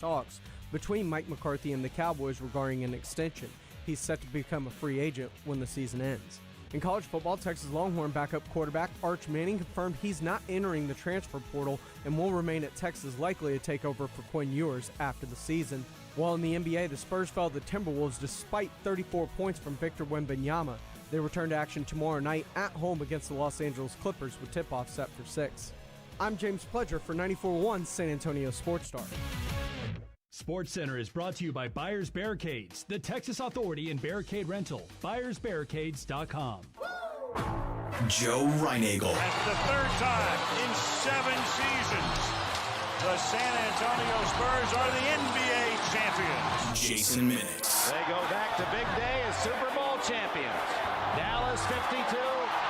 talks between Mike McCarthy and the Cowboys regarding an extension. He's set to become a free agent when the season ends. In college football, Texas Longhorn backup quarterback Arch Manning confirmed he's not entering the transfer portal and will remain at Texas, likely to take over for Quinn Ewers after the season. While in the NBA, the Spurs fell to the Timberwolves despite 34 points from Victor Wembanyama. They return to action tomorrow night at home against the Los Angeles Clippers with tip-off set for 6. I'm James Pledger for 94.1 San Antonio Sports Star. SportsCenter is brought to you by Buyers Barricades, the Texas authority in barricade rental. BuyersBarricades.com. Joe Reinagel. That's the third time in 7 seasons the San Antonio Spurs are the NBA champions. Jason Minix. They go back to big day as Super Bowl champions. Dallas 52,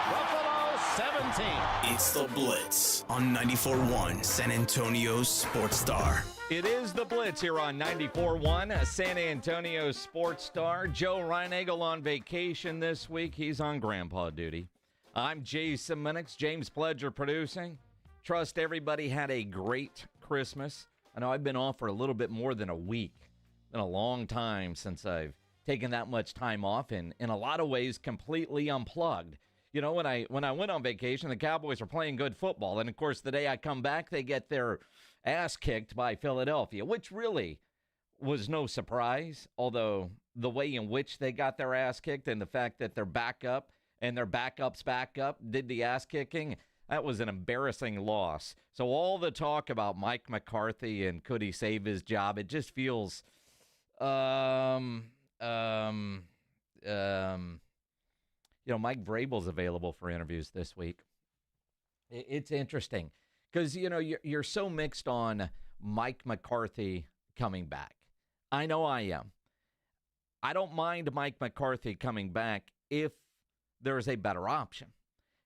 Buffalo 17. It's the Blitz on 94.1 San Antonio Sports Star. It is the Blitz here on 94.1 San Antonio Sports Star. Joe Reinagel on vacation this week. He's on grandpa duty. I'm Jason Minix, James Pledger producing. Trust everybody had a great Christmas. I know I've been off for a little bit more than a week. It's been a long time since I've taken that much time off and in a lot of ways completely unplugged. You know, when I went on vacation, the Cowboys were playing good football. And, of course, the day I come back, they get their ass kicked by Philadelphia, which really was no surprise, although the way in which they got their ass kicked and the fact that their backup and their backup's backup did the ass kicking, that was an embarrassing loss. So all the talk about Mike McCarthy and could he save his job, it just feels Mike Vrabel's available for interviews this week. It's interesting because, you're so mixed on Mike McCarthy coming back. I know I am. I don't mind Mike McCarthy coming back if there's a better option.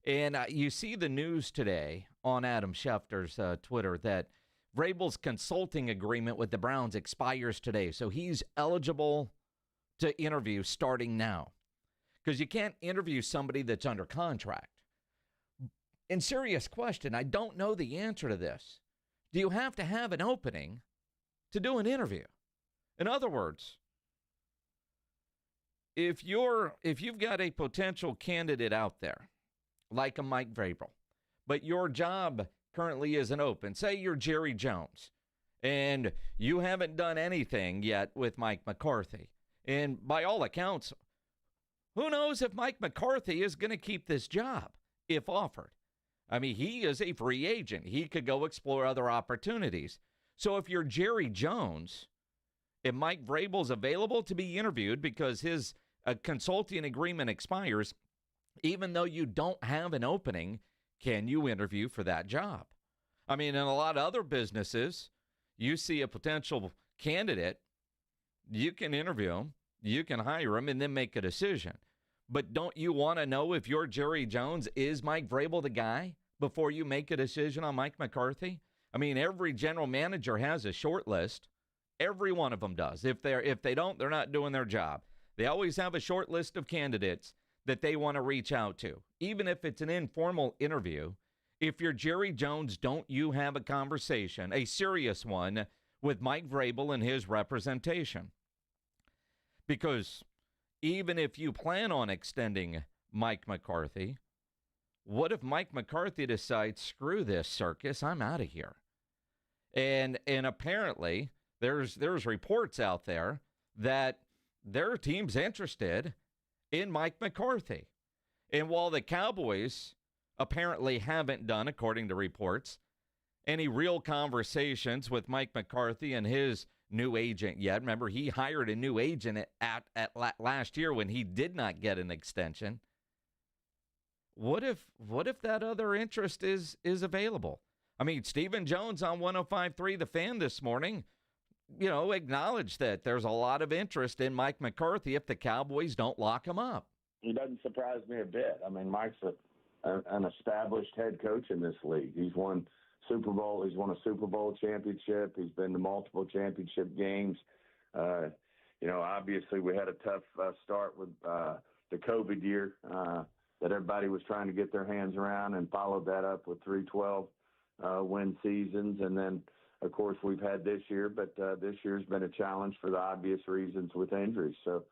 And you see the news today on Adam Schefter's Twitter that Vrabel's consulting agreement with the Browns expires today. So he's eligible to interview starting now. Because you can't interview somebody that's under contract. And serious question, I don't know the answer to this. Do you have to have an opening to do an interview? In other words, if you've got a potential candidate out there, like a Mike Vrabel, but your job currently isn't open, say you're Jerry Jones, and you haven't done anything yet with Mike McCarthy, and by all accounts, who knows if Mike McCarthy is going to keep this job if offered? I mean, he is a free agent. He could go explore other opportunities. So if you're Jerry Jones, if Mike Vrabel's available to be interviewed because his consulting agreement expires, even though you don't have an opening, can you interview for that job? I mean, in a lot of other businesses, you see a potential candidate, you can interview him, you can hire him, and then make a decision. But don't you want to know if you're Jerry Jones, is Mike Vrabel the guy before you make a decision on Mike McCarthy? I mean, every general manager has a short list. Every one of them does. If they don't, they're not doing their job. They always have a short list of candidates that they want to reach out to, even if it's an informal interview. If you're Jerry Jones, don't you have a conversation, a serious one, with Mike Vrabel and his representation? Because even if you plan on extending Mike McCarthy, what if Mike McCarthy decides, screw this circus, I'm out of here? And apparently there's reports out there that there are teams interested in Mike McCarthy. And while the Cowboys apparently haven't done, according to reports, any real conversations with Mike McCarthy and his new agent yet. Remember, he hired a new agent at last year when he did not get an extension. What if that other interest is available? I mean, Stephen Jones on 105.3 The Fan this morning, acknowledged that there's a lot of interest in Mike McCarthy if the Cowboys don't lock him up. It doesn't surprise me a bit. I mean, Mike's an established head coach in this league. He's won Super Bowl. He's won a Super Bowl championship. He's been to multiple championship games. Obviously we had a tough start with the COVID year that everybody was trying to get their hands around, and followed that up with 3-12 win seasons. And then, of course, we've had this year, but this year's been a challenge for the obvious reasons with injuries. So,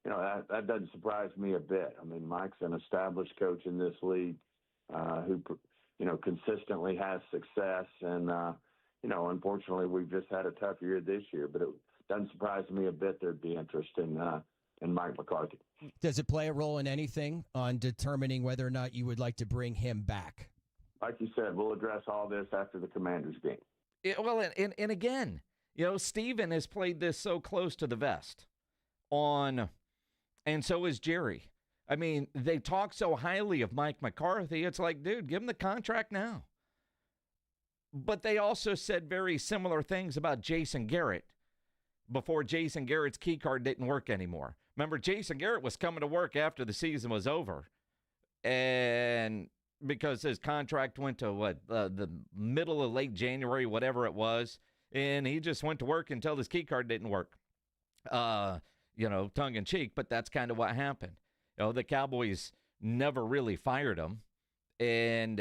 that doesn't surprise me a bit. I mean, Mike's an established coach in this league who, consistently has success. And, unfortunately, we've just had a tough year this year. But it doesn't surprise me a bit there'd be interest in Mike McCarthy. Does it play a role in anything on determining whether or not you would like to bring him back? Like you said, we'll address all this after the Commanders game. And again, Steven has played this so close to the vest and so is Jerry. I mean, they talk so highly of Mike McCarthy. It's like, dude, give him the contract now. But they also said very similar things about Jason Garrett before Jason Garrett's key card didn't work anymore. Remember, Jason Garrett was coming to work after the season was over. And because his contract went to the middle of late January, whatever it was, and he just went to work until his key card didn't work. Tongue in cheek, but that's kind of what happened. The Cowboys never really fired him, and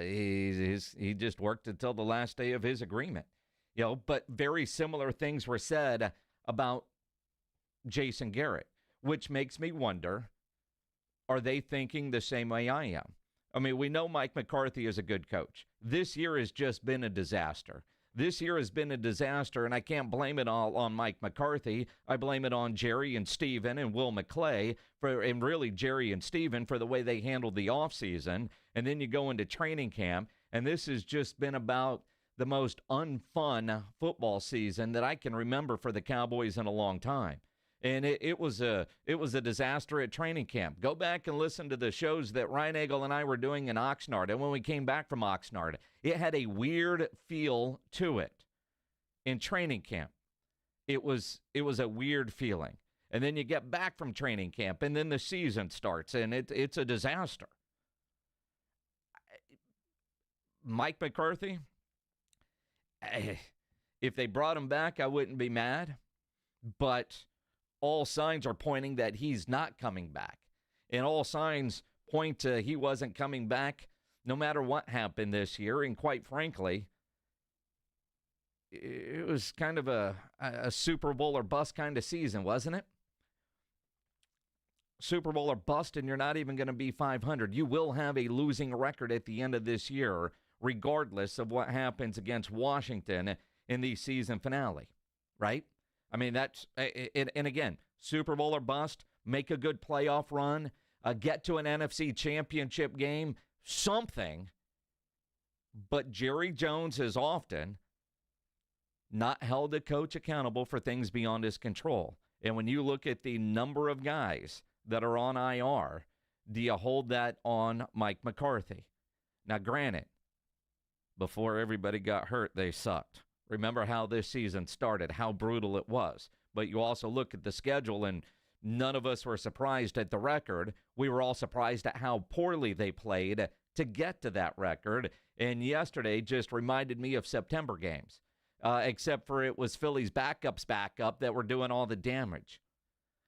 he just worked until the last day of his agreement. But very similar things were said about Jason Garrett, which makes me wonder, are they thinking the same way I am? I mean, we know Mike McCarthy is a good coach. This year has just been a disaster. This year has been a disaster, and I can't blame it all on Mike McCarthy. I blame it on Jerry and Steven and Will McClay, and really Jerry and Steven for the way they handled the offseason. And then you go into training camp, and this has just been about the most unfun football season that I can remember for the Cowboys in a long time. And it was a disaster at training camp. Go back and listen to the shows that Ryan Eagle and I were doing in Oxnard. And when we came back from Oxnard, it had a weird feel to it in training camp. It was a weird feeling. And then you get back from training camp, and then the season starts, and it's a disaster. Mike McCarthy, if they brought him back, I wouldn't be mad. But all signs are pointing that he's not coming back. And all signs point to he wasn't coming back no matter what happened this year. And quite frankly, it was kind of a Super Bowl or bust kind of season, wasn't it? Super Bowl or bust, and you're not even going to be 500. You will have a losing record at the end of this year, regardless of what happens against Washington in the season finale, right? I mean, that's, and again, Super Bowl or bust, make a good playoff run, get to an NFC championship game, something. But Jerry Jones has often not held a coach accountable for things beyond his control. And when you look at the number of guys that are on IR, do you hold that on Mike McCarthy? Now, granted, before everybody got hurt, they sucked. Remember how this season started, how brutal it was. But you also look at the schedule, and none of us were surprised at the record. We were all surprised at how poorly they played to get to that record. And yesterday just reminded me of September games, except for it was Philly's backups backup that were doing all the damage.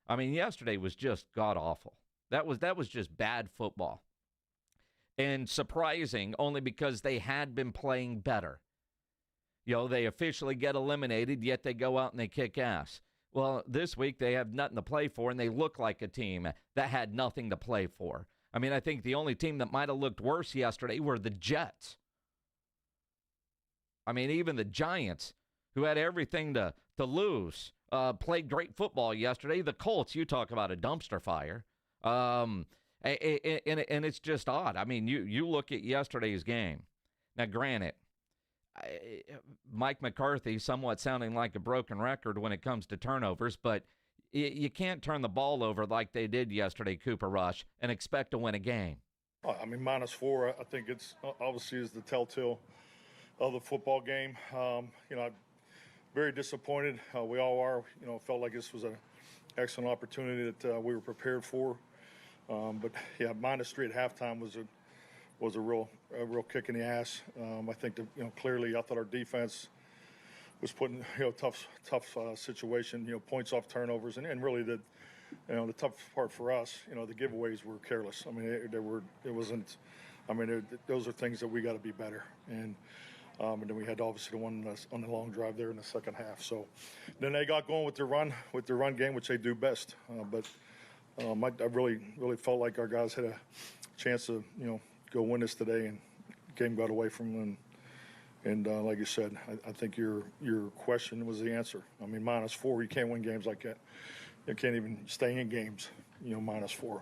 I mean, yesterday was just god-awful. That was just bad football. And surprising only because they had been playing better. They officially get eliminated, yet they go out and they kick ass. Well, this week they have nothing to play for, and they look like a team that had nothing to play for. I mean, I think the only team that might have looked worse yesterday were the Jets. I mean, even the Giants, who had everything to lose, played great football yesterday. The Colts, you talk about a dumpster fire. And it's just odd. I mean, you look at yesterday's game. Now, granted, Mike McCarthy somewhat sounding like a broken record when it comes to turnovers, but you can't turn the ball over like they did yesterday, Cooper Rush, and expect to win a game. I mean, -4, I think it's obviously is the telltale of the football game. Very disappointed. We all are. Felt like this was an excellent opportunity that we were prepared for. But yeah, -3 at halftime was a real kick in the ass. I think that, clearly I thought our defense was put in tough situation. Points off turnovers, and really the tough part for us. The giveaways were careless. I mean, those are things that we got to be better. And And then we had obviously the one on the long drive there in the second half. So then they got going with their run game, which they do best. But I really felt like our guys had a chance to, go win this today, and the game got away from them. And like you said, I think your question was the answer. I mean, -4, you can't win games like that. You can't even stay in games, -4.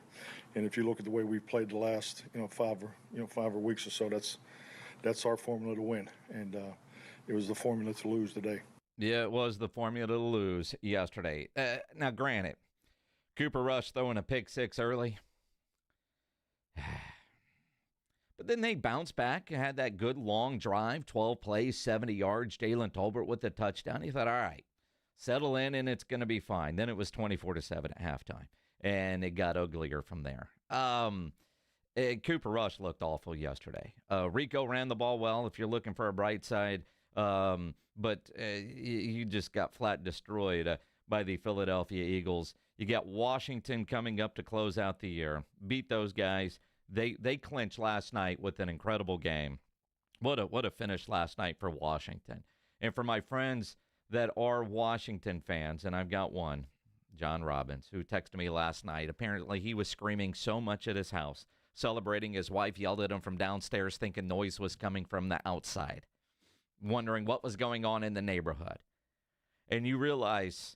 And if you look at the way we've played the last, 5 weeks or so, that's our formula to win. And it was the formula to lose today. Yeah, it was the formula to lose yesterday. Now, granted, Cooper Rush throwing a pick six early. But then they bounced back and had that good long drive, 12 plays, 70 yards. Jalen Tolbert with the touchdown. He thought, all right, settle in and it's going to be fine. Then it was 24-7 at halftime, and it got uglier from there. Cooper Rush looked awful yesterday. Rico ran the ball well if you're looking for a bright side, but you just got flat destroyed by the Philadelphia Eagles. You got Washington coming up to close out the year. Beat those guys. They clinched last night with an incredible game. What a finish last night for Washington. And for my friends that are Washington fans, and I've got one, John Robbins, who texted me last night. Apparently he was screaming so much at his house, celebrating. His wife yelled at him from downstairs thinking noise was coming from the outside, wondering what was going on in the neighborhood. And you realize,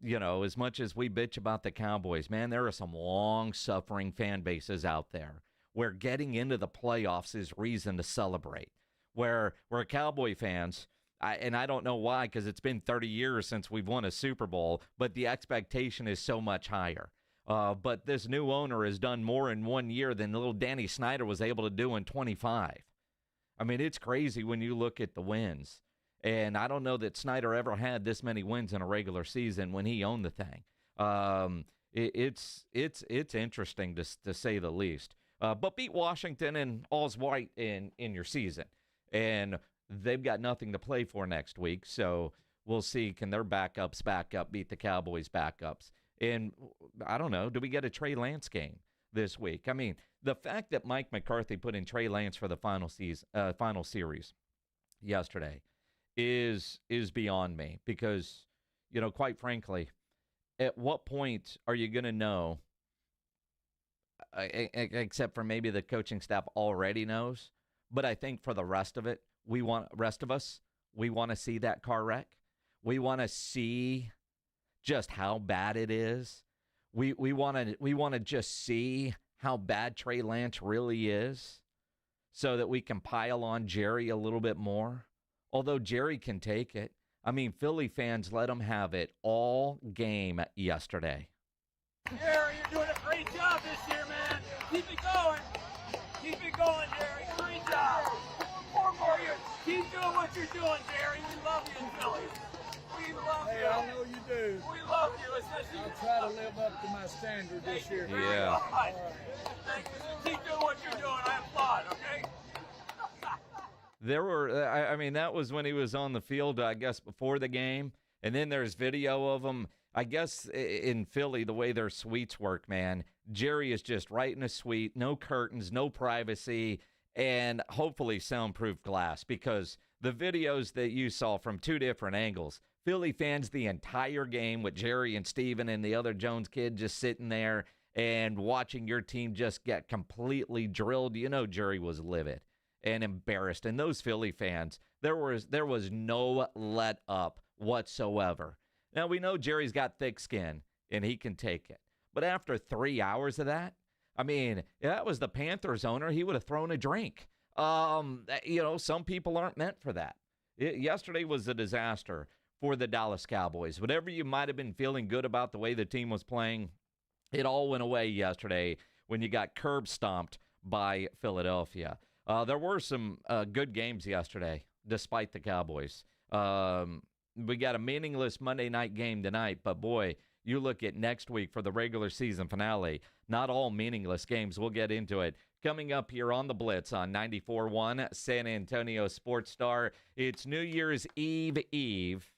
as much as we bitch about the Cowboys, man, there are some long-suffering fan bases out there where getting into the playoffs is reason to celebrate, where Cowboy fans, and I don't know why, because it's been 30 years since we've won a Super Bowl, but the expectation is so much higher. But this new owner has done more in 1 year than little Danny Snyder was able to do in 25. I mean, it's crazy when you look at the wins. And I don't know that Snyder ever had this many wins in a regular season when he owned the thing. It's interesting to say the least. But beat Washington and all's white in your season. And they've got nothing to play for next week. So we'll see, can their backups back up beat the Cowboys' backups? And I don't know, do we get a Trey Lance game this week? I mean, the fact that Mike McCarthy put in Trey Lance for the final series yesterday is beyond me, because, quite frankly, at what point are you going to know, except for maybe the coaching staff already knows, but I think for the rest of us, we want to see that car wreck. We want to see just how bad it is. We want to just see how bad Trey Lance really is, so that we can pile on Jerry a little bit more. Although Jerry can take it. I mean, Philly fans let him have it all game yesterday. Jerry, you're doing a great job this year, man. Keep it going. Keep it going, Jerry. Great job. 4 more years. Keep doing what you're doing, Jerry. We love you in Philly. We love you. Hey, I know you do. We love you, especially. I'll try to live up to my standard this year. Yeah. Right. Thank you. Keep doing what you're doing. I applaud, okay? There were, I mean, that was when he was on the field, I guess, before the game. And then there's video of him. I guess in Philly, the way their suites work, man, Jerry is just right in a suite, no curtains, no privacy, and hopefully soundproof glass, because the videos that you saw from 2 different angles, Philly fans the entire game with Jerry and Steven and the other Jones kid just sitting there and watching your team just get completely drilled. Jerry was livid and embarrassed. And those Philly fans, there was no let up whatsoever. Now, we know Jerry's got thick skin, and he can take it. But after 3 hours of that, I mean, if that was the Panthers owner, he would have thrown a drink. Some people aren't meant for that. Yesterday was a disaster for the Dallas Cowboys. Whatever you might have been feeling good about the way the team was playing, it all went away yesterday when you got curb stomped by Philadelphia. There were some good games yesterday, despite the Cowboys. We got a meaningless Monday night game tonight, but boy, you look at next week for the regular season finale, not all meaningless games. We'll get into it. Coming up here on the Blitz on 94.1 San Antonio Sports Star. It's New Year's Eve.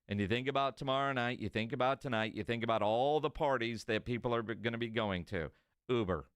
And you think about tomorrow night, you think about tonight, you think about all the parties that people are going to be going to. Uber,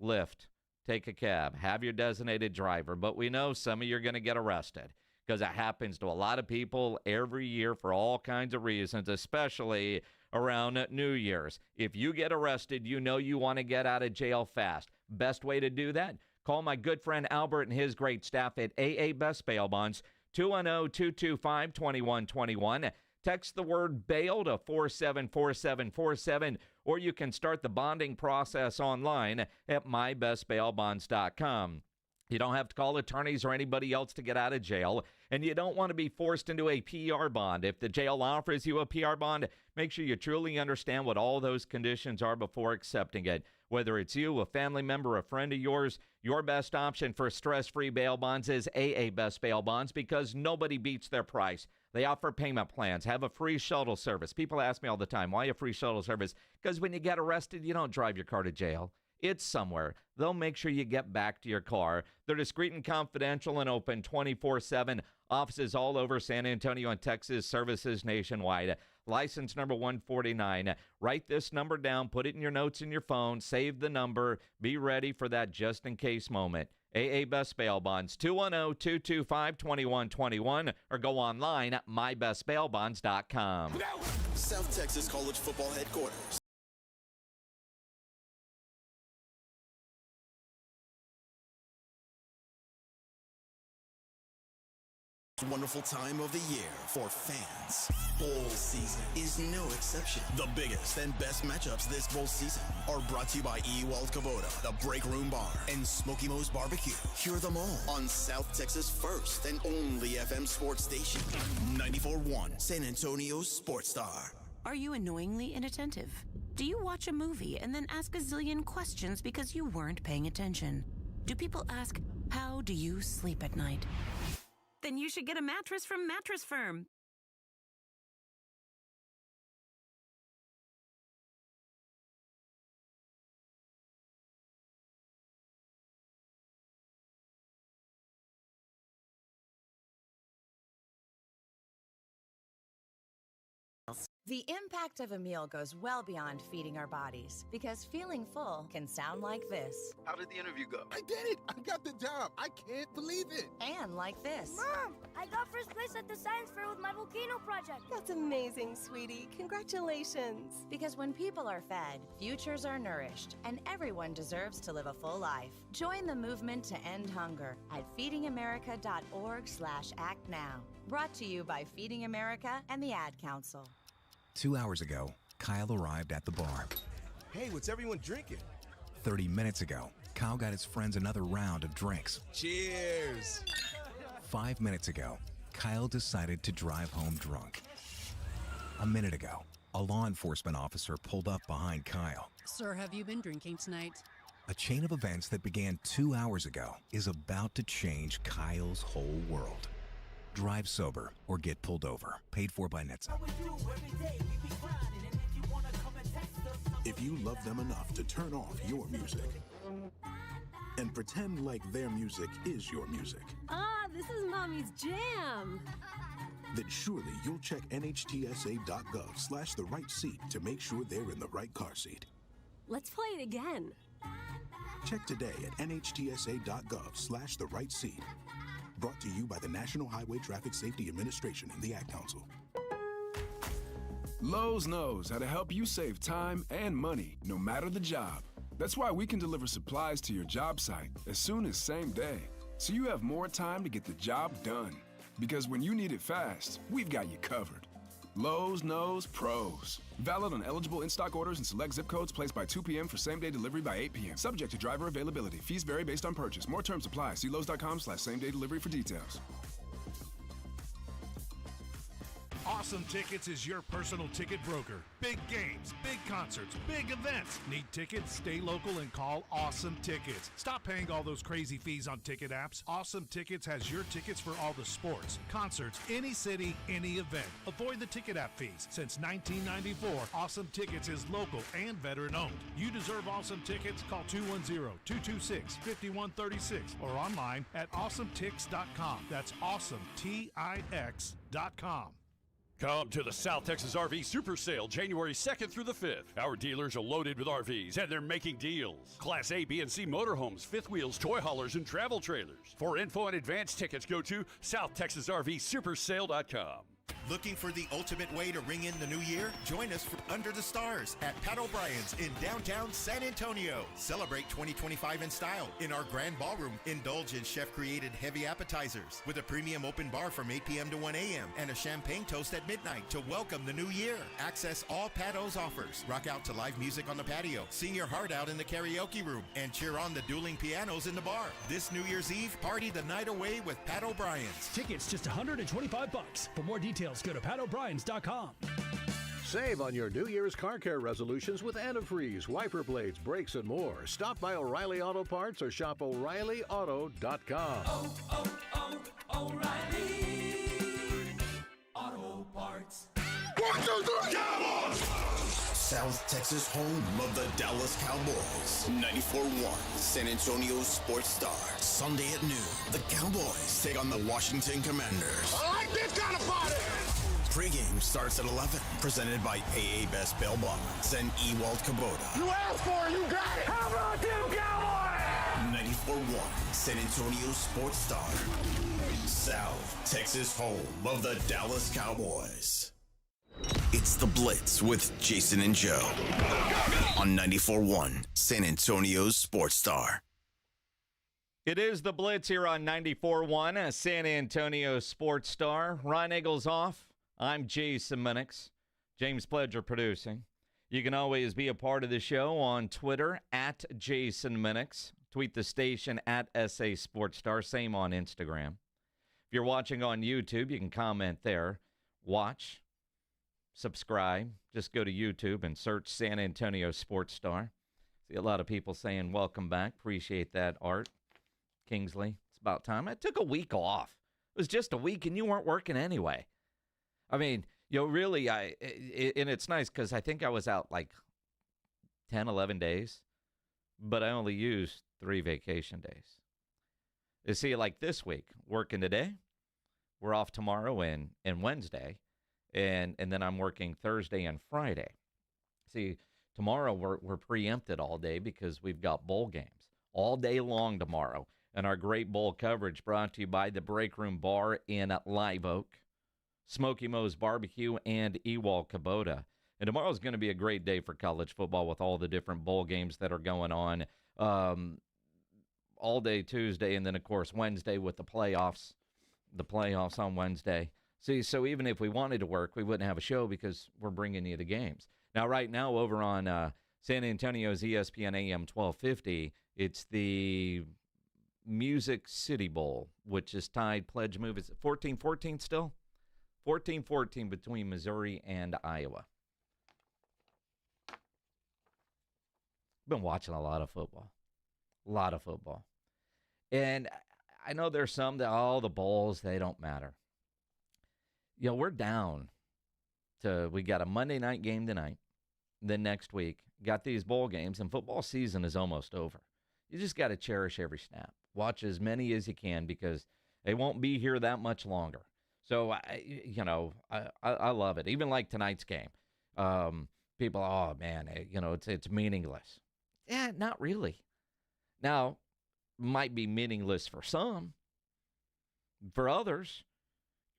Lyft, take a cab, have your designated driver. But we know some of you are going to get arrested because it happens to a lot of people every year for all kinds of reasons, especially around New Year's. If you get arrested, you know you want to get out of jail fast. Best way to do that? Call my good friend Albert and his great staff at AA Best Bail Bonds, 210-225-2121. Text the word bail to 474747, or you can start the bonding process online at mybestbailbonds.com. You don't have to call attorneys or anybody else to get out of jail, and you don't want to be forced into a PR bond. If the jail offers you a PR bond, make sure you truly understand what all those conditions are before accepting it. Whether it's you, a family member, a friend of yours, your best option for stress-free bail bonds is AA Best Bail Bonds because nobody beats their price. They offer payment plans, have a free shuttle service. People ask me all the time, why a free shuttle service? Because when you get arrested, you don't drive your car to jail. It's somewhere. They'll make sure you get back to your car. They're discreet and confidential and open 24/7. Offices all over San Antonio and Texas, services nationwide. License number 149. Write this number down, put it in your notes in your phone, save the number, be ready for that just-in-case moment. AA Best Bail Bonds, 210-225-2121, or go online at mybestbailbonds.com. South Texas College Football Headquarters. Wonderful time of the year for fans. Bowl season is no exception. The biggest and best matchups this bowl season are brought to you by Ewald Kubota, the Break Room Bar, and Smoky Mo's Barbecue. Hear them all on South Texas' first and only FM sports station, 94.1 San Antonio's Sports Star. Are you annoyingly inattentive? Do you watch a movie and then ask a zillion questions because you weren't paying attention? Do people ask, how do you sleep at night? Then you should get a mattress from Mattress Firm. The impact of a meal goes well beyond feeding our bodies, because feeling full can sound like this. How did the interview go? I did it! I got the job! I can't believe it! And like this. Mom, I got first place at the science fair with my volcano project. That's amazing, sweetie. Congratulations. Because when people are fed, futures are nourished, and everyone deserves to live a full life. Join the movement to end hunger at feedingamerica.org/actnow. Brought to you by Feeding America and the Ad Council. 2 hours ago, Kyle arrived at the bar. Hey, what's everyone drinking? 30 minutes ago, Kyle got his friends another round of drinks. Cheers! 5 minutes ago, Kyle decided to drive home drunk. A minute ago, a law enforcement officer pulled up behind Kyle. Sir, have you been drinking tonight? A chain of events that began 2 hours ago is about to change Kyle's whole world. Drive sober or get pulled over. Paid for by NHTSA. If you love them enough to turn off your music and pretend like their music is your music, this is Mommy's jam. then surely you'll check nhtsa.gov/the right seat to make sure they're in the right car seat. Let's play it again. Check today at nhtsa.gov/the right seat. Brought to you by the National Highway Traffic Safety Administration and the Ad Council. Lowe's knows how to help you save time and money, no matter the job. That's why we can deliver supplies to your job site as soon as same day, so you have more time to get the job done. Because when you need it fast, we've got you covered. Lowe's knows pros. Valid on eligible in-stock orders and select zip codes, placed by 2 p.m. for same-day delivery by 8 p.m. Subject to driver availability. Fees vary based on purchase. More terms apply. See Lowe's.com/same-day delivery for details. Awesome Tickets is your personal ticket broker. Big games, big concerts, big events. Need tickets? Stay local and call Awesome Tickets. Stop paying all those crazy fees on ticket apps. Awesome Tickets has your tickets for all the sports, concerts, any city, any event. Avoid the ticket app fees. Since 1994, Awesome Tickets is local and veteran-owned. You deserve Awesome Tickets. Call 210-226-5136 or online at awesometix.com. That's awesome, TIX.com. Come to the South Texas RV Super Sale January 2nd through the 5th. Our dealers are loaded with RVs and they're making deals. Class A, B, and C motorhomes, fifth wheels, toy haulers, and travel trailers. For info and advance tickets, go to SouthTexasRVSupersale.com. Looking for the ultimate way to ring in the new year? Join us for Under the Stars at Pat O'Brien's in downtown San Antonio. Celebrate 2025 in style. In our grand ballroom, indulge in chef-created heavy appetizers with a premium open bar from 8 p.m. to 1 a.m. and a champagne toast at midnight to welcome the new year. Access all Pat O's offers. Rock out to live music on the patio. Sing your heart out in the karaoke room and cheer on the dueling pianos in the bar. This New Year's Eve, party the night away with Pat O'Brien's. Tickets just $125. For more details, go to PatO'Briens.com. Save on your New Year's car care resolutions with antifreeze, wiper blades, brakes, and more. Stop by O'Reilly Auto Parts or shop O'ReillyAuto.com. O'Reilly Auto Parts. 1, 2, 3, Cowboys! South Texas home of the Dallas Cowboys. 94.1 San Antonio Sports Star. Sunday at noon, the Cowboys take on the Washington Commanders. I like this kind of party! Pre-game starts at 11. Presented by AA Best Bail Bonds and Ewald Kubota. You asked for it, you got it! How about them Cowboys? 94.1 San Antonio Sports Star. South Texas home of the Dallas Cowboys. It's the Blitz with Jason and Joe on 94.1 San Antonio's Sports Star. It is the Blitz here on 94.1 San Antonio Sports Star. Ryan Eagles off. I'm Jason Minix. James Pledger producing. You can always be a part of the show on Twitter at Jason Minix. Tweet the station at SA Sports Star. Same on Instagram. If you're watching on YouTube, you can comment there. Watch. Subscribe. Just go to YouTube and search San Antonio Sports Star. See a lot of people saying welcome back. Appreciate that, Art. Kingsley, it's about time. I took a week off. It was just a week and you weren't working anyway. I mean, really, and it's nice because I think I was out like 10, 11 days, but I only used 3 vacation days. You see, like this week, working today, we're off tomorrow and Wednesday. And then I'm working Thursday and Friday. See, tomorrow we're preempted all day because we've got bowl games all day long tomorrow. And our great bowl coverage brought to you by the Break Room Bar in Live Oak, Smoky Moe's Barbecue, and Ewald Kubota. And tomorrow's going to be a great day for college football with all the different bowl games that are going on all day Tuesday. And then, of course, Wednesday with the playoffs on Wednesday. See, so even if we wanted to work, we wouldn't have a show because we're bringing you the games. Now, right now, over on San Antonio's ESPN AM 1250, it's the Music City Bowl, which is tied, pledge move. Is it 14-14 still? 14-14 between Missouri and Iowa. Been watching a lot of football. And I know there's some that, the bowls, they don't matter. We're down to, we got a Monday night game tonight. Then next week, got these bowl games, and football season is almost over. You just got to cherish every snap. Watch as many as you can because they won't be here that much longer. So, I love it. Even like tonight's game. People, oh, man, it's meaningless. Yeah, not really. Now, might be meaningless for some. For others,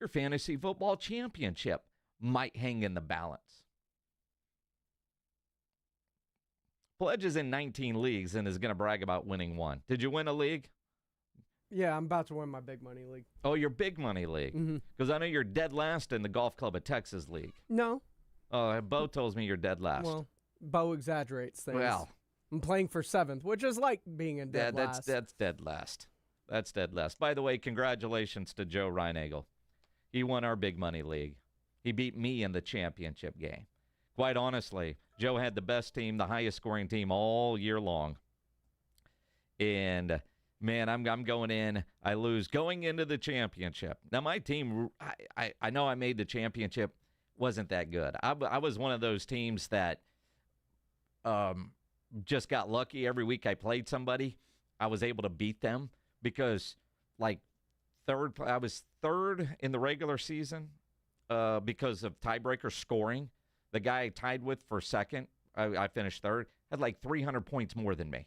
your fantasy football championship might hang in the balance. Pledge is in 19 leagues and is going to brag about winning one. Did you win a league? Yeah, I'm about to win my big money league. Oh, your big money league? Because I know you're dead last in the Golf Club of Texas league. No. Oh, Bo tells me you're dead last. Well, Bo exaggerates things. Well, I'm playing for 7th, which is like being in dead last. That's dead last. That's dead last. By the way, congratulations to Joe Reinagel. He won our big money league. He beat me in the championship game. Quite honestly, Joe had the best team, the highest scoring team all year long. And, man, I'm going in. I lose going into the championship. Now, my team, I know I made the championship, wasn't that good. I was one of those teams that just got lucky. Every week I played somebody, I was able to beat them because, I was third in the regular season. because of tiebreaker scoring. The guy I tied with for second, I finished third, had like 300 points more than me.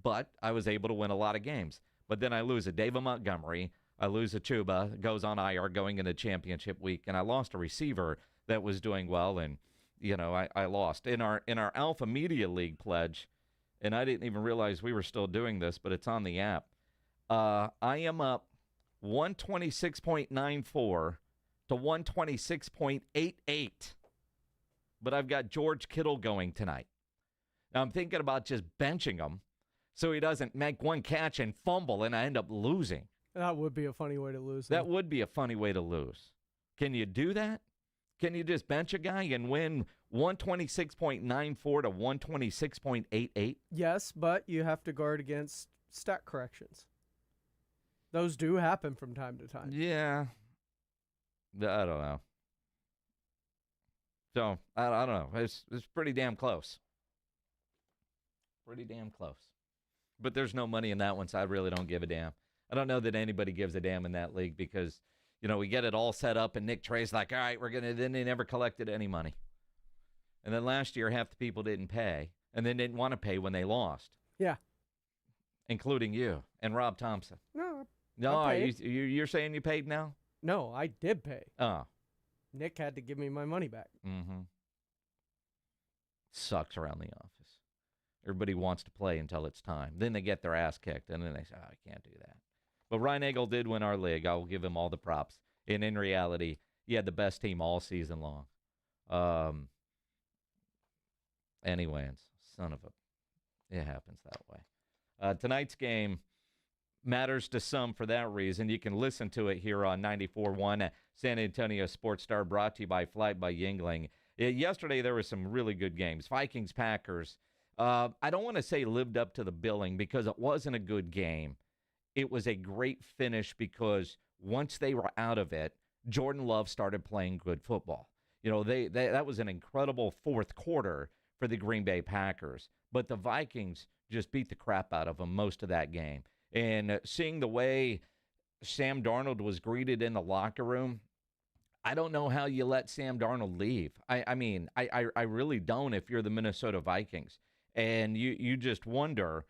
But I was able to win a lot of games. But then I lose a David Montgomery. I lose a Chuba, goes on IR going into championship week, and I lost a receiver that was doing well, and, I lost. In our Alpha Media League pledge, and I didn't even realize we were still doing this, but it's on the app, I am up 126.94 to 126.88. But I've got George Kittle going tonight. Now I'm thinking about just benching him so he doesn't make one catch and fumble and I end up losing. That would be a funny way to lose. That would be a funny way to lose. Can you do that? Can you just bench a guy and win 126.94 to 126.88? Yes, but you have to guard against stat corrections. Those do happen from time to time. Yeah. I don't know. So, I don't know. It's pretty damn close. Pretty damn close. But there's no money in that one, so I really don't give a damn. I don't know that anybody gives a damn in that league because, we get it all set up, and Nick Trey's like, all right, then they never collected any money. And then last year, half the people didn't pay, and then didn't want to pay when they lost. Yeah. Including you and Rob Thompson. No, you're saying you paid now? No, I did pay. Oh. Nick had to give me my money back. Mm-hmm. Sucks around the office. Everybody wants to play until it's time. Then they get their ass kicked, and then they say, I can't do that. But Ryan Eagle did win our league. I will give him all the props. And in reality, he had the best team all season long. Anyways, it happens that way. Tonight's game matters to some for that reason. You can listen to it here on 94.1 San Antonio Sports Star, brought to you by Flight by Yingling. Yesterday, there were some really good games. Vikings-Packers. I don't want to say lived up to the billing because it wasn't a good game. It was a great finish because once they were out of it, Jordan Love started playing good football. That was an incredible fourth quarter for the Green Bay Packers. But the Vikings just beat the crap out of them most of that game. And seeing the way Sam Darnold was greeted in the locker room, I don't know how you let Sam Darnold leave. I mean, I really don't if you're the Minnesota Vikings. And you just wonder,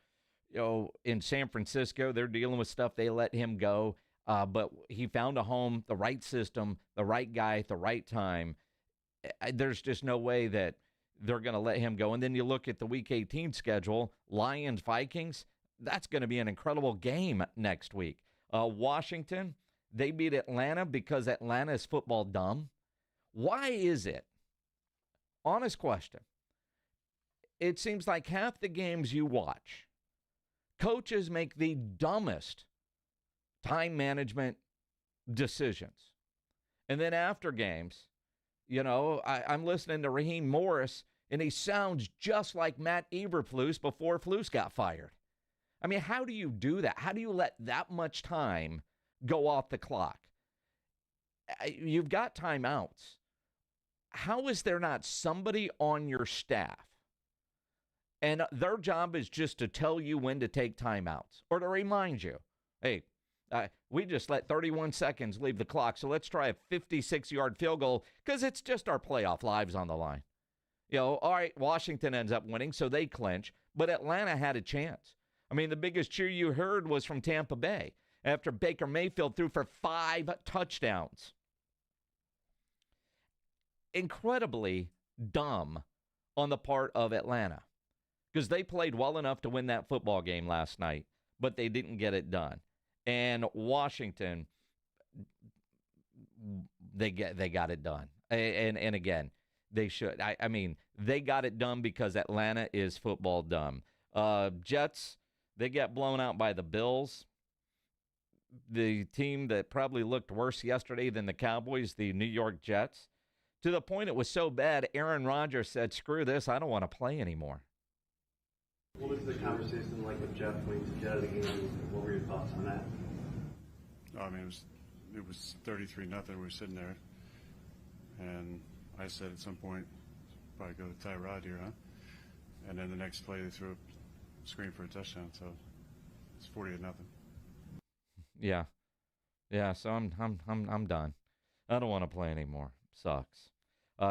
in San Francisco, they're dealing with stuff. They let him go. But he found a home, the right system, the right guy at the right time. There's just no way that they're going to let him go. And then you look at the Week 18 schedule, Lions-Vikings. That's going to be an incredible game next week. Washington, they beat Atlanta because Atlanta is football dumb. Why is it? Honest question. It seems like half the games you watch, coaches make the dumbest time management decisions. And then after games, I'm listening to Raheem Morris, and he sounds just like Matt Eberflus before Flus got fired. I mean, how do you do that? How do you let that much time go off the clock? You've got timeouts. How is there not somebody on your staff, and their job is just to tell you when to take timeouts or to remind you, hey, we just let 31 seconds leave the clock, so let's try a 56-yard field goal because it's just our playoff lives on the line. All right, Washington ends up winning, so they clinch, but Atlanta had a chance. I mean, the biggest cheer you heard was from Tampa Bay after Baker Mayfield threw for 5 touchdowns. Incredibly dumb on the part of Atlanta because they played well enough to win that football game last night, but they didn't get it done. And Washington, they got it done. And again, they should. I mean, they got it done because Atlanta is football dumb. Jets, they got blown out by the Bills. The team that probably looked worse yesterday than the Cowboys, the New York Jets. To the point it was so bad, Aaron Rodgers said, screw this, I don't want to play anymore. What was the conversation like with Jeff when you got out of the game? What were your thoughts on that? I mean, it was 33-0. We were sitting there, and I said at some point, probably go to Tyrod here, huh? And then the next play, they threw a screen for a touchdown, so it's 40-0. Yeah. So I'm done. I don't want to play anymore. Sucks.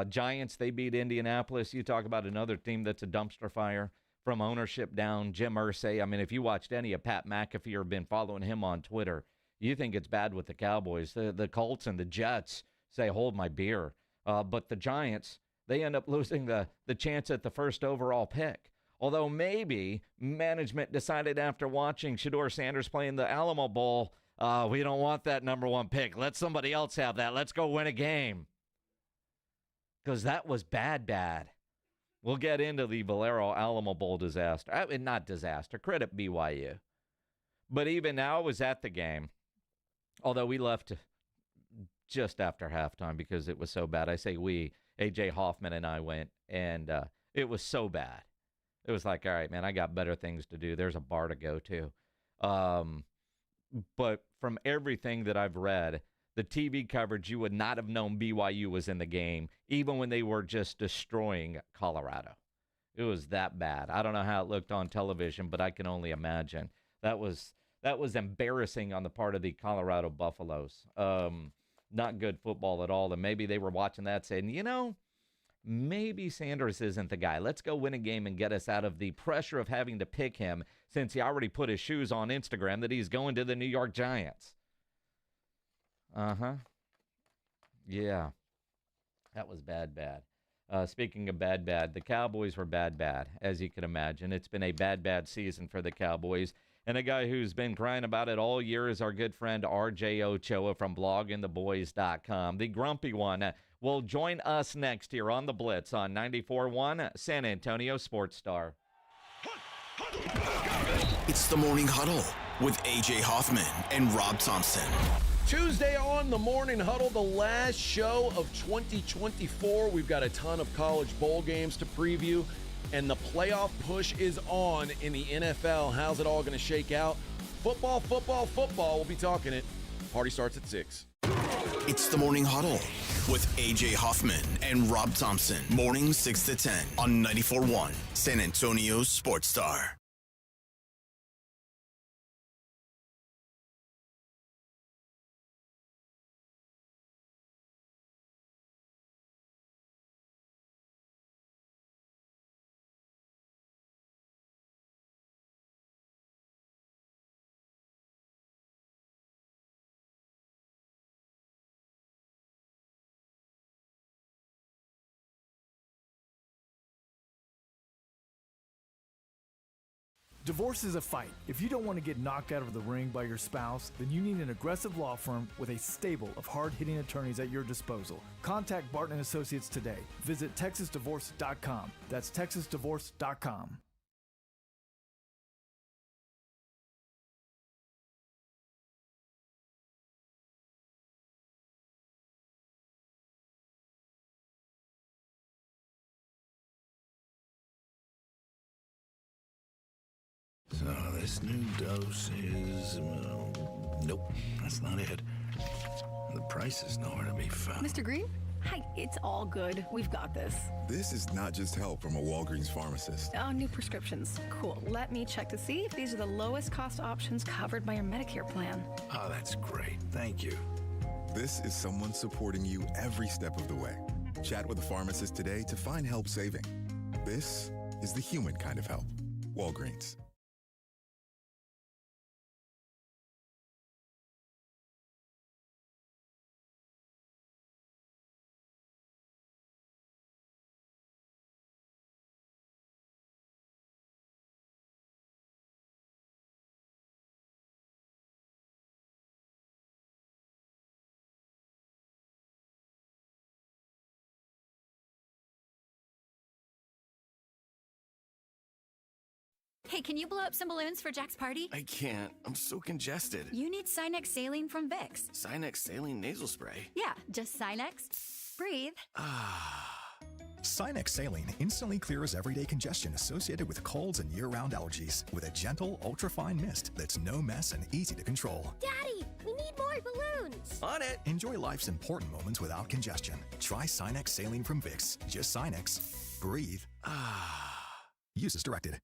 Giants, they beat Indianapolis. You talk about another team that's a dumpster fire from ownership down. Jim Irsay. I mean, if you watched any of Pat McAfee or been following him on Twitter, you think it's bad with the Cowboys. The Colts and the Jets say, hold my beer. But the Giants, they end up losing the chance at the first overall pick. Although maybe management decided after watching Shedeur Sanders play in the Alamo Bowl, we don't want that number one pick. Let somebody else have that. Let's go win a game. Because that was bad. We'll get into the Valero Alamo Bowl disaster. I mean, not disaster. Credit BYU. But even now, I was at the game. Although we left just after halftime because it was so bad. I say we, A.J. Hoffman and I went, and it was so bad. It was like, all right, man, I got better things to do. There's a bar to go to. But from everything that I've read, the TV coverage, you would not have known BYU was in the game, even when they were just destroying Colorado. It was that bad. I don't know how it looked on television, but I can only imagine. That was embarrassing on the part of the Colorado Buffaloes. Not good football at all. And maybe they were watching that saying, maybe Sanders isn't the guy. Let's go win a game and get us out of the pressure of having to pick him since he already put his shoes on Instagram that he's going to the New York Giants. Yeah. That was bad. Speaking of bad, the Cowboys were bad, as you can imagine. It's been a bad season for the Cowboys. And a guy who's been crying about it all year is our good friend R.J. Ochoa from bloggingtheboys.com. The grumpy one will join us next here on The Blitz on 94.1 San Antonio Sports Star. It's the Morning Huddle with A.J. Hoffman and Rob Thompson. Tuesday on the Morning Huddle, the last show of 2024. We've got a ton of college bowl games to preview, and the playoff push is on in the NFL. How's it all going to shake out? Football. We'll be talking it. Party starts at 6. It's the Morning Huddle with A.J. Hoffman and Rob Thompson. Morning 6 to 10 on 94.1 San Antonio Sports Star. Divorce is a fight. If you don't want to get knocked out of the ring by your spouse, then you need an aggressive law firm with a stable of hard-hitting attorneys at your disposal. Contact Barton & Associates today. Visit TexasDivorce.com. That's TexasDivorce.com. So this new dose is... nope, that's not it. The price is nowhere to be found. Mr. Green? Hi, it's all good. We've got this. This is not just help from a Walgreens pharmacist. Oh, new prescriptions. Cool. Let me check to see if these are the lowest cost options covered by your Medicare plan. Oh, that's great. Thank you. This is someone supporting you every step of the way. Chat with a pharmacist today to find help saving. This is the human kind of help. Walgreens. Hey, can you blow up some balloons for Jack's party? I can't. I'm so congested. You need Sinex Saline from Vicks. Sinex Saline Nasal Spray? Yeah, just Sinex. Breathe. Sinex Saline instantly clears everyday congestion associated with colds and year-round allergies with a gentle, ultra-fine mist that's no mess and easy to control. Daddy, we need more balloons. On it. Enjoy life's important moments without congestion. Try Sinex Saline from Vicks. Just Sinex. Breathe. Use as directed.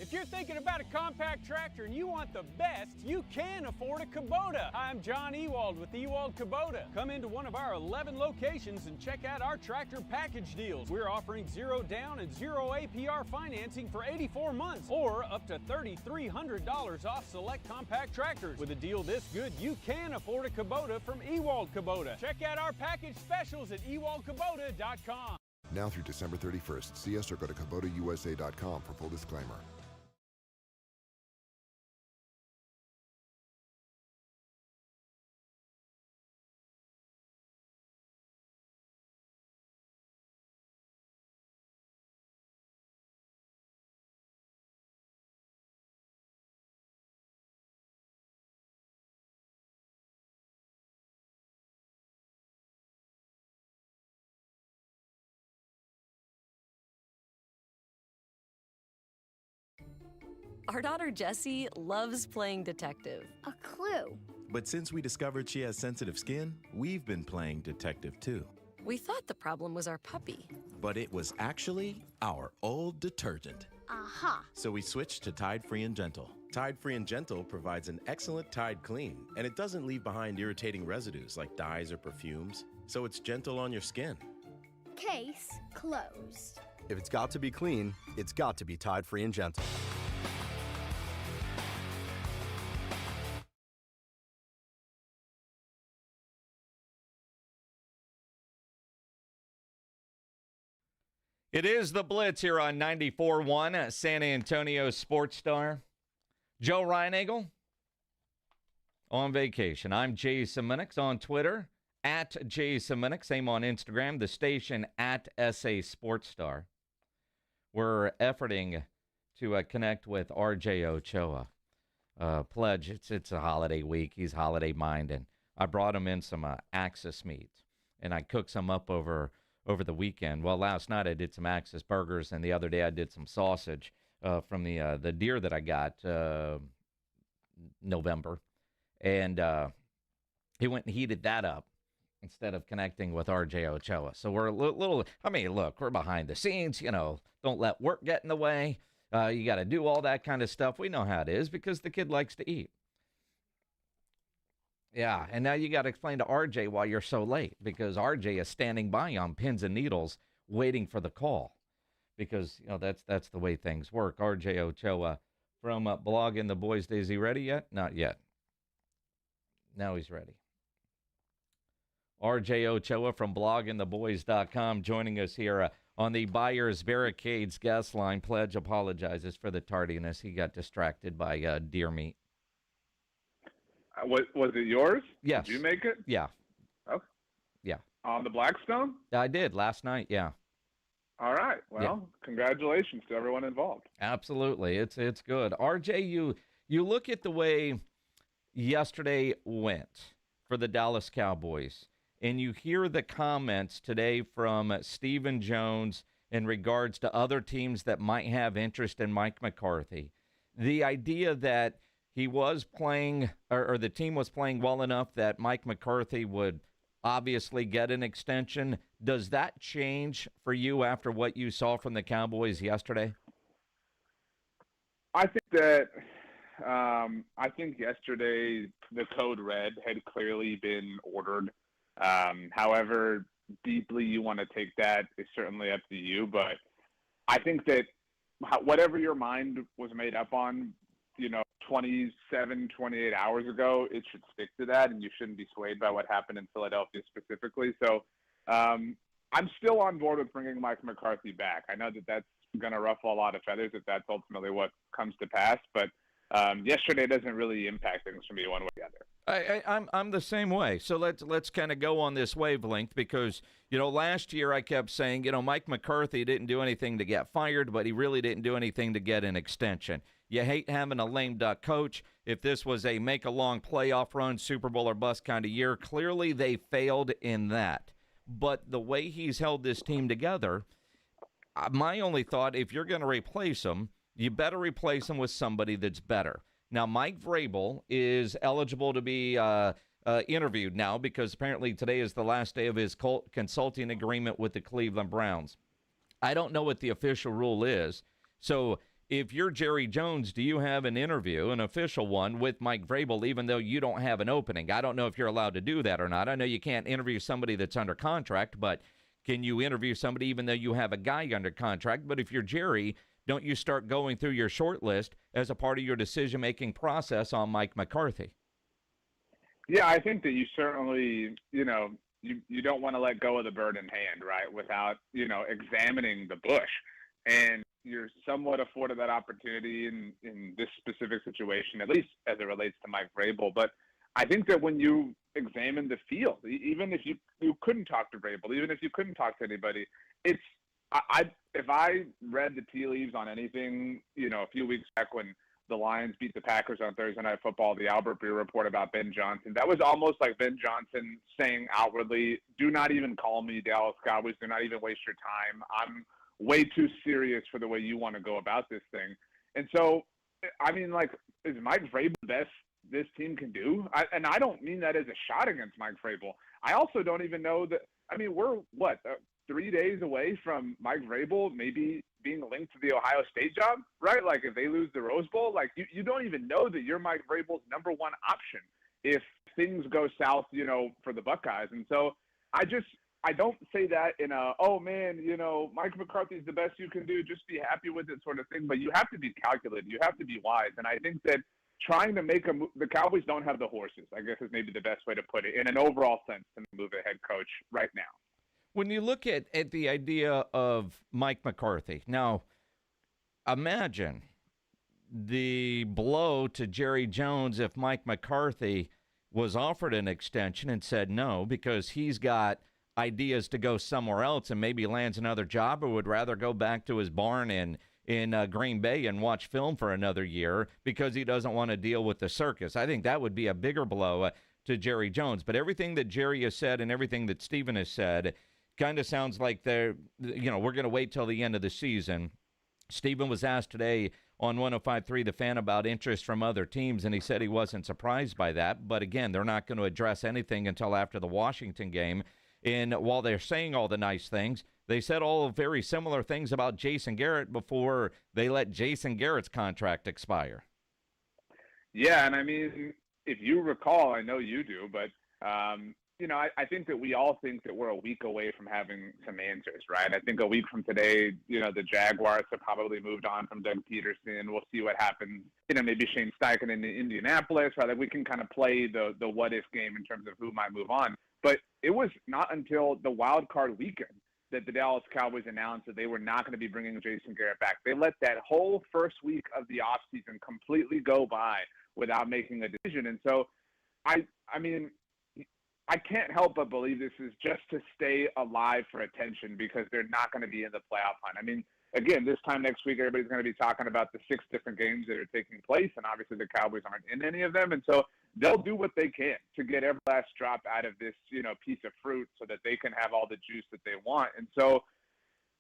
If you're thinking about a compact tractor and you want the best, you can afford a Kubota. I'm John Ewald with Ewald Kubota. Come into one of our 11 locations and check out our tractor package deals. We're offering 0 down and 0 APR financing for 84 months or up to $3,300 off select compact tractors. With a deal this good, you can afford a Kubota from Ewald Kubota. Check out our package specials at ewaldkubota.com. Now through December 31st, see us or go to KubotaUSA.com for full disclaimer. Our daughter Jessie loves playing detective. A clue. But since we discovered she has sensitive skin, we've been playing detective too. We thought the problem was our puppy. But it was actually our old detergent. Aha. So we switched to Tide Free and Gentle. Tide Free and Gentle provides an excellent Tide clean, and it doesn't leave behind irritating residues like dyes or perfumes, so it's gentle on your skin. Case closed. If it's got to be clean, it's got to be Tide Free and Gentle. It is the Blitz here on 94.1 San Antonio Sports Star. Joe Reinagel on vacation. I'm Jason Minix on Twitter, at Jason Minix. Same on Instagram, the station at SA Sports Star. We're efforting to connect with RJ Ochoa. Pledge, it's a holiday week. He's holiday minded. I brought him in some Axis meat, and I cooked some up over the weekend. Well, last night I did some Axis burgers, and the other day I did some sausage from the deer that I got November. And he went and heated that up instead of connecting with RJ Ochoa. So we're a little, I mean, look, we're behind the scenes, don't let work get in the way. You got to do all that kind of stuff. We know how it is because the kid likes to eat. Yeah, and now you got to explain to RJ why you're so late, because RJ is standing by on pins and needles waiting for the call, because that's the way things work. RJ Ochoa from Blogging the Boys. Is he ready yet? Not yet. Now he's ready. RJ Ochoa from bloggingtheboys.com joining us here on the Buyers Barricades guest line. Pledge apologizes for the tardiness. He got distracted by deer meat. Was it yours? Yes. Did you make it? Yeah. Okay. Yeah. On the Blackstone? I did last night, yeah. All right. Well, Congratulations to everyone involved. Absolutely. It's good. RJ, you look at the way yesterday went for the Dallas Cowboys, and you hear the comments today from Stephen Jones in regards to other teams that might have interest in Mike McCarthy. The idea that he was playing, or the team was playing well enough that Mike McCarthy would obviously get an extension. Does that change for you after what you saw from the Cowboys yesterday? I think yesterday the code red had clearly been ordered. However deeply you want to take that is certainly up to you. But I think that whatever your mind was made up on, 27, 28 hours ago, it should stick to that, and you shouldn't be swayed by what happened in Philadelphia specifically. So I'm still on board with bringing Mike McCarthy back. I know that that's going to ruffle a lot of feathers if that's ultimately what comes to pass, but yesterday doesn't really impact things for me one way or the other. I'm the same way. So let's kind of go on this wavelength because, last year I kept saying, Mike McCarthy didn't do anything to get fired, but he really didn't do anything to get an extension. You hate having a lame duck coach. If this was a make a long playoff run, Super Bowl or bust kind of year, clearly they failed in that. But the way he's held this team together, my only thought, if you're going to replace him, you better replace him with somebody that's better. Now, Mike Vrabel is eligible to be interviewed now because apparently today is the last day of his consulting agreement with the Cleveland Browns. I don't know what the official rule is. So if you're Jerry Jones, do you have an interview, an official one, with Mike Vrabel, even though you don't have an opening? I don't know if you're allowed to do that or not. I know you can't interview somebody that's under contract, but can you interview somebody even though you have a guy under contract? But if you're Jerry, don't you start going through your short list as a part of your decision-making process on Mike McCarthy? Yeah, I think that you certainly, you don't want to let go of the bird in hand, right, without, examining the bush. And you're somewhat afforded that opportunity in this specific situation, at least as it relates to Mike Vrabel. But I think that when you examine the field, even if you couldn't talk to Vrabel, even if you couldn't talk to anybody, if I read the tea leaves on anything, a few weeks back when the Lions beat the Packers on Thursday Night Football, the Albert Breer report about Ben Johnson, that was almost like Ben Johnson saying outwardly, do not even call me, Dallas Cowboys, do not even waste your time. I'm way too serious for the way you want to go about this thing. And so, is Mike Vrabel the best this team can do? And I don't mean that as a shot against Mike Vrabel. I also don't even know that, we're 3 days away from Mike Vrabel maybe being linked to the Ohio State job, right? Like if they lose the Rose Bowl, like you don't even know that you're Mike Vrabel's number one option if things go south, for the Buckeyes. And so I don't say that in a, oh man, Mike McCarthy's the best you can do, just be happy with it sort of thing. But you have to be calculated. You have to be wise. And I think that trying to make the Cowboys don't have the horses, I guess is maybe the best way to put it, in an overall sense, to move a head coach right now. When you look at the idea of Mike McCarthy, now imagine the blow to Jerry Jones if Mike McCarthy was offered an extension and said no because he's got ideas to go somewhere else and maybe lands another job or would rather go back to his barn in Green Bay and watch film for another year because he doesn't want to deal with the circus. I think that would be a bigger blow to Jerry Jones. But everything that Jerry has said and everything that Steven has said kind of sounds like we're going to wait till the end of the season. Steven was asked today on 105.3 The Fan about interest from other teams, and he said he wasn't surprised by that. But again, they're not going to address anything until after the Washington game. And while they're saying all the nice things, they said all very similar things about Jason Garrett before they let Jason Garrett's contract expire. Yeah, and if you recall, I know you do, but, I think that we all think that we're a week away from having some answers, right? I think a week from today, the Jaguars have probably moved on from Doug Peterson. We'll see what happens. Maybe Shane Steichen in Indianapolis, right? Like we can kind of play the what-if game in terms of who might move on. But it was not until the wild card weekend that the Dallas Cowboys announced that they were not going to be bringing Jason Garrett back. They let that whole first week of the offseason completely go by without making a decision. And so, I can't help but believe this is just to stay alive for attention because they're not going to be in the playoff hunt. Again, this time next week, everybody's going to be talking about the 6 different games that are taking place, and obviously the Cowboys aren't in any of them. And so they'll do what they can to get every last drop out of this, piece of fruit so that they can have all the juice that they want. And so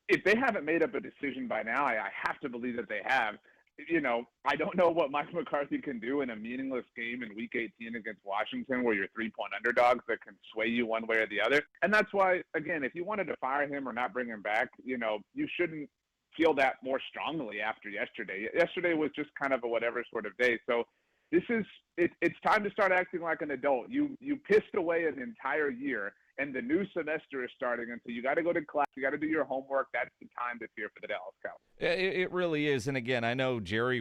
if they haven't made up a decision by now, I have to believe that they have. I don't know what Mike McCarthy can do in a meaningless game in Week 18 against Washington where you're 3-point underdogs that can sway you one way or the other. And that's why, again, if you wanted to fire him or not bring him back, you shouldn't feel that more strongly after yesterday. Yesterday was just kind of a whatever sort of day. So it's time to start acting like an adult. You pissed away an entire year, and the new semester is starting, and so you got to go to class. You got to do your homework. That's the time to fear for the Dallas Cowboys. It really is. And again, I know Jerry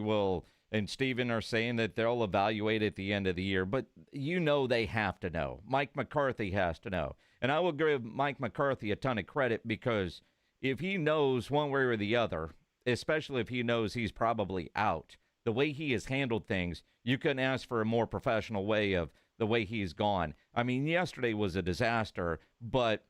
and Steven are saying that they'll evaluate at the end of the year, but they have to know. Mike McCarthy has to know. And I will give Mike McCarthy a ton of credit because if he knows one way or the other, especially if he knows he's probably out, the way he has handled things, you couldn't ask for a more professional way of the way he's gone. Yesterday was a disaster, but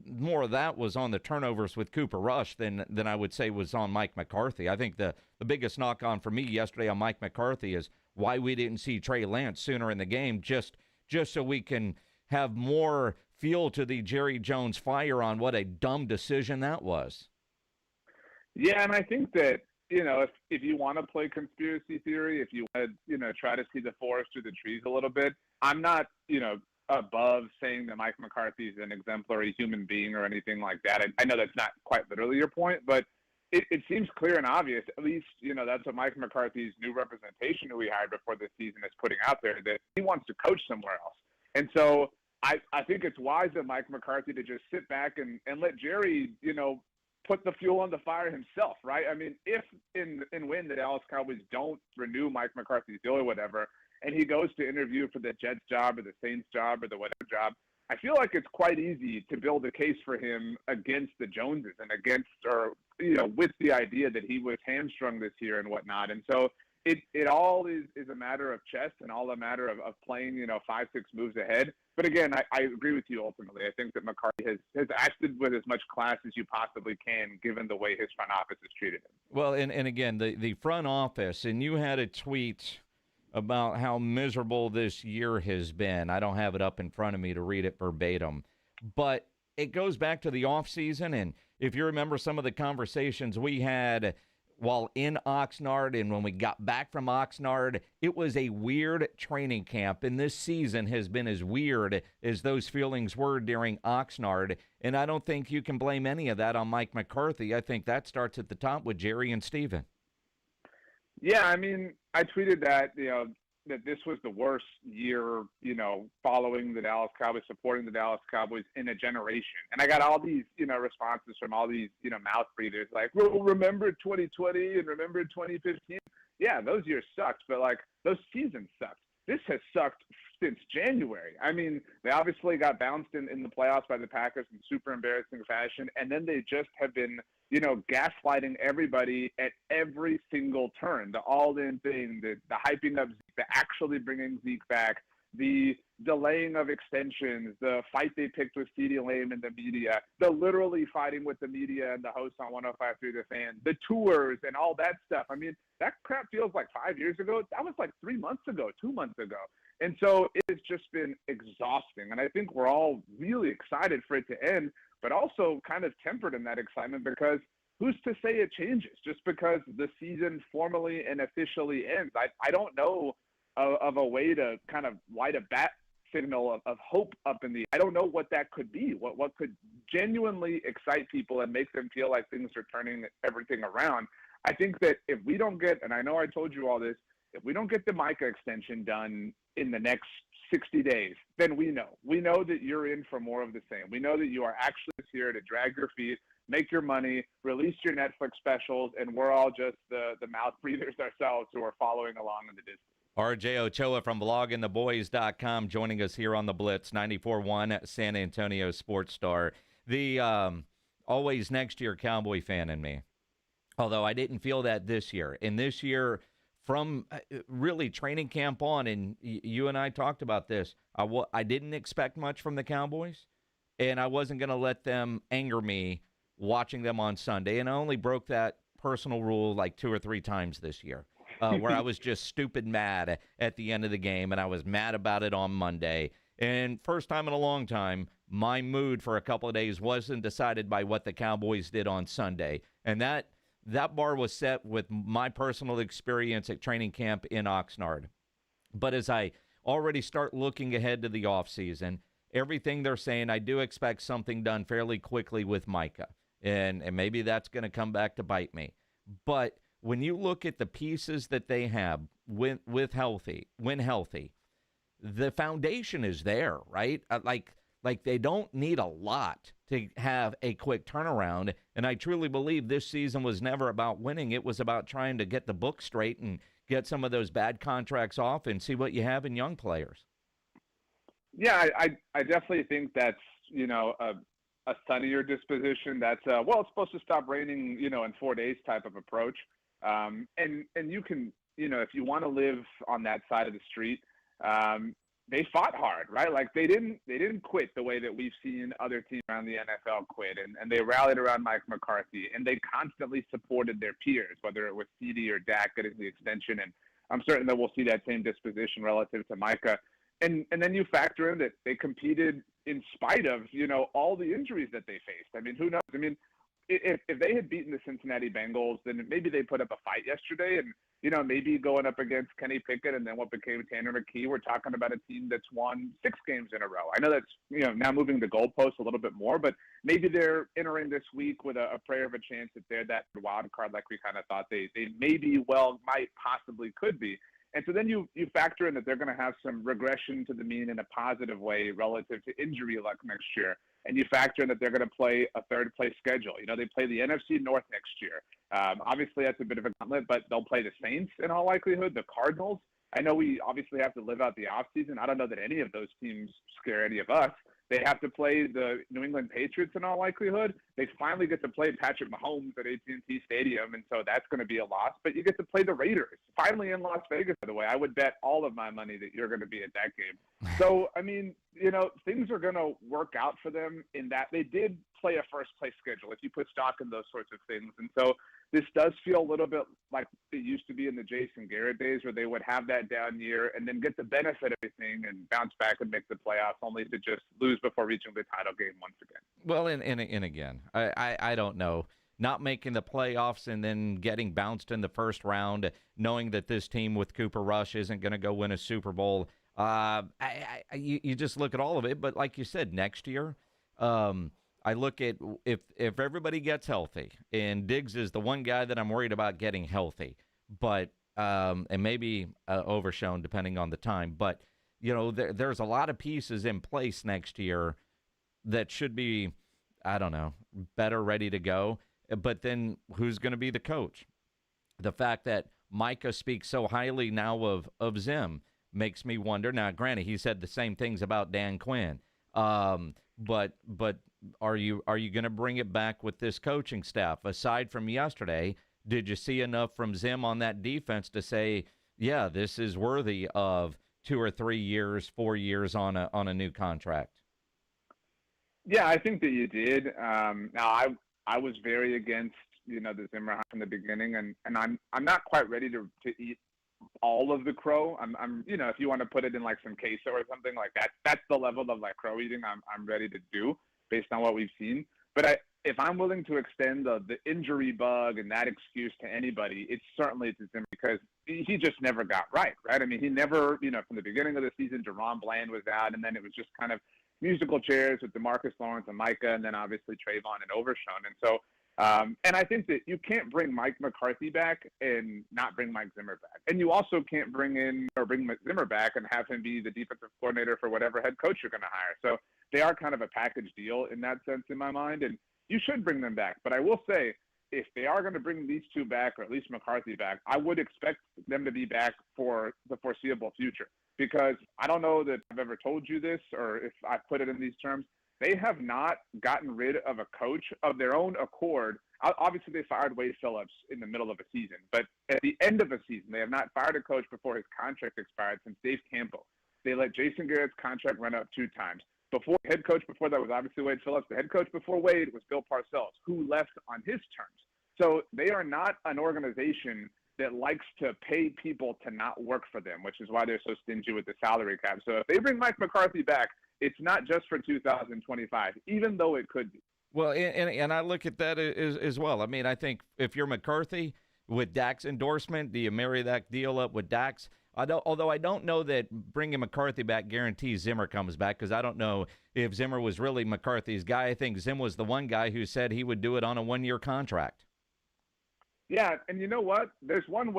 more of that was on the turnovers with Cooper Rush than I would say was on Mike McCarthy. I think the biggest knock on for me yesterday on Mike McCarthy is why we didn't see Trey Lance sooner in the game, just so we can have more feel to the Jerry Jones fire on what a dumb decision that was. Yeah, and I think that, if you want to play conspiracy theory, if you want to, try to see the forest through the trees a little bit, I'm not, above saying that Mike McCarthy is an exemplary human being or anything like that. I know that's not quite literally your point, but it seems clear and obvious, at least, that's what Mike McCarthy's new representation who he hired before this season is putting out there, that he wants to coach somewhere else. And so I think it's wise of Mike McCarthy to just sit back and let Jerry, put the fuel on the fire himself, right? I mean, if and when the Dallas Cowboys don't renew Mike McCarthy's deal or whatever, and he goes to interview for the Jets job or the Saints job or the whatever job, I feel like it's quite easy to build a case for him against the Joneses and with the idea that he was hamstrung this year and whatnot. And so it all is a matter of chess and all a matter of playing, 5-6 moves ahead. But again, I agree with you ultimately. I think that McCarthy has acted with as much class as you possibly can, given the way his front office has treated him. Well, and again, the front office, and you had a tweet about how miserable this year has been. I don't have it up in front of me to read it verbatim, but it goes back to the offseason. And if you remember some of the conversations we had while in Oxnard and when we got back from Oxnard, it was a weird training camp. And this season has been as weird as those feelings were during Oxnard. And I don't think you can blame any of that on Mike McCarthy. I think that starts at the top with Jerry and Steven. Yeah, I mean, I tweeted that, that this was the worst year, following the Dallas Cowboys, supporting the Dallas Cowboys in a generation. And I got all these, responses from all these, mouth breathers like, well, remember 2020 and remember 2015? Yeah, those years sucked, but, those seasons sucked. This has sucked since January. I mean, they obviously got bounced in the playoffs by the Packers in super embarrassing fashion, and then they just have been, gaslighting everybody at every single turn. The all-in thing, the hyping up Zeke, the actually bringing Zeke back, the delaying of extensions, the fight they picked with CeeDee Lamb in the media, the literally fighting with the media and the host on 105.3 The Fan, the tours and all that stuff. I mean, that crap feels like 5 years ago. That was like 3 months ago, 2 months ago. And so it's just been exhausting. And I think we're all really excited for it to end, but also kind of tempered in that excitement because who's to say it changes just because the season formally and officially ends? I don't know of a way to kind of light a bat signal of hope up in the – I don't know what that could be, what could genuinely excite people and make them feel like things are turning everything around. I think that if we don't get – and I know I told you all this – if we don't get the Micah extension done in the next 60 days, then we know. We know that you're in for more of the same. We know that you are actually here to drag your feet, make your money, release your Netflix specials, and we're all just the mouth breathers ourselves who are following along in the distance. RJ Ochoa from bloggingtheboys.com joining us here on the Blitz, 94.1 San Antonio Sports Star. The always next year Cowboy fan in me, although I didn't feel that this year. And this year, from really training camp on, and you and I talked about this, I didn't expect much from the Cowboys, and I wasn't going to let them anger me watching them on Sunday. And I only broke that personal rule like 2 or 3 times this year, where I was just stupid mad at the end of the game, and I was mad about it on Monday. And first time in a long time, my mood for a couple of days wasn't decided by what the Cowboys did on Sunday. And that bar was set with my personal experience at training camp in Oxnard. But as I already start looking ahead to the offseason, everything they're saying, I do expect something done fairly quickly with Micah. And maybe that's going to come back to bite me. But when you look at the pieces that they have when healthy, the foundation is there, right? Like they don't need a lot to have a quick turnaround. And I truly believe this season was never about winning. It was about trying to get the book straight and get some of those bad contracts off and see what you have in young players. Yeah, I definitely think that's, a sunnier disposition. That's, it's supposed to stop raining, in 4 days type of approach. And you can, if you want to live on that side of the street, they fought hard, right? Like they didn't quit the way that we've seen other teams around the NFL quit, and they rallied around Mike McCarthy, and they constantly supported their peers, whether it was CeeDee or Dak getting the extension. And I'm certain that we'll see that same disposition relative to Micah. And then you factor in that they competed in spite of, all the injuries that they faced. I mean, who knows? I mean, if they had beaten the Cincinnati Bengals, then maybe they put up a fight yesterday, and maybe going up against Kenny Pickett and then what became Tanner McKee, we're talking about a team that's won 6 games in a row. I know that's now moving the goalposts a little bit more, but maybe they're entering this week with a prayer of a chance that they're that wild card like we kind of thought they maybe might possibly could be. And so then you factor in that they're going to have some regression to the mean in a positive way relative to injury luck next year. And you factor in that they're going to play a third-place schedule. They play the NFC North next year. Obviously, that's a bit of a gauntlet, but they'll play the Saints in all likelihood, the Cardinals. I know we obviously have to live out the offseason. I don't know that any of those teams scare any of us. They have to play the New England Patriots in all likelihood. They finally get to play Patrick Mahomes at AT&T Stadium, and so that's going to be a loss. But you get to play the Raiders, finally in Las Vegas, by the way. I would bet all of my money that you're going to be at that game. So, I mean, things are going to work out for them in that they did play a first-place schedule, if you put stock in those sorts of things. And so this does feel a little bit like it used to be in the Jason Garrett days where they would have that down year and then get the benefit of everything and bounce back and make the playoffs only to just lose before reaching the title game once again. Well, and again, I don't know. Not making the playoffs and then getting bounced in the first round, knowing that this team with Cooper Rush isn't going to go win a Super Bowl. You just look at all of it. But like you said, next year, I look at if everybody gets healthy, and Diggs is the one guy that I'm worried about getting healthy, but and maybe overshown depending on the time. But there's a lot of pieces in place next year that should be, I don't know, better ready to go. But then who's going to be the coach? The fact that Micah speaks so highly now of Zim makes me wonder. Now, granted, he said the same things about Dan Quinn, but are you going to bring it back with this coaching staff? Aside from yesterday, did you see enough from Zim on that defense to say, yeah, this is worthy of 2 or 3 years, 4 years on a new contract? Yeah, I think that you did. Now, I was very against the Zimmer from the beginning, and I'm not quite ready to eat all of the crow. I'm if you want to put it in like some queso or something like that, that's the level of like crow eating I'm ready to do based on what we've seen. But if I'm willing to extend the injury bug and that excuse to anybody, it's certainly to Zimmer because he just never got right. I mean, he never, from the beginning of the season, Jerron Bland was out, and then it was just kind of musical chairs with DeMarcus Lawrence and Micah, and then obviously Trayvon and Overshown. And so, and I think that you can't bring Mike McCarthy back and not bring Mike Zimmer back. And you also can't bring Zimmer back and have him be the defensive coordinator for whatever head coach you're going to hire. So they are kind of a package deal in that sense in my mind, and you should bring them back. But I will say, if they are going to bring these two back, or at least McCarthy back, I would expect them to be back for the foreseeable future. Because I don't know that I've ever told you this, or if I put it in these terms, they have not gotten rid of a coach of their own accord. Obviously, they fired Wade Phillips in the middle of a season, but at the end of a season, they have not fired a coach before his contract expired since Dave Campbell. They let Jason Garrett's contract run up 2 times. Head coach before that was obviously Wade Phillips. The head coach before Wade was Bill Parcells, who left on his terms. So they are not an organization that likes to pay people to not work for them, which is why they're so stingy with the salary cap. So if they bring Mike McCarthy back, it's not just for 2025, even though it could be. Well, and I look at that as well. I mean, I think if you're McCarthy, with Dak's endorsement, do you marry that deal up with Dak's? Although I don't know that bringing McCarthy back guarantees Zimmer comes back, because I don't know if Zimmer was really McCarthy's guy. I think Zim was the one guy who said he would do it on a 1-year contract. Yeah, and you know what? There's one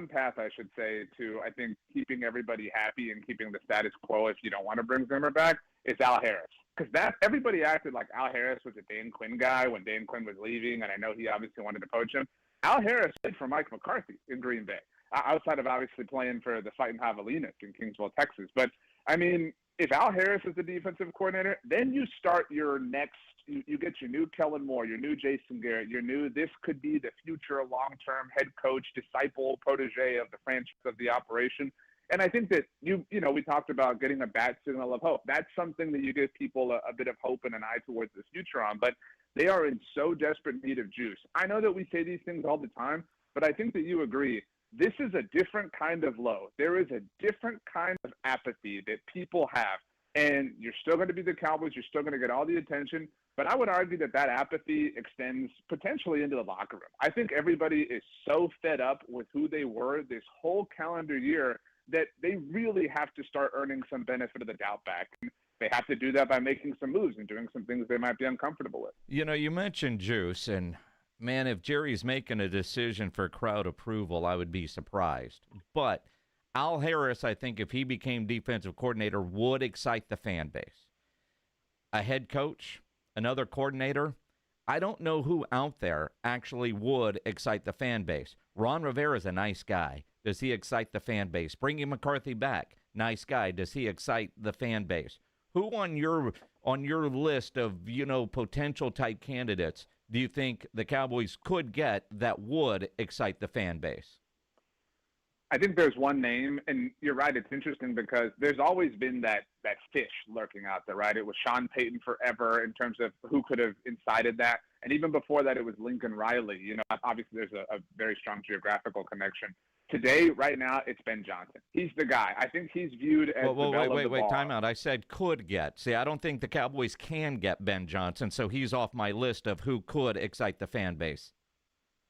path, I should say, to, I think, keeping everybody happy and keeping the status quo if you don't want to bring Zimmer back, is Al Harris. Because everybody acted like Al Harris was a Dan Quinn guy when Dan Quinn was leaving, and I know he obviously wanted to poach him. Al Harris played for Mike McCarthy in Green Bay, outside of obviously playing for the Fighting Javelinas in Kingsville, Texas. But, I mean, if Al Harris is the defensive coordinator, then you start your next – you get your new Kellen Moore, your new Jason Garrett, your new – this could be the future long-term head coach, disciple, protege of the franchise of the operation. And I think that, we talked about getting a bat signal of hope. That's something that you give people a bit of hope and an eye towards the future on. But they are in so desperate need of juice. I know that we say these things all the time, but I think that you agree. This is a different kind of low. There is a different kind of apathy that people have and you're still going to be the Cowboys. You're still going to get all the attention. But I would argue that apathy extends potentially into the locker room. I think everybody is so fed up with who they were this whole calendar year that they really have to start earning some benefit of the doubt back. They have to do that by making some moves and doing some things they might be uncomfortable with. You know, you mentioned juice, and man, if Jerry's making a decision for crowd approval, I would be surprised. But Al Harris, I think if he became defensive coordinator, would excite the fan base. A head coach, another coordinator, I don't know who out there actually would excite the fan base. Ron Rivera's a nice guy. Does he excite the fan base? Bringing McCarthy back, nice guy. Does he excite the fan base? Who on your list of, potential type candidates do you think the Cowboys could get that would excite the fan base? I think there's one name, and you're right, it's interesting because there's always been that fish lurking out there, right? It was Sean Payton forever in terms of who could have incited that. And even before that, it was Lincoln Riley. Obviously there's a very strong geographical connection. Today, right now, it's Ben Johnson. He's the guy. I think he's viewed as the belle of the ball. Time out. I said could get. See, I don't think the Cowboys can get Ben Johnson, so he's off my list of who could excite the fan base.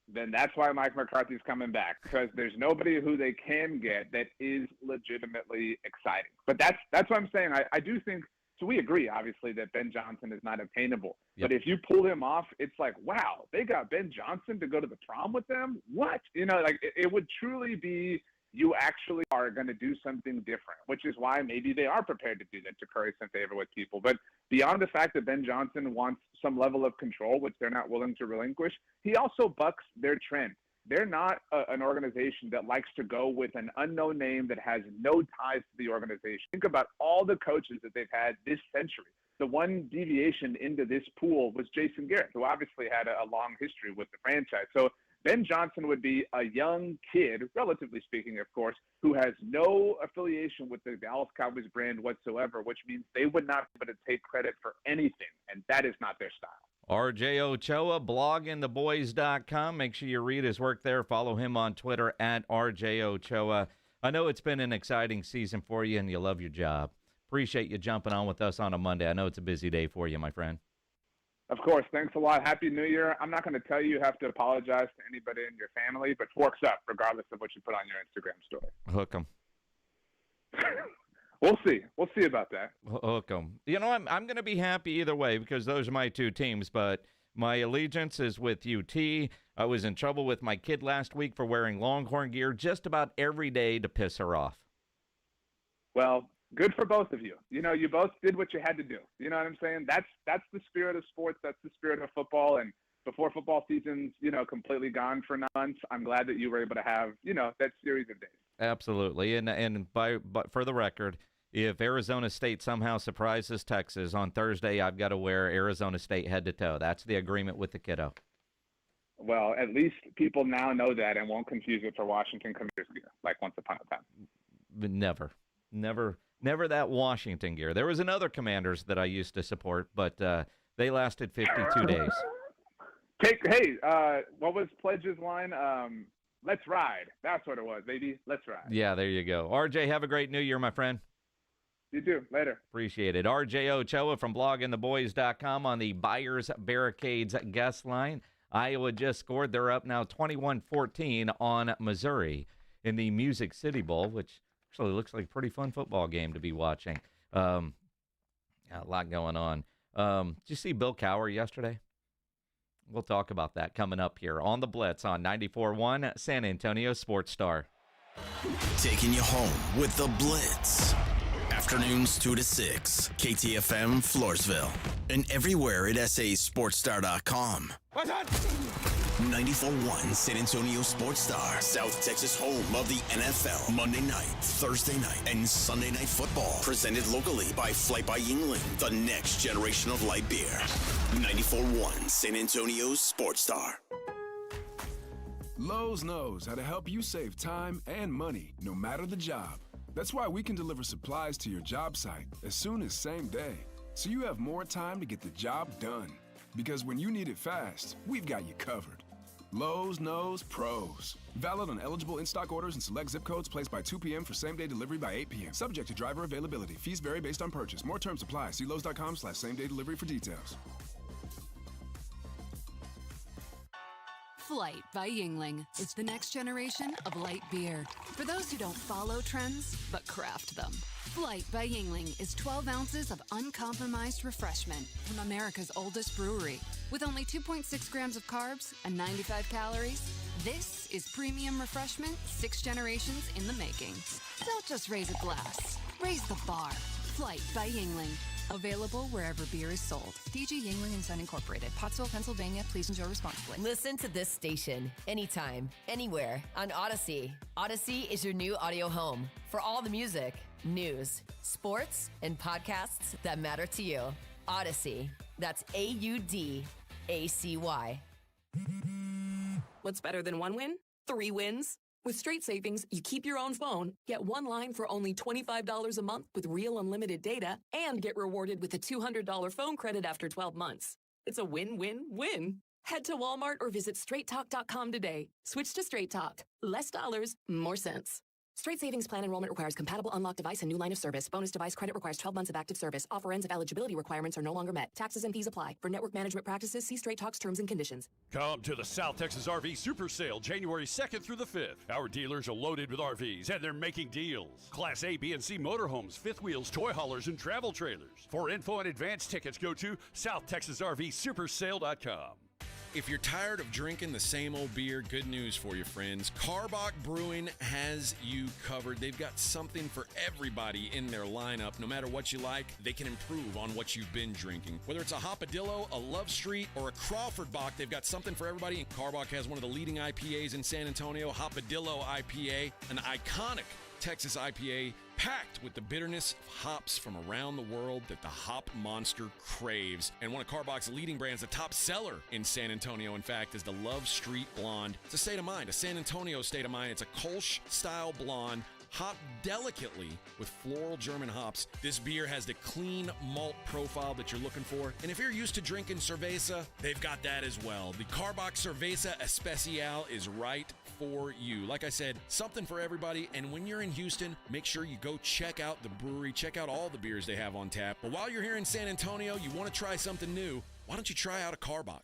Then that's why Mike McCarthy's coming back, because there's nobody who they can get that is legitimately exciting. But that's what I'm saying. I do think – so we agree, obviously, that Ben Johnson is not obtainable. Yep. But if you pull him off, it's like, wow, they got Ben Johnson to go to the prom with them? What? It would truly be you actually are going to do something different, which is why maybe they are prepared to do that, to curry some favor with people. But beyond the fact that Ben Johnson wants some level of control, which they're not willing to relinquish, he also bucks their trend. They're not an organization that likes to go with an unknown name that has no ties to the organization. Think about all the coaches that they've had this century. The one deviation into this pool was Jason Garrett, who obviously had a long history with the franchise. So Ben Johnson would be a young kid, relatively speaking, of course, who has no affiliation with the Dallas Cowboys brand whatsoever, which means they would not be able to take credit for anything, and that is not their style. RJ Ochoa, bloggingtheboys.com. Make sure you read his work there. Follow him on Twitter at RJ Ochoa. I know it's been an exciting season for you, and you love your job. Appreciate you jumping on with us on a Monday. I know it's a busy day for you, my friend. Of course. Thanks a lot. Happy New Year. I'm not going to tell you have to apologize to anybody in your family, but forks up regardless of what you put on your Instagram story. Hook 'em. We'll see. We'll see about that. Hook 'em. I'm going to be happy either way because those are my two teams, but my allegiance is with UT. I was in trouble with my kid last week for wearing Longhorn gear just about every day to piss her off. Well, good for both of you. You both did what you had to do. You know what I'm saying? That's the spirit of sports. That's the spirit of football. And before football season's, completely gone for months, I'm glad that you were able to have, that series of days. Absolutely. But for the record, if Arizona State somehow surprises Texas on Thursday, I've got to wear Arizona State head to toe. That's the agreement with the kiddo. Well, at least people now know that and won't confuse it for Washington Commanders gear, like once upon a time. Never that Washington gear. There was another Commanders that I used to support, but they lasted 52 days. What was Pledge's line? Let's ride. That's what it was, baby. Let's ride. Yeah, there you go. RJ, have a great New Year, my friend. You too. Later. Appreciate it. RJ Ochoa from bloggingtheboys.com on the Buyers Barricades guest line. Iowa just scored. They're up now 21-14 on Missouri in the Music City Bowl, which actually looks like a pretty fun football game to be watching. A lot going on. Did you see Bill Cowher yesterday? We'll talk about that coming up here on the Blitz on 94.1 San Antonio Sports Star. Taking you home with the Blitz. Afternoons 2 to 6, KTFM Floresville, and everywhere at sasportstar.com. 94.1 San Antonio Sports Star, South Texas home of the NFL, Monday night, Thursday night, and Sunday night football. Presented locally by Flight by Yingling, the next generation of light beer. 94.1 San Antonio Sports Star. Lowe's knows how to help you save time and money, no matter the job. That's why we can deliver supplies to your job site as soon as same day, so you have more time to get the job done. Because when you need it fast, we've got you covered. Lowe's knows pros. Valid on eligible in-stock orders and select zip codes placed by 2 p.m. for same-day delivery by 8 p.m. Subject to driver availability. Fees vary based on purchase. More terms apply. See Lowe's.com/same-day delivery for details. Flight by Yingling. It's the next generation of light beer. For those who don't follow trends, but craft them. Flight by Yingling is 12 ounces of uncompromised refreshment from America's oldest brewery. With only 2.6 grams of carbs and 95 calories, this is premium refreshment 6 generations in the making. Don't just raise a glass, raise the bar. Flight by Yingling. Available wherever beer is sold. DG Yingling and Son Incorporated, Pottsville, Pennsylvania. Please enjoy responsibly. Listen to this station anytime, anywhere on Odyssey. Odyssey is your new audio home for all the music, news, sports, and podcasts that matter to you. Odyssey. That's AUDACY. What's better than one win? 3 wins. With Straight Savings, you keep your own phone, get one line for only $25 a month with real unlimited data, and get rewarded with a $200 phone credit after 12 months. It's a win-win-win. Head to Walmart or visit straighttalk.com today. Switch to Straight Talk. Less dollars, more sense. Straight Savings Plan enrollment requires compatible unlocked device and new line of service. Bonus device credit requires 12 months of active service. Offer ends if eligibility requirements are no longer met. Taxes and fees apply. For network management practices, see Straight Talk's terms and conditions. Come to the South Texas RV Super Sale January 2nd through the 5th. Our dealers are loaded with RVs and they're making deals. Class A, B, and C motorhomes, fifth wheels, toy haulers, and travel trailers. For info and advance tickets, go to SouthTexasRVSupersale.com. If you're tired of drinking the same old beer, good news for you, friends. Karbach Brewing has you covered. They've got something for everybody in their lineup. No matter what you like, they can improve on what you've been drinking. Whether it's a Hopadillo, a Love Street, or a Crawford Bock, they've got something for everybody. And Karbach has one of the leading IPAs in San Antonio, Hopadillo IPA, an iconic Texas IPA packed with the bitterness of hops from around the world that the hop monster craves. And one of Karbach's leading brands, the top seller in San Antonio, in fact, is the Love Street Blonde. It's a state of mind, a San Antonio state of mind. It's a Kolsch-style blonde, hopped delicately with floral German hops. This beer has the clean malt profile that you're looking for. And if you're used to drinking cerveza, they've got that as well. The Karbach Cerveza Especial is right for you. Like I said, something for everybody. And when you're in Houston, make sure you go check out the brewery, check out all the beers they have on tap. But while you're here in San Antonio, you want to try something new, why don't you try out a Karbach?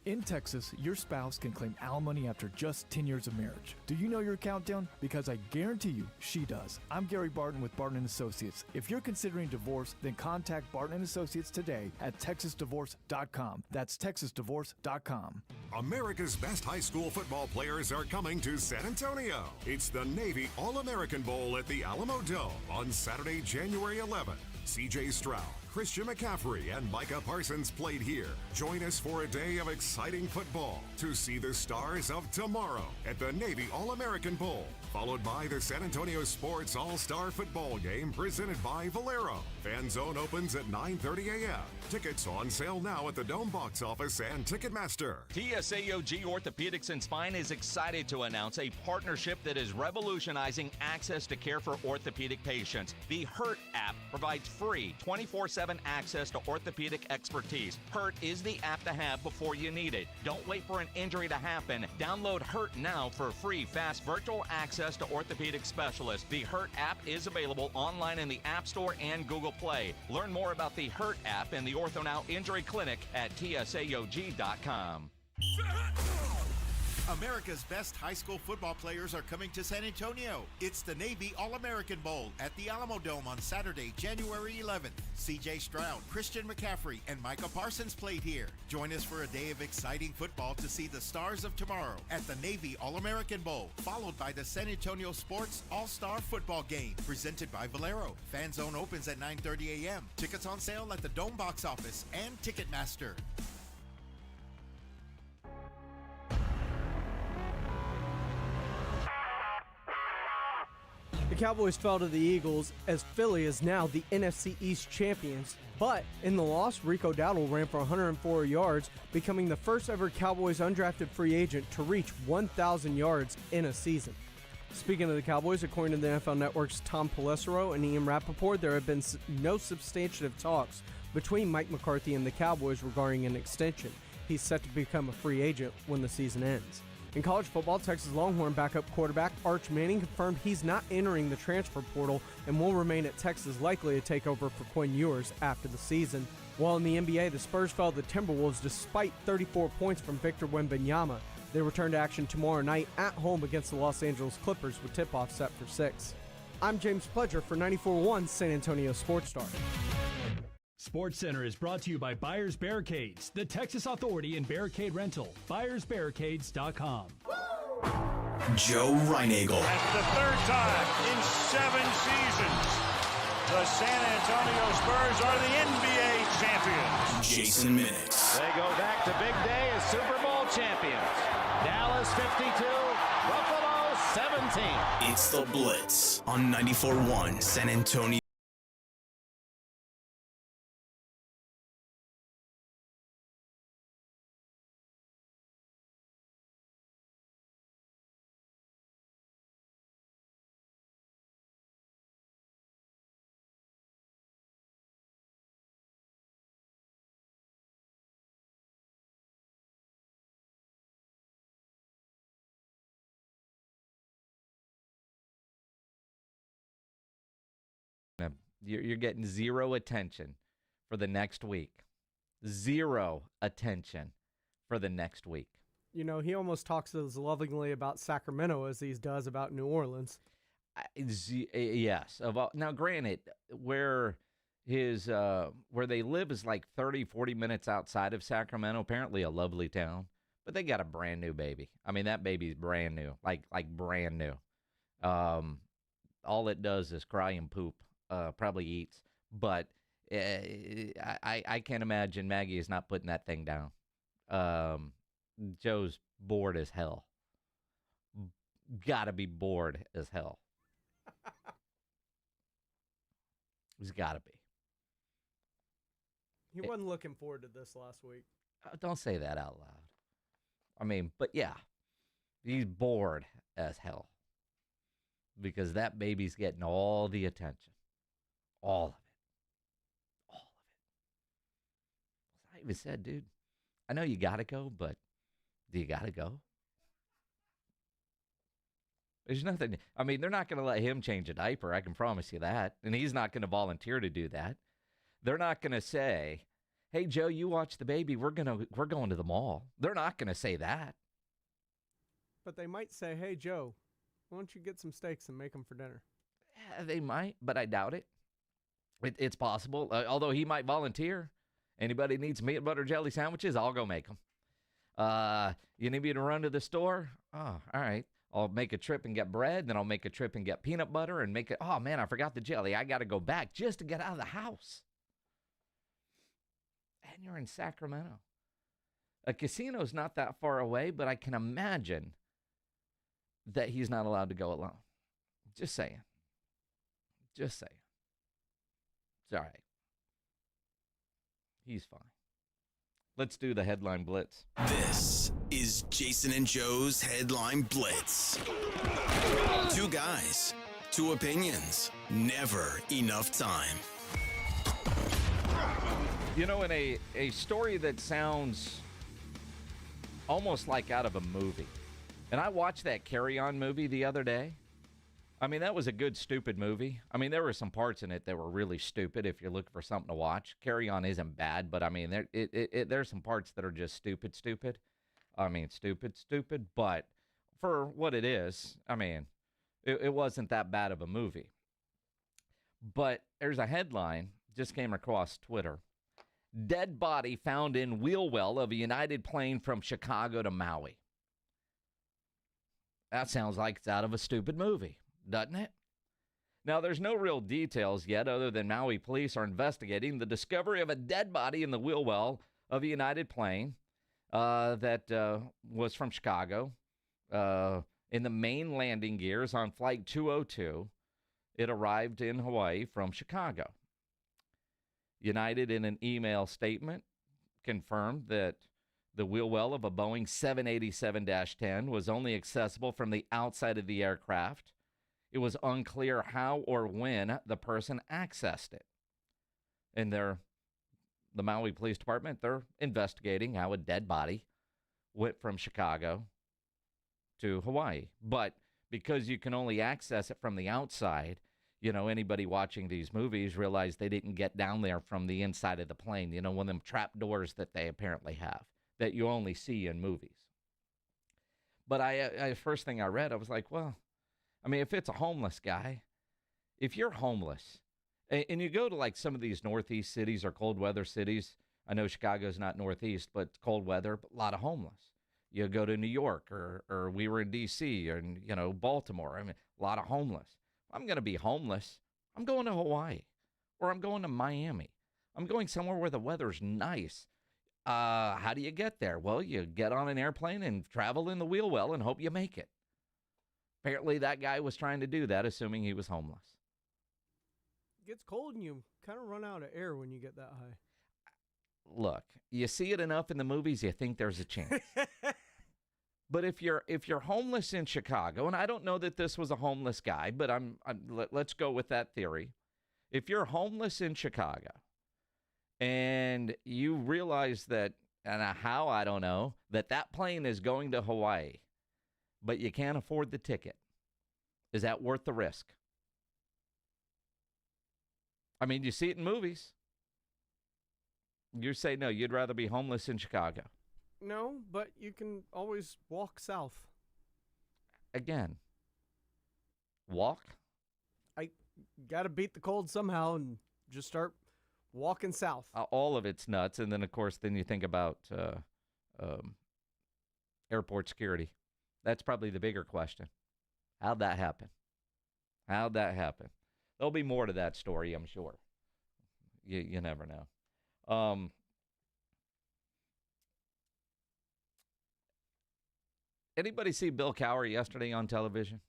In Texas, your spouse can claim alimony after just 10 years of marriage. Do you know your countdown? Because I guarantee you, she does. I'm Gary Barton with Barton & Associates. If you're considering divorce, then contact Barton & Associates today at texasdivorce.com. That's texasdivorce.com. America's best high school football players are coming to San Antonio. It's the Navy All-American Bowl at the Alamo Dome on Saturday, January 11th. C.J. Stroud, Christian McCaffrey, and Micah Parsons played here. Join us for a day of exciting football to see the stars of tomorrow at the Navy All-American Bowl, followed by the San Antonio Sports All-Star Football Game presented by Valero. Fan Zone opens at 9:30 a.m. Tickets on sale now at the Dome box office and Ticketmaster. TSAOG Orthopedics and Spine is excited to announce a partnership that is revolutionizing access to care for orthopedic patients. The HURT app provides free 24/7 access to orthopedic expertise. HURT is the app to have before you need it. Don't wait for an injury to happen. Download HURT now for free, fast virtual access to orthopedic specialists. The HURT app is available online in the App Store and Google Play. Learn more about the HURT app and the OrthoNow Injury Clinic at TSAOG.com. America's best high school football players are coming to San Antonio. It's the Navy All-American Bowl at the Alamo Dome on Saturday, January 11th. C.J. Stroud, Christian McCaffrey, and Micah Parsons played here. Join us for a day of exciting football to see the stars of tomorrow at the Navy All-American Bowl, followed by the San Antonio Sports All-Star Football Game, presented by Valero. Fan Zone opens at 9:30 a.m. Tickets on sale at the Dome box office and Ticketmaster. The Cowboys fell to the Eagles as Philly is now the NFC East champions. But in the loss, Rico Dowdle ran for 104 yards, becoming the first ever Cowboys undrafted free agent to reach 1,000 yards in a season. Speaking of the Cowboys, according to the NFL Network's Tom Pelissero and Ian Rappaport, there have been no substantive talks between Mike McCarthy and the Cowboys regarding an extension. he's set to become a free agent when the season ends. In college football, Texas Longhorn backup quarterback Arch Manning confirmed he's not entering the transfer portal and will remain at Texas, likely to take over for Quinn Ewers after the season. While in the NBA, the Spurs fell to the Timberwolves despite 34 points from Victor Wembanyama. They return to action tomorrow night at home against the Los Angeles Clippers with tip-off set for 6. I'm James Pledger for 94.1 San Antonio Sports Star. SportsCenter is brought to you by Buyers Barricades, the Texas authority in barricade rental. BuyersBarricades.com. Joe Reinagel. That's the third time in 7 seasons, the San Antonio Spurs are the NBA champions. Jason Minix. They go back to big day as Super Bowl champions. Dallas 52, Buffalo 17. It's the Blitz on 94.1 San Antonio. You're getting zero attention for the next week. Zero attention for the next week. You know, he almost talks as lovingly about Sacramento as he does about New Orleans. Yes. Now, granted, where they live is like 30, 40 minutes outside of Sacramento, apparently a lovely town, but they got a brand new baby. I mean, that baby's brand new, like brand new. All it does is cry and poop. Probably eats, but I can't imagine Maggie is not putting that thing down. Joe's bored as hell. Gotta be bored as hell. He's gotta be. He wasn't looking forward to this last week. Don't say that out loud. I mean, but yeah, he's bored as hell because that baby's getting all the attention. All of it. All of it. I even said, dude, I know you got to go, but do you got to go? There's nothing. I mean, they're not going to let him change a diaper. I can promise you that. And he's not going to volunteer to do that. They're not going to say, hey, Joe, you watch the baby. We're going to the mall. They're not going to say that. But they might say, hey, Joe, why don't you get some steaks and make them for dinner? Yeah, they might, but I doubt it. It's possible, although he might volunteer. Anybody needs peanut butter jelly sandwiches, I'll go make them. You need me to run to the store? Oh, all right. I'll make a trip and get bread, then I'll make a trip and get peanut butter and make it. Oh, man, I forgot the jelly. I got to go back just to get out of the house. And you're in Sacramento. A casino's not that far away, but I can imagine that he's not allowed to go alone. Just saying. Just saying. It's all right. He's fine. Let's do the headline blitz. This is Jason and Joe's Headline Blitz. 2 guys, 2 opinions, never enough time. You know, in a story that sounds almost like out of a movie, and I watched that Carry On movie the other day. I mean, that was a good, stupid movie. I mean, there were some parts in it that were really stupid if you're looking for something to watch. Carry On isn't bad, but I mean, there's some parts that are just stupid. I mean, stupid, but for what it is, I mean, it wasn't that bad of a movie. But there's a headline, just came across Twitter. Dead body found in wheel well of a United plane from Chicago to Maui. That sounds like it's out of a stupid movie, doesn't it? Now, there's no real details yet other than Maui police are investigating the discovery of a dead body in the wheel well of a United plane that was from Chicago in the main landing gears on Flight 202. It arrived in Hawaii from Chicago. United, in an email statement, confirmed that the wheel well of a Boeing 787-10 was only accessible from the outside of the aircraft. It was unclear how or when the person accessed it. And they're the Maui Police Department, they're investigating how a dead body went from Chicago to Hawaii. But because you can only access it from the outside, anybody watching these movies realize they didn't get down there from the inside of the plane. One of them trap doors that they apparently have that you only see in movies. But I first thing I read, I was like, well, I mean, if it's a homeless guy, if you're homeless, and you go to like some of these Northeast cities or cold weather cities, I know Chicago's not Northeast, but cold weather, but a lot of homeless. You go to New York or we were in D.C. or, Baltimore. I mean, a lot of homeless. I'm going to be homeless. I'm going to Hawaii or I'm going to Miami. I'm going somewhere where the weather's nice. How do you get there? Well, you get on an airplane and travel in the wheel well and hope you make it. Apparently that guy was trying to do that, assuming he was homeless. It gets cold and you kind of run out of air when you get that high. Look, you see it enough in the movies, you think there's a chance. But if you're homeless in Chicago, and I don't know that this was a homeless guy, but let's go with that theory. If you're homeless in Chicago and you realize that, and how, I don't know, that plane is going to Hawaii, but you can't afford the ticket, is that worth the risk? I mean, you see it in movies. You say no, you'd rather be homeless in Chicago. No, but you can always walk south. Again, walk? I got to beat the cold somehow and just start walking south. All of it's nuts. And then, of course, you think about airport security. That's probably the bigger question. How'd that happen? There'll be more to that story, I'm sure. You never know. Anybody see Bill Cowher yesterday on television?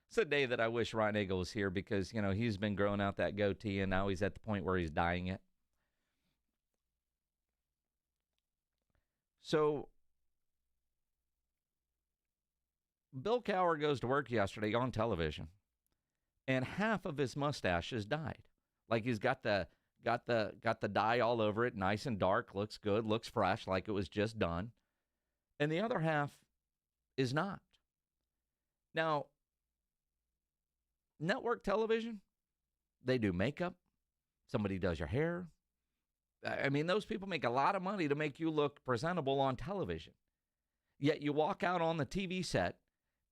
It's a day that I wish Ryan Eagle was here because, he's been growing out that goatee and now he's at the point where he's dyeing it. So Bill Cowher goes to work yesterday on television and half of his mustache is dyed. Like he's got the dye all over it, nice and dark, looks good, looks fresh, like it was just done. And the other half is not. Now, network television, they do makeup. Somebody does your hair. I mean, those people make a lot of money to make you look presentable on television. Yet you walk out on the TV set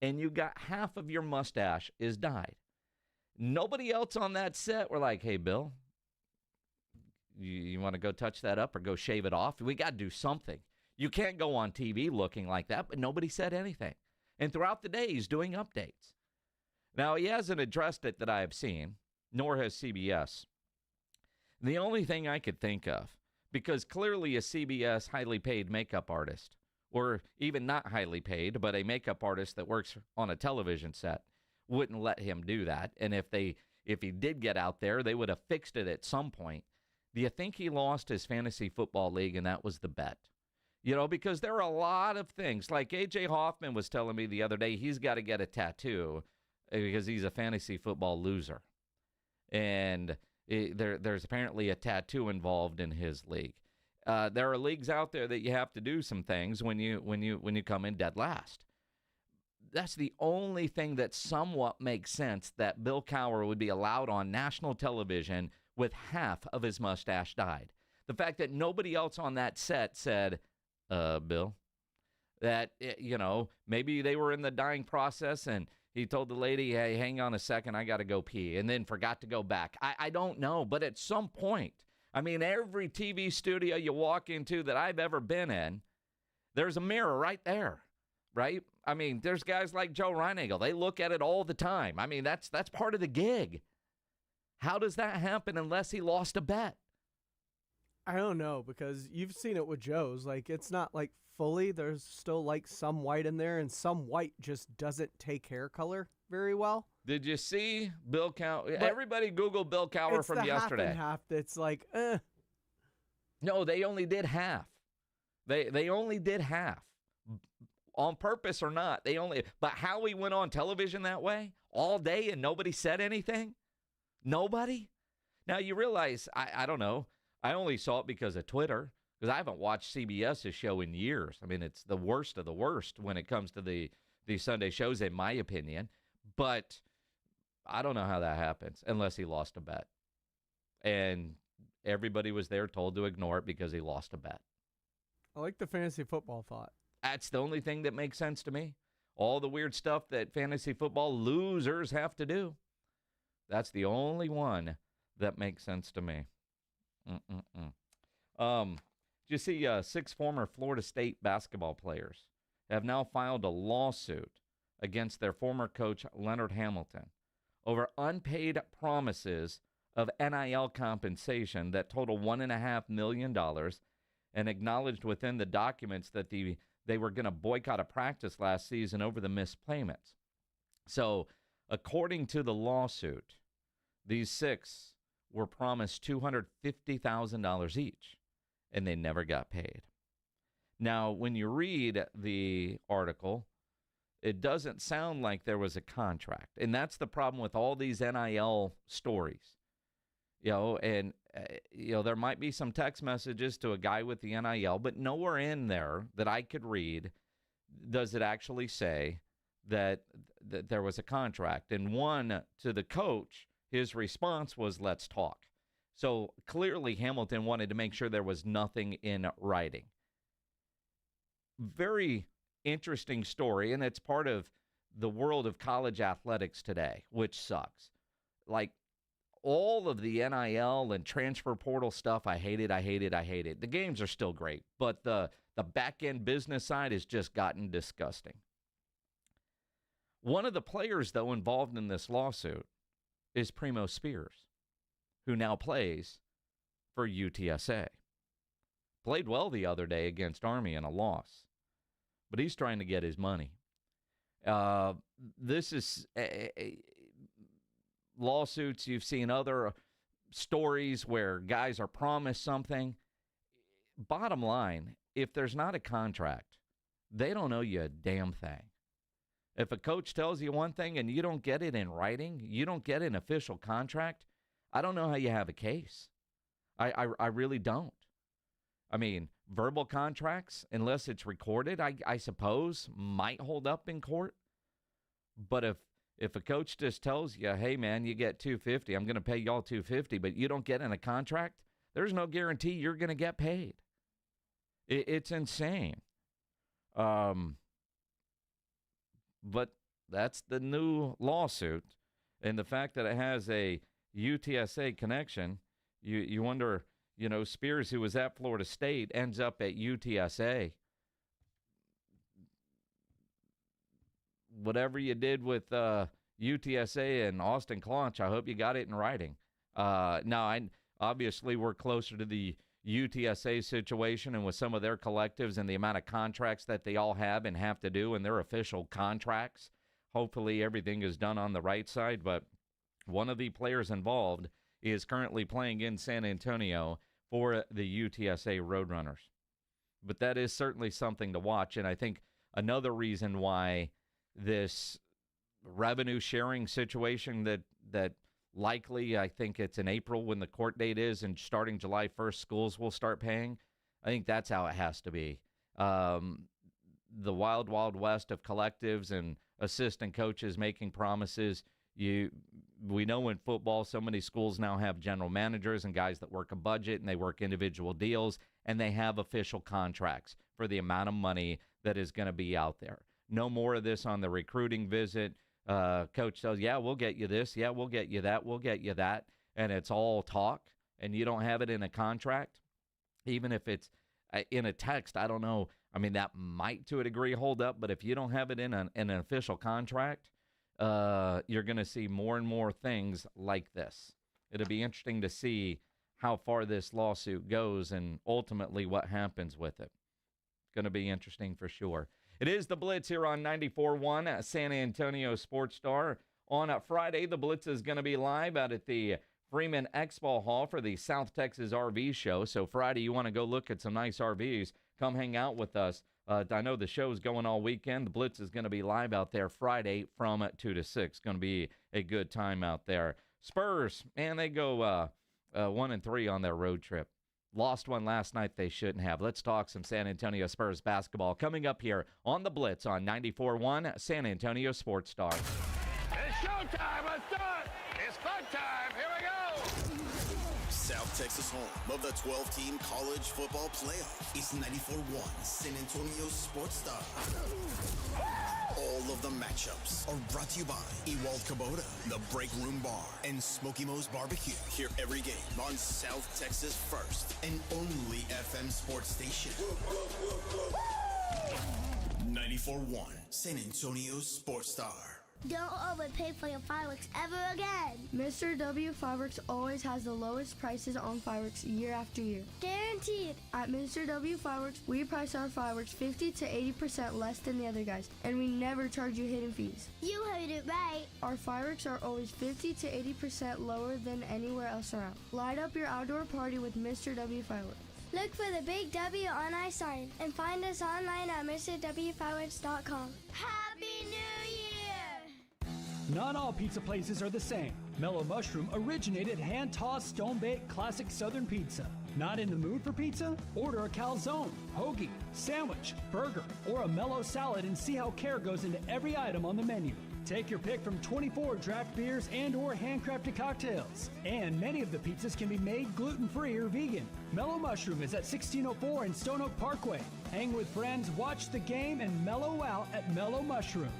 and you got half of your mustache is dyed. Nobody else on that set were like, hey, Bill, you want to go touch that up or go shave it off? We got to do something. You can't go on TV looking like that, but nobody said anything. And throughout the day, he's doing updates. Now, he hasn't addressed it that I have seen, nor has CBS. The only thing I could think of, because clearly a CBS highly paid makeup artist, or even not highly paid, but a makeup artist that works on a television set, wouldn't let him do that. And if he did get out there, they would have fixed it at some point. Do you think he lost his fantasy football league and that was the bet? Because there are a lot of things. Like A.J. Hoffman was telling me the other day, he's got to get a tattoo because he's a fantasy football loser. And there's apparently a tattoo involved in his league. There are leagues out there that you have to do some things when you come in dead last. That's the only thing that somewhat makes sense that Bill Cowher would be allowed on national television with half of his mustache dyed. The fact that nobody else on that set said, Bill, that, maybe they were in the dyeing process and he told the lady, hey, hang on a second, I got to go pee, and then forgot to go back. I don't know, but at some point, I mean, every TV studio you walk into that I've ever been in, there's a mirror right there, right? I mean, there's guys like Joe Reinagle. They look at it all the time. I mean, that's part of the gig. How does that happen unless he lost a bet? I don't know, because you've seen it with Joe's. Like, it's not like fully. There's still like some white in there, and some white just doesn't take hair color very well. Did you see Bill Cowher? Everybody Google Bill Cowher from yesterday. Half and half that's like, No, they only did half. They only did half. On purpose or not, but how he went on television that way all day and nobody said anything? Nobody? Now you realize, I don't know, I only saw it because of Twitter, because I haven't watched CBS's show in years. I mean, it's the worst of the worst when it comes to the Sunday shows, in my opinion. But I don't know how that happens unless he lost a bet. And everybody was there told to ignore it because he lost a bet. I like the fantasy football thought. That's the only thing that makes sense to me. All the weird stuff that fantasy football losers have to do. That's the only one that makes sense to me. You see, 6 former Florida State basketball players have now filed a lawsuit against their former coach, Leonard Hamilton, over unpaid promises of NIL compensation that total $1.5 million, and acknowledged within the documents that they were going to boycott a practice last season over the missed payments. So, according to the lawsuit, these 6 were promised $250,000 each, and they never got paid. Now, when you read the article, it doesn't sound like there was a contract, and that's the problem with all these NIL stories. And there might be some text messages to a guy with the NIL, but nowhere in there that I could read does it actually say that there was a contract. And one, to the coach, his response was, "Let's talk." So clearly Hamilton wanted to make sure there was nothing in writing. Very interesting story, and it's part of the world of college athletics today, which sucks. Like, all of the NIL and transfer portal stuff, I hate it. The games are still great, but the back-end business side has just gotten disgusting. One of the players, though, involved in this lawsuit is Primo Spears, who now plays for UTSA. Played well the other day against Army in a loss, but he's trying to get his money. This is lawsuits. You've seen other stories where guys are promised something. Bottom line, if there's not a contract, they don't owe you a damn thing. If a coach tells you one thing and you don't get it in writing, you don't get an official contract, I don't know how you have a case. I really don't. I mean, verbal contracts, unless it's recorded, I suppose, might hold up in court. But if a coach just tells you, "Hey, man, you get $250, I'm going to pay y'all $250, but you don't get in a contract," there's no guarantee you're going to get paid. It's insane. But that's the new lawsuit. And the fact that it has a UTSA connection, you wonder, Spears, who was at Florida State, ends up at UTSA. Whatever you did with UTSA and Austin Claunch, I hope you got it in writing. Now, obviously we're closer to the UTSA situation, and with some of their collectives and the amount of contracts that they all have and have to do in their official contracts, hopefully everything is done on the right side. But one of the players involved is currently playing in San Antonio for the UTSA Roadrunners. But that is certainly something to watch, and I think another reason why this revenue sharing situation that likely, I think it's in April when the court date is, and starting July 1st, schools will start paying. I think that's how it has to be. The wild, wild west of collectives and assistant coaches making promises. We know in football, so many schools now have general managers and guys that work a budget, and they work individual deals, and they have official contracts for the amount of money that is going to be out there. No more of this on the recruiting visit. Coach says, "Yeah, we'll get you this. Yeah, we'll get you that. We'll get you that." And it's all talk, and you don't have it in a contract. Even if it's in a text, I don't know. I mean, that might to a degree hold up, but if you don't have it in an official contract, you're going to see more and more things like this. It'll be interesting to see how far this lawsuit goes and ultimately what happens with it. It's going to be interesting for sure. It is the Blitz here on 94.1 San Antonio Sports Star. On a Friday, the Blitz is going to be live out at the Freeman Expo Hall for the South Texas RV Show. So Friday, you want to go look at some nice RVs, come hang out with us. I know the show's going all weekend. The Blitz is going to be live out there Friday from 2 to 6. Going to be a good time out there. Spurs, man, they go 1-3 on their road trip. lost one last night they shouldn't have. Let's talk some San Antonio Spurs basketball coming up here on the Blitz on 94.1 San Antonio Sports Star. It's showtime. Let's do it. It's fun time. Here we go. South Texas home of the 12-team college football playoff is 94.1 San Antonio Sports Star. All of the matchups are brought to you by Ewald Kubota, the Break Room Bar, and Smoky Mo's Barbecue. Hear every game on South Texas' first and only FM sports station. 94.1 San Antonio Sports Star. Don't overpay for your fireworks ever again. Mr. W Fireworks always has the lowest prices on fireworks year after year. Guaranteed. At Mr. W Fireworks, we price our fireworks 50 to 80% less than the other guys, and we never charge you hidden fees. You heard it right. Our fireworks are always 50 to 80% lower than anywhere else around. Light up your outdoor party with Mr. W Fireworks. Look for the big W on our sign and find us online at MrWFireworks.com. Happy New Year! Not all pizza places are the same. Mellow Mushroom originated hand-tossed, stone-baked classic Southern pizza. Not in the mood for pizza? Order a calzone, hoagie, sandwich, burger, or a mellow salad and see how care goes into every item on the menu. Take your pick from 24 draft beers and or handcrafted cocktails. And many of the pizzas can be made gluten-free or vegan. Mellow Mushroom is at 1604 in Stone Oak Parkway. Hang with friends, watch the game, and mellow out at Mellow Mushroom.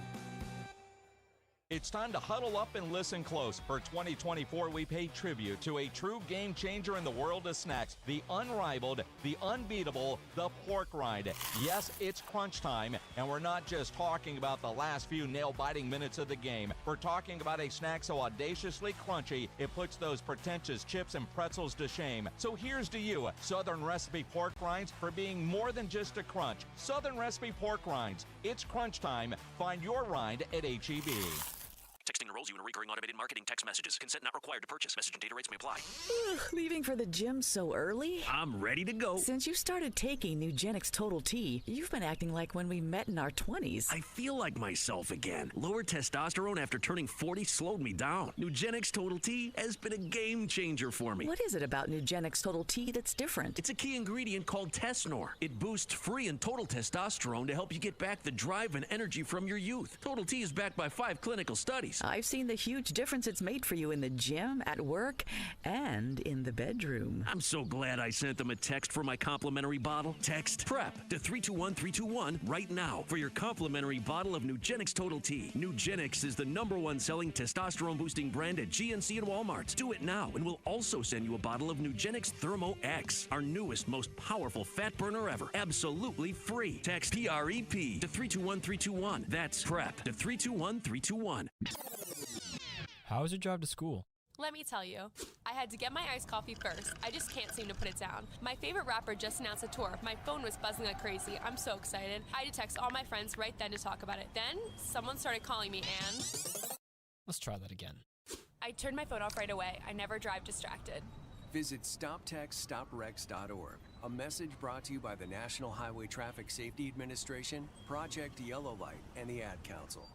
It's time to huddle up and listen close. For 2024, we pay tribute to a true game changer in the world of snacks, the unrivaled, the unbeatable, the pork rind. Yes, it's crunch time, and we're not just talking about the last few nail-biting minutes of the game. We're talking about a snack so audaciously crunchy, it puts those pretentious chips and pretzels to shame. So here's to you, Southern Recipe Pork Rinds, for being more than just a crunch. Southern Recipe Pork Rinds. It's crunch time. Find your rind at H-E-B. Texting enrolls you in recurring automated marketing text messages. Consent not required to purchase. Message and data rates may apply. Leaving for the gym so early? I'm ready to go. Since you started taking Nugenix Total T, you've been acting like when we met in our 20s. I feel like myself again. Lower testosterone after turning 40 slowed me down. Nugenix Total T has been a game changer for me. What is it about Nugenix Total T that's different? It's a key ingredient called Tesnor. It boosts free and total testosterone to help you get back the drive and energy from your youth. Total T is backed by 5 clinical studies. I've seen the huge difference it's made for you in the gym, at work, and in the bedroom. I'm so glad I sent them a text for my complimentary bottle. Text PREP to 321321 right now for your complimentary bottle of Nugenix Total T. Nugenix is the #1 selling testosterone boosting brand at GNC and Walmart. Do it now, and we'll also send you a bottle of Nugenix Thermo X, our newest, most powerful fat burner ever. Absolutely free. Text PREP to 321321. That's PREP to 321321. How was your drive to school? Let me tell you, I had to get my iced coffee first. I just can't seem to put it down. My favorite rapper just announced a tour. My phone was buzzing like crazy. I'm so excited. I had to text all my friends right then to talk about it. Then, someone started calling me and... Let's try that again. I turned my phone off right away. I never drive distracted. Visit StopTextStopWrecks.org. A message brought to you by the National Highway Traffic Safety Administration, Project Yellow Light, and the Ad Council.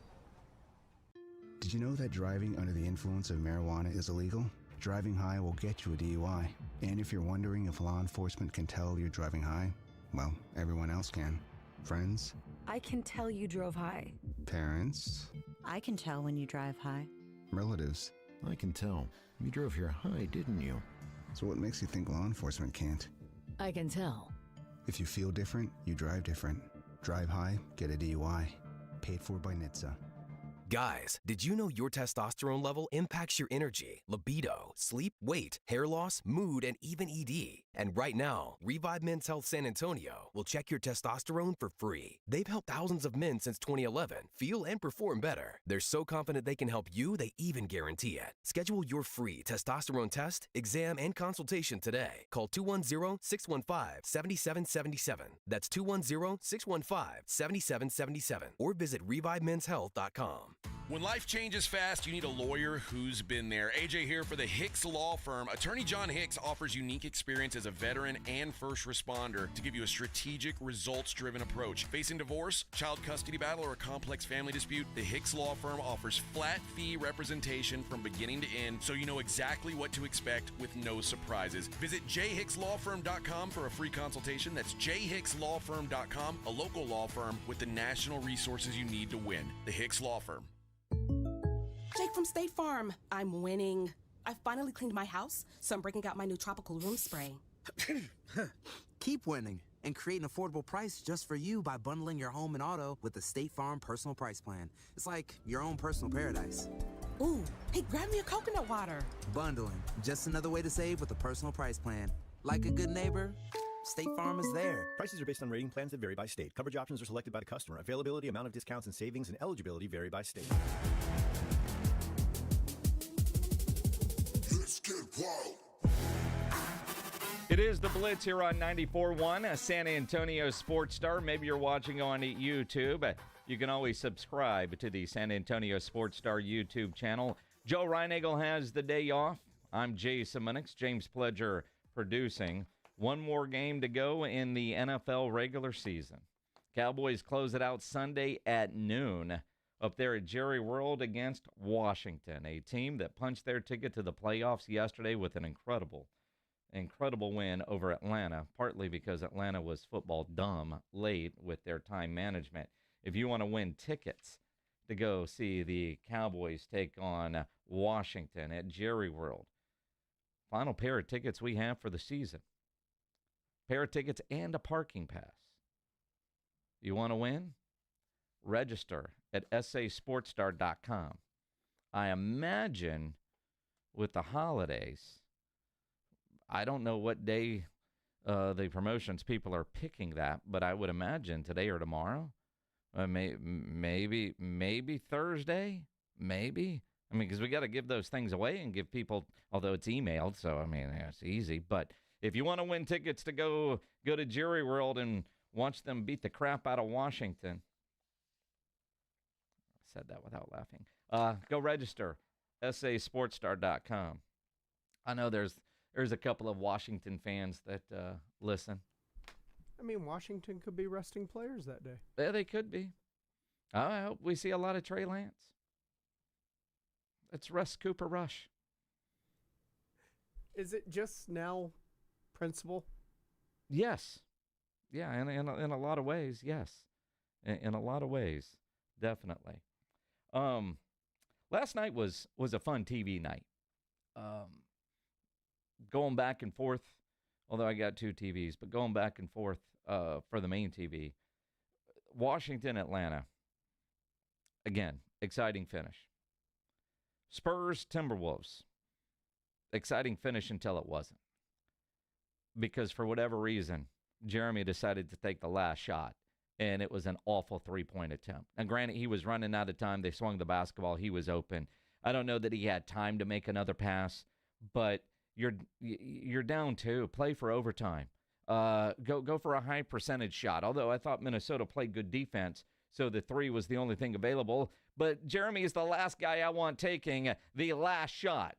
Did you know that driving under the influence of marijuana is illegal? Driving high will get you a DUI. And if you're wondering if law enforcement can tell you're driving high, well, everyone else can. Friends? I can tell you drove high. Parents? I can tell when you drive high. Relatives? I can tell. You drove here high, didn't you? So what makes you think law enforcement can't? I can tell. If you feel different, you drive different. Drive high, get a DUI. Paid for by NHTSA. Guys, did you know your testosterone level impacts your energy, libido, sleep, weight, hair loss, mood, and even ED? And right now, Revive Men's Health San Antonio will check your testosterone for free. They've helped thousands of men since 2011 feel and perform better. They're so confident they can help you, they even guarantee it. Schedule your free testosterone test, exam, and consultation today. Call 210-615-7777. That's 210-615-7777. Or visit ReviveMen'sHealth.com. When life changes fast, you need a lawyer who's been there. AJ here for the Hicks Law Firm. Attorney John Hicks offers unique experience as a veteran and first responder to give you a strategic, results-driven approach. Facing divorce, child custody battle, or a complex family dispute, the Hicks Law Firm offers flat-fee representation from beginning to end, so you know exactly what to expect with no surprises. Visit jhickslawfirm.com for a free consultation. That's jhickslawfirm.com, a local law firm with the national resources you need to win. The Hicks Law Firm. Jake from State Farm. I'm winning. I finally cleaned my house, so I'm breaking out my new tropical room spray. Keep winning and create an affordable price just for you by bundling your home and auto with the State Farm Personal Price Plan. It's like your own personal paradise. Ooh, hey, grab me a coconut water. Bundling, just another way to save with a personal price plan. Like a good neighbor, State Farm is there. Prices are based on rating plans that vary by state. Coverage options are selected by the customer. Availability, amount of discounts and savings, and eligibility vary by state. Let's get wild. It is the Blitz here on 94.1, a San Antonio Sports Star. Maybe you're watching on YouTube. You can always subscribe to the San Antonio Sports Star YouTube channel. Joe Reinagel has the day off. I'm Jason Minix, James Pledger producing. One more game to go in the NFL regular season. Cowboys close it out Sunday at noon up there at Jerry World against Washington, a team that punched their ticket to the playoffs yesterday with an incredible win over Atlanta, partly because Atlanta was football dumb late with their time management. If you want to win tickets to go see the Cowboys take on Washington at Jerry World, final pair of tickets we have for the season. Pair of tickets and a parking pass. You want to win? Register at sasportstar.com. I imagine with the holidays, I don't know what day the promotions people are picking that, but I would imagine today or tomorrow. Maybe Thursday, maybe. I mean, because we got to give those things away and give people, although it's emailed, so, I mean, it's easy. But if you want to win tickets to go to Jerry World and watch them beat the crap out of Washington, I said that without laughing, go register, sasportstar.com. I know there's a couple of Washington fans that listen. I mean, Washington could be resting players that day. Yeah, they could be. I hope we see a lot of Trey Lance. Let's rest Cooper Rush. Is it just now principle? Yes. Yeah, in a lot of ways, yes. In a lot of ways, definitely. Last night was a fun TV night. Going back and forth, although I got two TVs, but going back and forth for the main TV. Washington, Atlanta. Again, exciting finish. Spurs, Timberwolves. Exciting finish until it wasn't. Because for whatever reason, Jeremy decided to take the last shot, and it was an awful three-point attempt. Now, granted, he was running out of time. They swung the basketball. He was open. I don't know that he had time to make another pass, but you're down two. Play for overtime. Go for a high percentage shot. Although I thought Minnesota played good defense, so the three was the only thing available. But Jeremy is the last guy I want taking the last shot.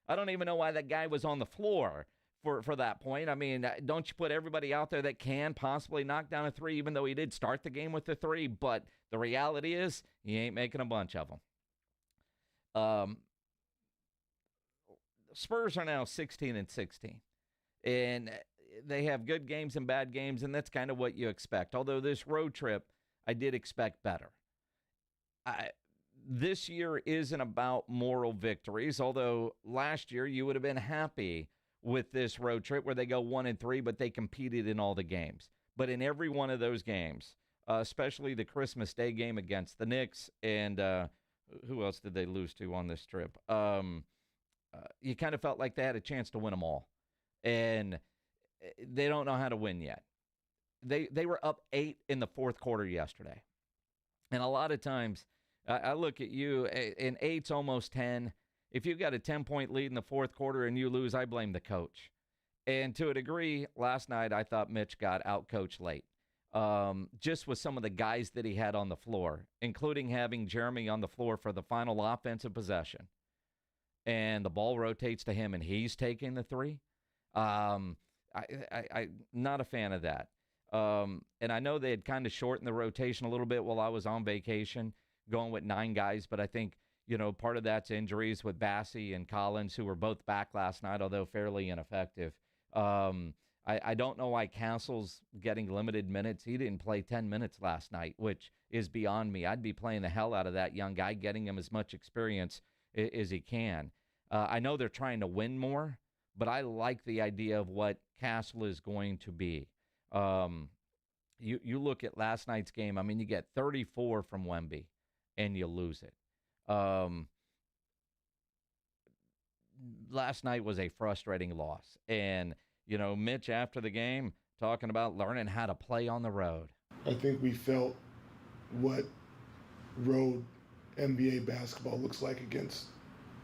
I don't even know why that guy was on the floor for that point. I mean, don't you put everybody out there that can possibly knock down a three, even though he did start the game with the three? But the reality is he ain't making a bunch of them. Spurs are now 16-16, and they have good games and bad games, and that's kind of what you expect. Although this road trip, I did expect better. This year isn't about moral victories, although last year you would have been happy with this road trip where they go 1-3, but they competed in all the games. But in every one of those games, especially the Christmas Day game against the Knicks, and who else did they lose to on this trip? You kind of felt like they had a chance to win them all. And they don't know how to win yet. They were up 8 in the fourth quarter yesterday. And a lot of times, I look at you, and 8's almost 10. If you've got a 10-point lead in the fourth quarter and you lose, I blame the coach. And to a degree, last night I thought Mitch got out-coached late. just with some of the guys that he had on the floor, including having Jeremy on the floor for the final offensive possession. And the ball rotates to him, and he's taking the three. I'm not a fan of that. And I know they had kind of shortened the rotation a little bit while I was on vacation, going with 9 guys. But I think, part of that's injuries with Bassey and Collins, who were both back last night, although fairly ineffective. I don't know why Castle's getting limited minutes. He didn't play 10 minutes last night, which is beyond me. I'd be playing the hell out of that young guy, getting him as much experience as he can. I know they're trying to win more, but I like the idea of what Castle is going to be. You look at last night's game. I mean, you get 34 from Wemby, and you lose it. Last night was a frustrating loss. And, Mitch, after the game, talking about learning how to play on the road. I think we felt what road NBA basketball looks like against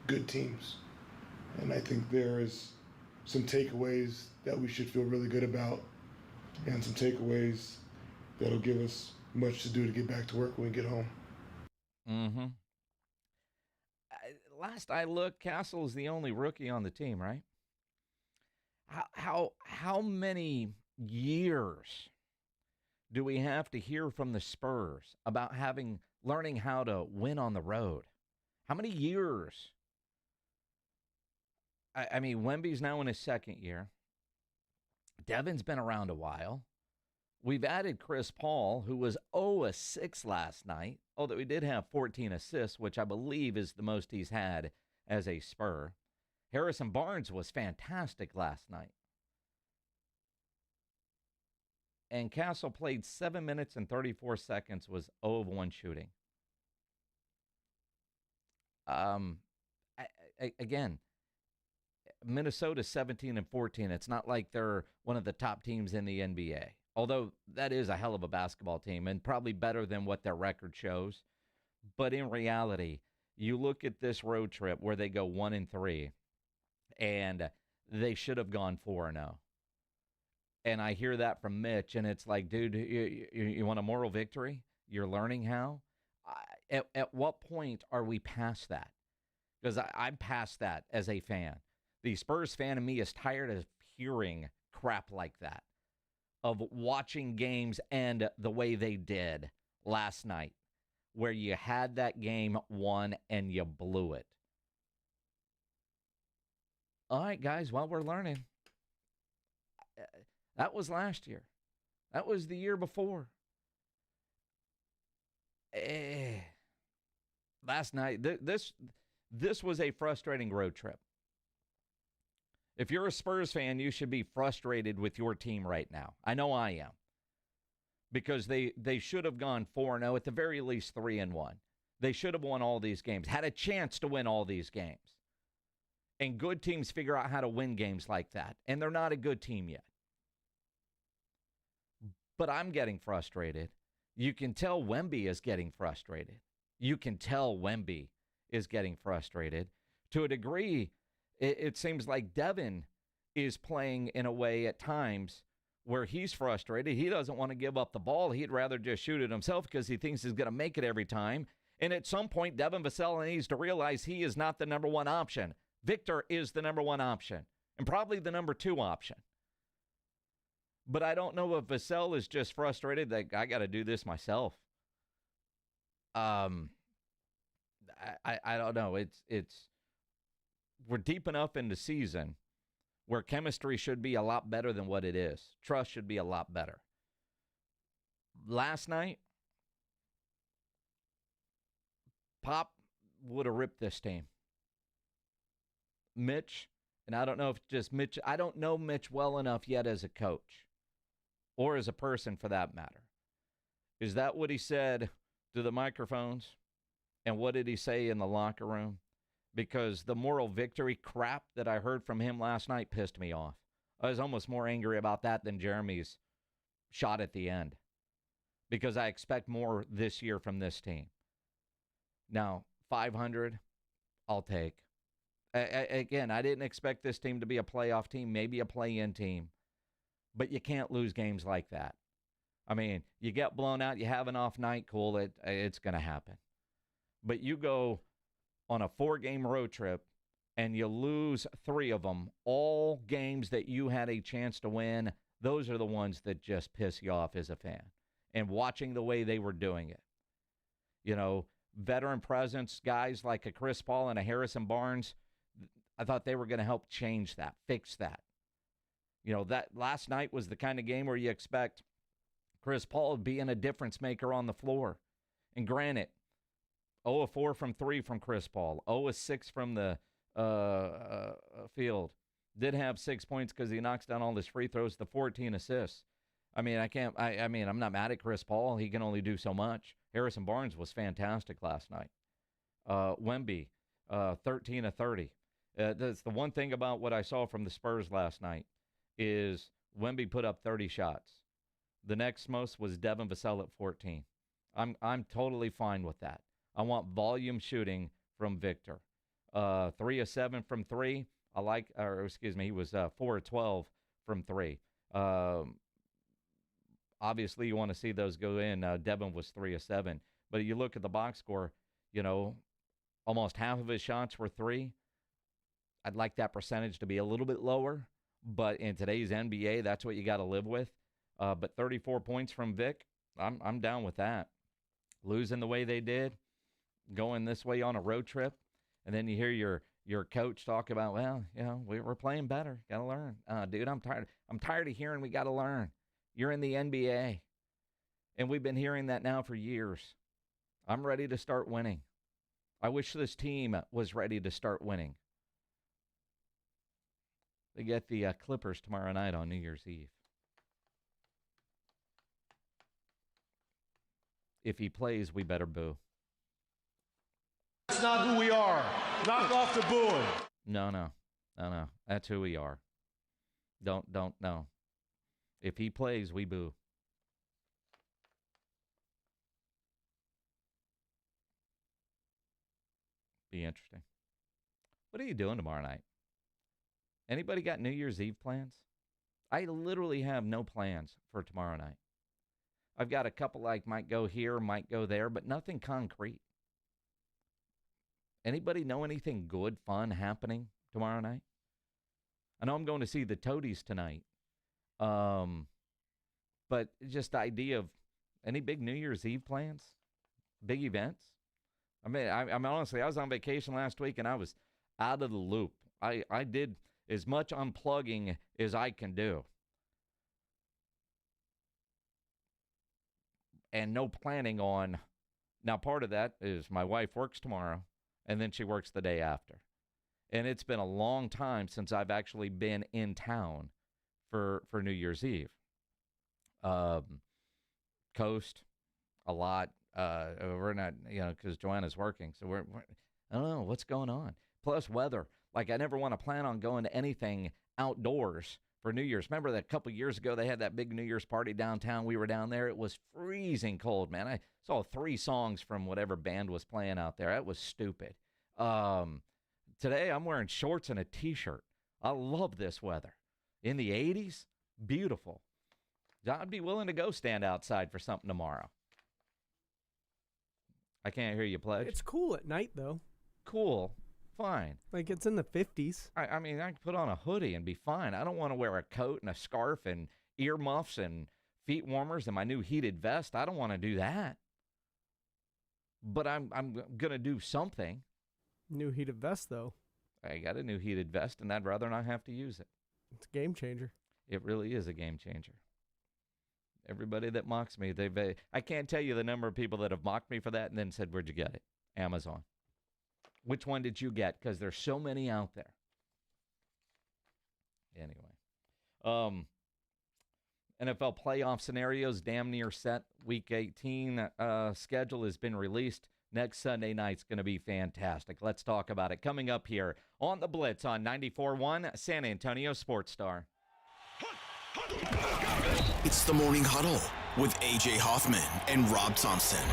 good teams. And I think there is some takeaways that we should feel really good about and some takeaways that'll give us much to do to get back to work when we get home. Mm-hmm. Last I looked, Castle is the only rookie on the team, right? How many years do we have to hear from the Spurs about learning how to win on the road? How many years? I mean, Wemby's now in his second year. Devin's been around a while. We've added Chris Paul, who was 0-6 last night, although he did have 14 assists, which I believe is the most he's had as a Spur. Harrison Barnes was fantastic last night. And Castle played 7 minutes and 34 seconds, was 0 of 1 shooting. Again, Minnesota 17-14. It's not like they're one of the top teams in the NBA. Although that is a hell of a basketball team and probably better than what their record shows. But in reality, you look at this road trip where they go 1-3, and they should have gone 4-0. And I hear that from Mitch, and it's like, dude, you want a moral victory? You're learning how? At what point are we past that? Because I'm past that as a fan. The Spurs fan in me is tired of hearing crap like that, of watching games and the way they did last night, where you had that game won and you blew it. All right, guys, well, we're learning. That was last year. That was the year before. Last night, this was a frustrating road trip. If you're a Spurs fan, you should be frustrated with your team right now. I know I am. Because they should have gone 4-0, at the very least 3-1. They should have won all these games, had a chance to win all these games. And good teams figure out how to win games like that. And they're not a good team yet. But I'm getting frustrated. You can tell Wemby is getting frustrated. You can tell Wemby is getting frustrated. To a degree, it seems like Devin is playing in a way at times where he's frustrated. He doesn't want to give up the ball. He'd rather just shoot it himself because he thinks he's going to make it every time. And at some point, Devin Vassell needs to realize he is not the number one option. Victor is the number one option and probably the number 2 option. But I don't know if Vassell is just frustrated that I got to do this myself. I don't know. We're deep enough in the season where chemistry should be a lot better than what it is. Trust should be a lot better. Last night, Pop would have ripped this team. Mitch, and I don't know if just Mitch, I don't know Mitch well enough yet as a coach or as a person for that matter. Is that what he said to the microphones? And what did he say in the locker room? Because the moral victory crap that I heard from him last night pissed me off. I was almost more angry about that than Jeremy's shot at the end. Because I expect more this year from this team. Now, 500, I'll take. Again, I didn't expect this team to be a playoff team, maybe a play-in team. But you can't lose games like that. I mean, you get blown out, you have an off night, cool, it's going to happen. But you go on a 4-game road trip and you lose 3 of them, all games that you had a chance to win, those are the ones that just piss you off as a fan. And watching the way they were doing it. You know, veteran presence, guys like a Chris Paul and a Harrison Barnes, I thought they were going to help change that, fix that. You know, that last night was the kind of game where you expect Chris Paul being a difference maker on the floor. And granted, 0 of 4 from 3 from Chris Paul, 0 of 6 from the field. Did have 6 points because he knocks down all his free throws, the 14 assists. I mean, I'm not mad at Chris Paul. He can only do so much. Harrison Barnes was fantastic last night. Wemby, 13 of 30. That's the one thing about what I saw from the Spurs last night is Wemby put up 30 shots. The next most was Devin Vassell at 14. I'm totally fine with that. I want volume shooting from Victor. 3 of 7 from 3. He was 4 of 12 from 3. Obviously, you want to see those go in. Devin was 3 of 7. But you look at the box score, you know, almost half of his shots were 3. I'd like that percentage to be a little bit lower. But in today's NBA, that's what you got to live with. But 34 points from Vic, I'm down with that. Losing the way they did, going this way on a road trip, and then you hear your coach talk about, well, you know, we're playing better. Got to learn. Dude, I'm tired. I'm tired of hearing we got to learn. You're in the NBA. And we've been hearing that now for years. I'm ready to start winning. I wish this team was ready to start winning. They get the Clippers tomorrow night on New Year's Eve. If he plays, we better boo. That's not who we are. Knock off the booing. No. That's who we are. Don't, no. If he plays, we boo. Be interesting. What are you doing tomorrow night? Anybody got New Year's Eve plans? I literally have no plans for tomorrow night. I've got a couple might go here, might go there, but nothing concrete. Anybody know anything good, fun happening tomorrow night? I know I'm going to see the Toadies tonight. But just the idea of any big New Year's Eve plans? Big events? I mean, honestly, I was on vacation last week and I was out of the loop. I did as much unplugging as I can do. And no planning on. Now, part of that is my wife works tomorrow, and then she works the day after. And it's been a long time since I've actually been in town for New Year's Eve. Coast, a lot. We're not, because Joanna's working. So we're, I don't know what's going on. Plus weather. Like, I never want to plan on going to anything outdoors for New Year's. Remember that a couple years ago they had that big New Year's party downtown? We were down there. It was freezing cold, man. I saw 3 songs from whatever band was playing out there. That was stupid. Today I'm wearing shorts and a T-shirt. I love this weather. In the 80s, beautiful. I'd be willing to go stand outside for something tomorrow. I can't hear you, Pledge. It's cool at night, though. Cool. Fine. Like, it's in the 50s. I mean, I can put on a hoodie and be fine. I don't want to wear a coat and a scarf and earmuffs and feet warmers and my new heated vest. I don't want to do that. But I'm going to do something. New heated vest, though. I got a new heated vest, and I'd rather not have to use it. It's a game changer. It really is a game changer. Everybody that mocks me, I can't tell you the number of people that have mocked me for that and then said, where'd you get it? Amazon. Which one did you get? Because there's so many out there. Anyway. NFL playoff scenarios damn near set. Week 18 schedule has been released. Next Sunday night's going to be fantastic. Let's talk about it. Coming up here on the Blitz on 94.1 San Antonio Sports Star. It's the Morning Huddle with A.J. Hoffman and Rob Thompson.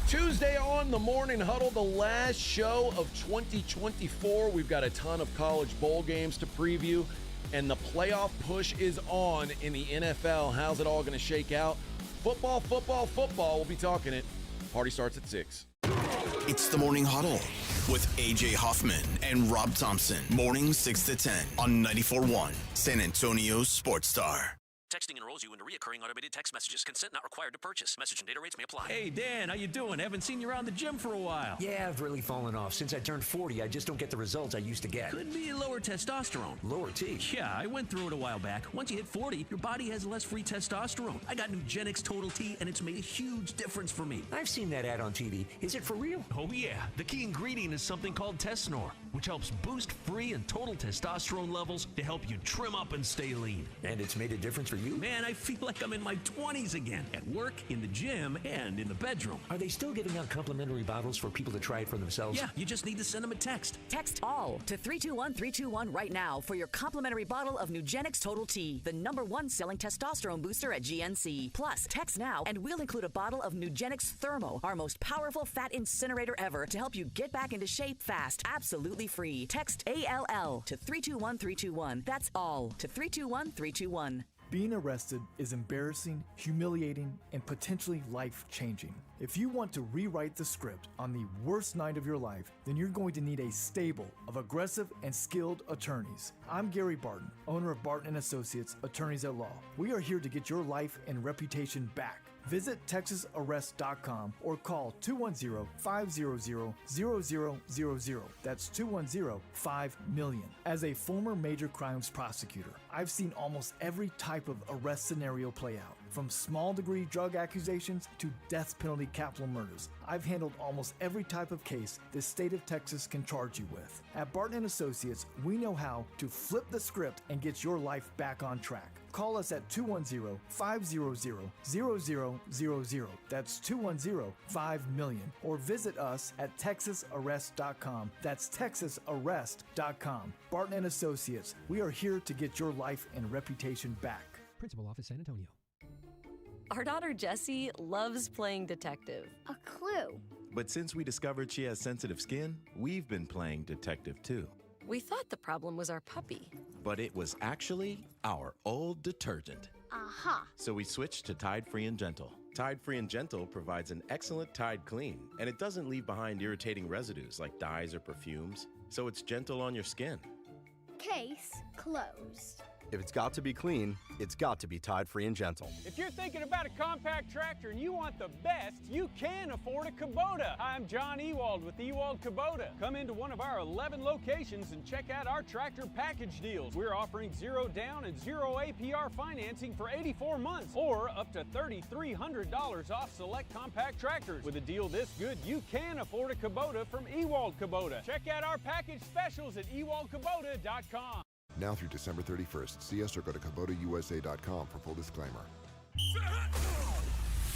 Tuesday on the Morning Huddle, the last show of 2024. We've got a ton of college bowl games to preview, and the playoff push is on in the NFL. How's it all going to shake out? Football. We'll be talking it. Party starts at 6. It's the Morning Huddle with A.J. Hoffman and Rob Thompson. Morning 6 to 10 on 94.1 San Antonio's Sports Star. Texting enrolls you into recurring automated text messages. Consent not required to purchase. Message and data rates may apply. Hey, Dan, how you doing? Haven't seen you around the gym for a while. Yeah, I've really fallen off. Since I turned 40, I just don't get the results I used to get. Could be lower testosterone. Lower T? Yeah, I went through it a while back. Once you hit 40, your body has less free testosterone. I got Nugenix Total T, and it's made a huge difference for me. I've seen that ad on TV. Is it for real? Oh, yeah. The key ingredient is something called Tesnor, which helps boost free and total testosterone levels to help you trim up and stay lean. And it's made a difference for you? Man, I feel like I'm in my 20s again, at work, in the gym, and in the bedroom. Are they still giving out complimentary bottles for people to try it for themselves? Yeah, you just need to send them a text. Text ALL to 321-321 right now for your complimentary bottle of Nugenix Total T, the #1 selling testosterone booster at GNC. Plus, text now and we'll include a bottle of Nugenix Thermo, our most powerful fat incinerator ever, to help you get back into shape fast, absolutely free. Text ALL to 321-321. That's ALL to 321-321. Being arrested is embarrassing, humiliating, and potentially life-changing. If you want to rewrite the script on the worst night of your life, then you're going to need a stable of aggressive and skilled attorneys. I'm Gary Barton, owner of Barton & Associates, Attorneys at Law. We are here to get your life and reputation back. Visit TexasArrest.com or call 210-500-0000. That's 210-5-million. As a former major crimes prosecutor, I've seen almost every type of arrest scenario play out, from small degree drug accusations to death penalty capital murders. I've handled almost every type of case the state of Texas can charge you with. At Barton & Associates, we know how to flip the script and get your life back on track. Call us at 210-500-0000. That's 210-5-million. Or visit us at TexasArrest.com. That's TexasArrest.com. Barton & Associates, we are here to get your life and reputation back. Principal Office, San Antonio. Our daughter Jessie loves playing detective. A clue. But since we discovered she has sensitive skin, we've been playing detective too. We thought the problem was our puppy. But it was actually our old detergent. Aha. So we switched to Tide Free and Gentle. Tide Free and Gentle provides an excellent Tide clean, and it doesn't leave behind irritating residues like dyes or perfumes, so it's gentle on your skin. Case closed. If it's got to be clean, it's got to be Tide Free and Gentle. If you're thinking about a compact tractor and you want the best, you can afford a Kubota. I'm John Ewald with Ewald Kubota. Come into one of our 11 locations and check out our tractor package deals. We're offering 0 down and 0 APR financing for 84 months or up to $3,300 off select compact tractors. With a deal this good, you can afford a Kubota from Ewald Kubota. Check out our package specials at ewaldkubota.com. Now through December 31st. See us or go to KubotaUSA.com for full disclaimer.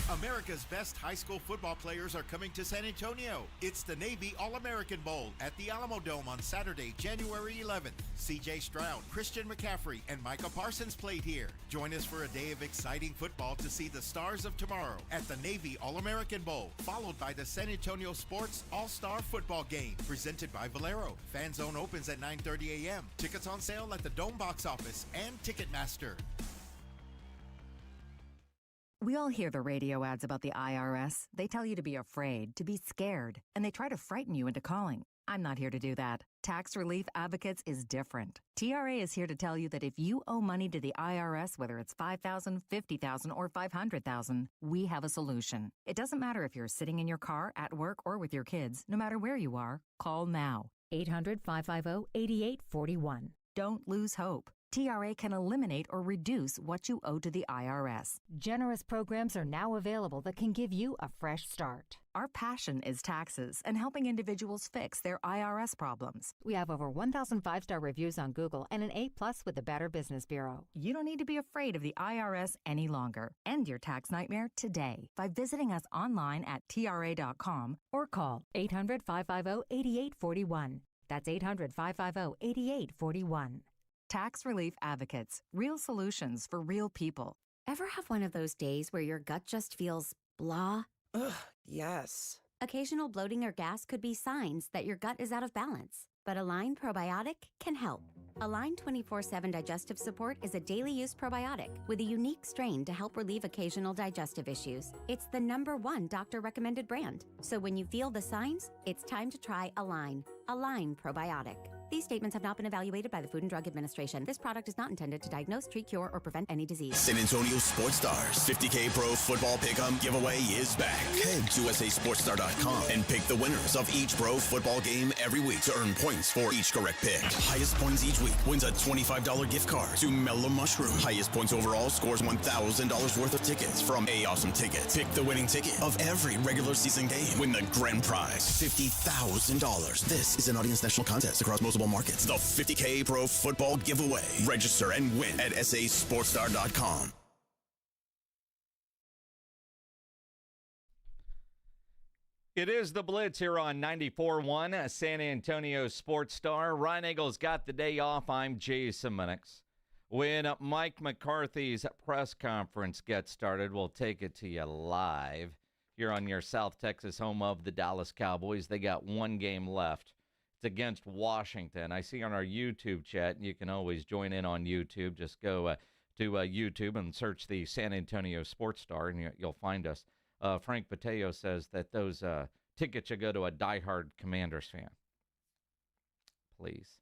America's best high school football players are coming to San Antonio. It's the Navy All-American Bowl at the Alamo Dome on Saturday, January 11th. C.J. Stroud, Christian McCaffrey, and Micah Parsons played here. Join us for a day of exciting football to see the stars of tomorrow at the Navy All-American Bowl, followed by the San Antonio Sports All-Star Football Game, presented by Valero. Fan Zone opens at 9:30 a.m. Tickets on sale at the Dome box office and Ticketmaster. We all hear the radio ads about the IRS. They tell you to be afraid, to be scared, and they try to frighten you into calling. I'm not here to do that. Tax Relief Advocates is different. TRA is here to tell you that if you owe money to the IRS, whether it's $5,000, $50,000, or $500,000, we have a solution. It doesn't matter if you're sitting in your car, at work, or with your kids. No matter where you are, call now. 800-550-8841. Don't lose hope. TRA can eliminate or reduce what you owe to the IRS. Generous programs are now available that can give you a fresh start. Our passion is taxes and helping individuals fix their IRS problems. We have over 1,000 5-star reviews on Google and an A+ with the Better Business Bureau. You don't need to be afraid of the IRS any longer. End your tax nightmare today by visiting us online at TRA.com or call 800-550-8841. That's 800-550-8841. Tax Relief Advocates. Real solutions for real people. Ever have one of those days where your gut just feels blah? Ugh, yes. Occasional bloating or gas could be signs that your gut is out of balance, but Align Probiotic can help. Align 24/7 Digestive Support is a daily use probiotic with a unique strain to help relieve occasional digestive issues. It's the #1 doctor-recommended brand. So when you feel the signs, it's time to try Align. Align Probiotic. These statements have not been evaluated by the Food and Drug Administration. This product is not intended to diagnose, treat, cure, or prevent any disease. San Antonio Sports Stars 50K Pro Football Pick'em giveaway is back. Head to USASportsStar.com and pick the winners of each pro football game every week to earn points for each correct pick. Highest points each week wins a $25 gift card to Mellow Mushroom. Highest points overall scores $1,000 worth of tickets from A Awesome Tickets. Pick the winning ticket of every regular season game. Win the grand prize, $50,000. This is an audience national contest across multiple markets. The 50K Pro Football Giveaway. Register and win at SASportsStar.com. It is the Blitz here on 94.1, San Antonio Sports Star. Ryan Eagles got the day off. I'm Jason Minix. When Mike McCarthy's press conference gets started, we'll take it to you live here on your South Texas home of the Dallas Cowboys. They got one game left. It's against Washington. I see on our YouTube chat, you can always join in on YouTube. Just go to YouTube and search the San Antonio Sports Star, and you'll find us. Frank Pateo says that those tickets should go to a diehard Commanders fan. Please.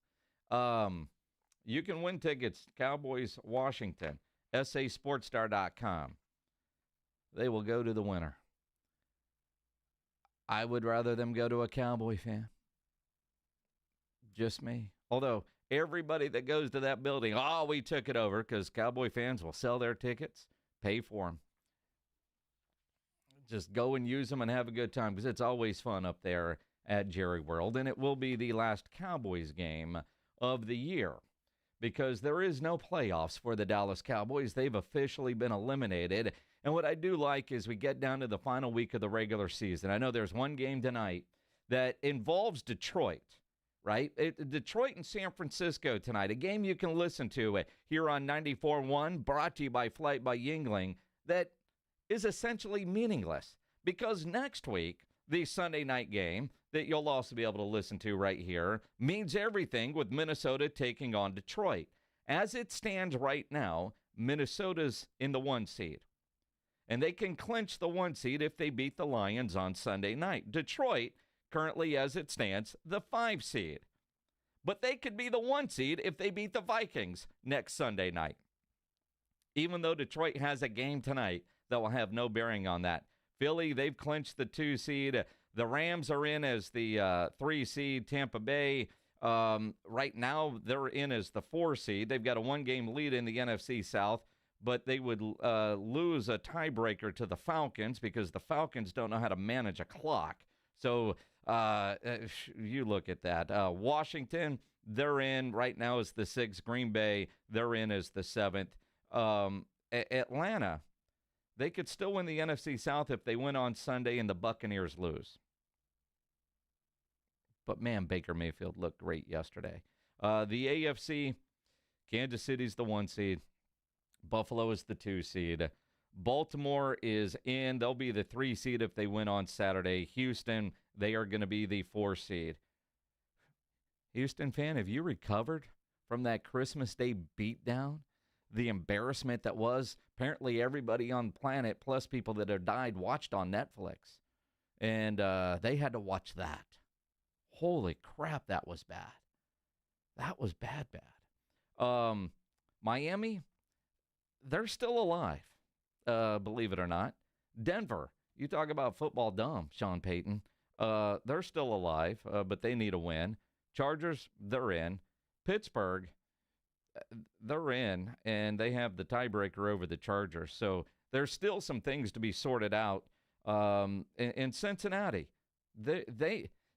You can win tickets, Cowboys, Washington, SASportsStar.com. They will go to the winner. I would rather them go to a Cowboy fan. Just me. Although everybody that goes to that building, we took it over, because Cowboy fans will sell their tickets, pay for them. Just go and use them and have a good time, because it's always fun up there at Jerry World. And it will be the last Cowboys game of the year, because there is no playoffs for the Dallas Cowboys. They've officially been eliminated. And what I do like is we get down to the final week of the regular season. I know there's one game tonight that involves Detroit, right? Detroit and San Francisco tonight, a game you can listen to here on 94.1, brought to you by Flight by Yingling, that is essentially meaningless, because next week, the Sunday night game that you'll also be able to listen to right here means everything, with Minnesota taking on Detroit. As it stands right now, Minnesota's in the 1 seed, and they can clinch the 1 seed if they beat the Lions on Sunday night. Detroit, currently as it stands, the 5 seed. But they could be the 1 seed if they beat the Vikings next Sunday night. Even though Detroit has a game tonight that will have no bearing on that. Philly, they've clinched the 2 seed. The Rams are in as the 3 seed. Tampa Bay, right now, they're in as the 4 seed. They've got a 1-game lead in the NFC South, but they would lose a tiebreaker to the Falcons, because the Falcons don't know how to manage a clock. So you look at that. Washington, they're in right now as the 6th. Green Bay, they're in as the 7th. Atlanta, they could still win the NFC South if they win on Sunday and the Buccaneers lose. But, man, Baker Mayfield looked great yesterday. The AFC, Kansas City's the 1 seed. Buffalo is the 2 seed. Baltimore is in. They'll be the 3 seed if they win on Saturday. Houston, they are going to be the 4 seed. Houston fan, have you recovered from that Christmas Day beatdown? The embarrassment that was. Apparently everybody on the planet, plus people that have died, watched on Netflix. And they had to watch that. Holy crap, that was bad. That was bad. Miami, they're still alive, believe it or not. Denver, you talk about football dumb, Sean Payton. They're still alive, but they need a win. Chargers, they're in. Pittsburgh, they're in, and they have the tiebreaker over the Chargers. So there's still some things to be sorted out. In Cincinnati,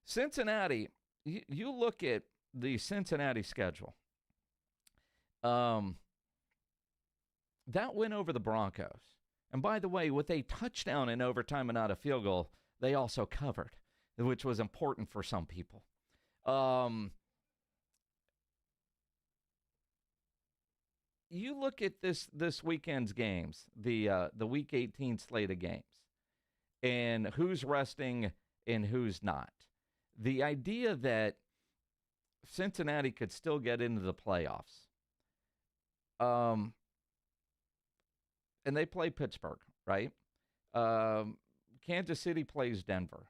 Cincinnati, you look at the Cincinnati schedule. That win over the Broncos. And by the way, with a touchdown in overtime and not a field goal, they also covered, which was important for some people. You look at this weekend's games, the Week 18 slate of games, and who's resting and who's not. The idea that Cincinnati could still get into the playoffs. And they play Pittsburgh, right? Kansas City plays Denver,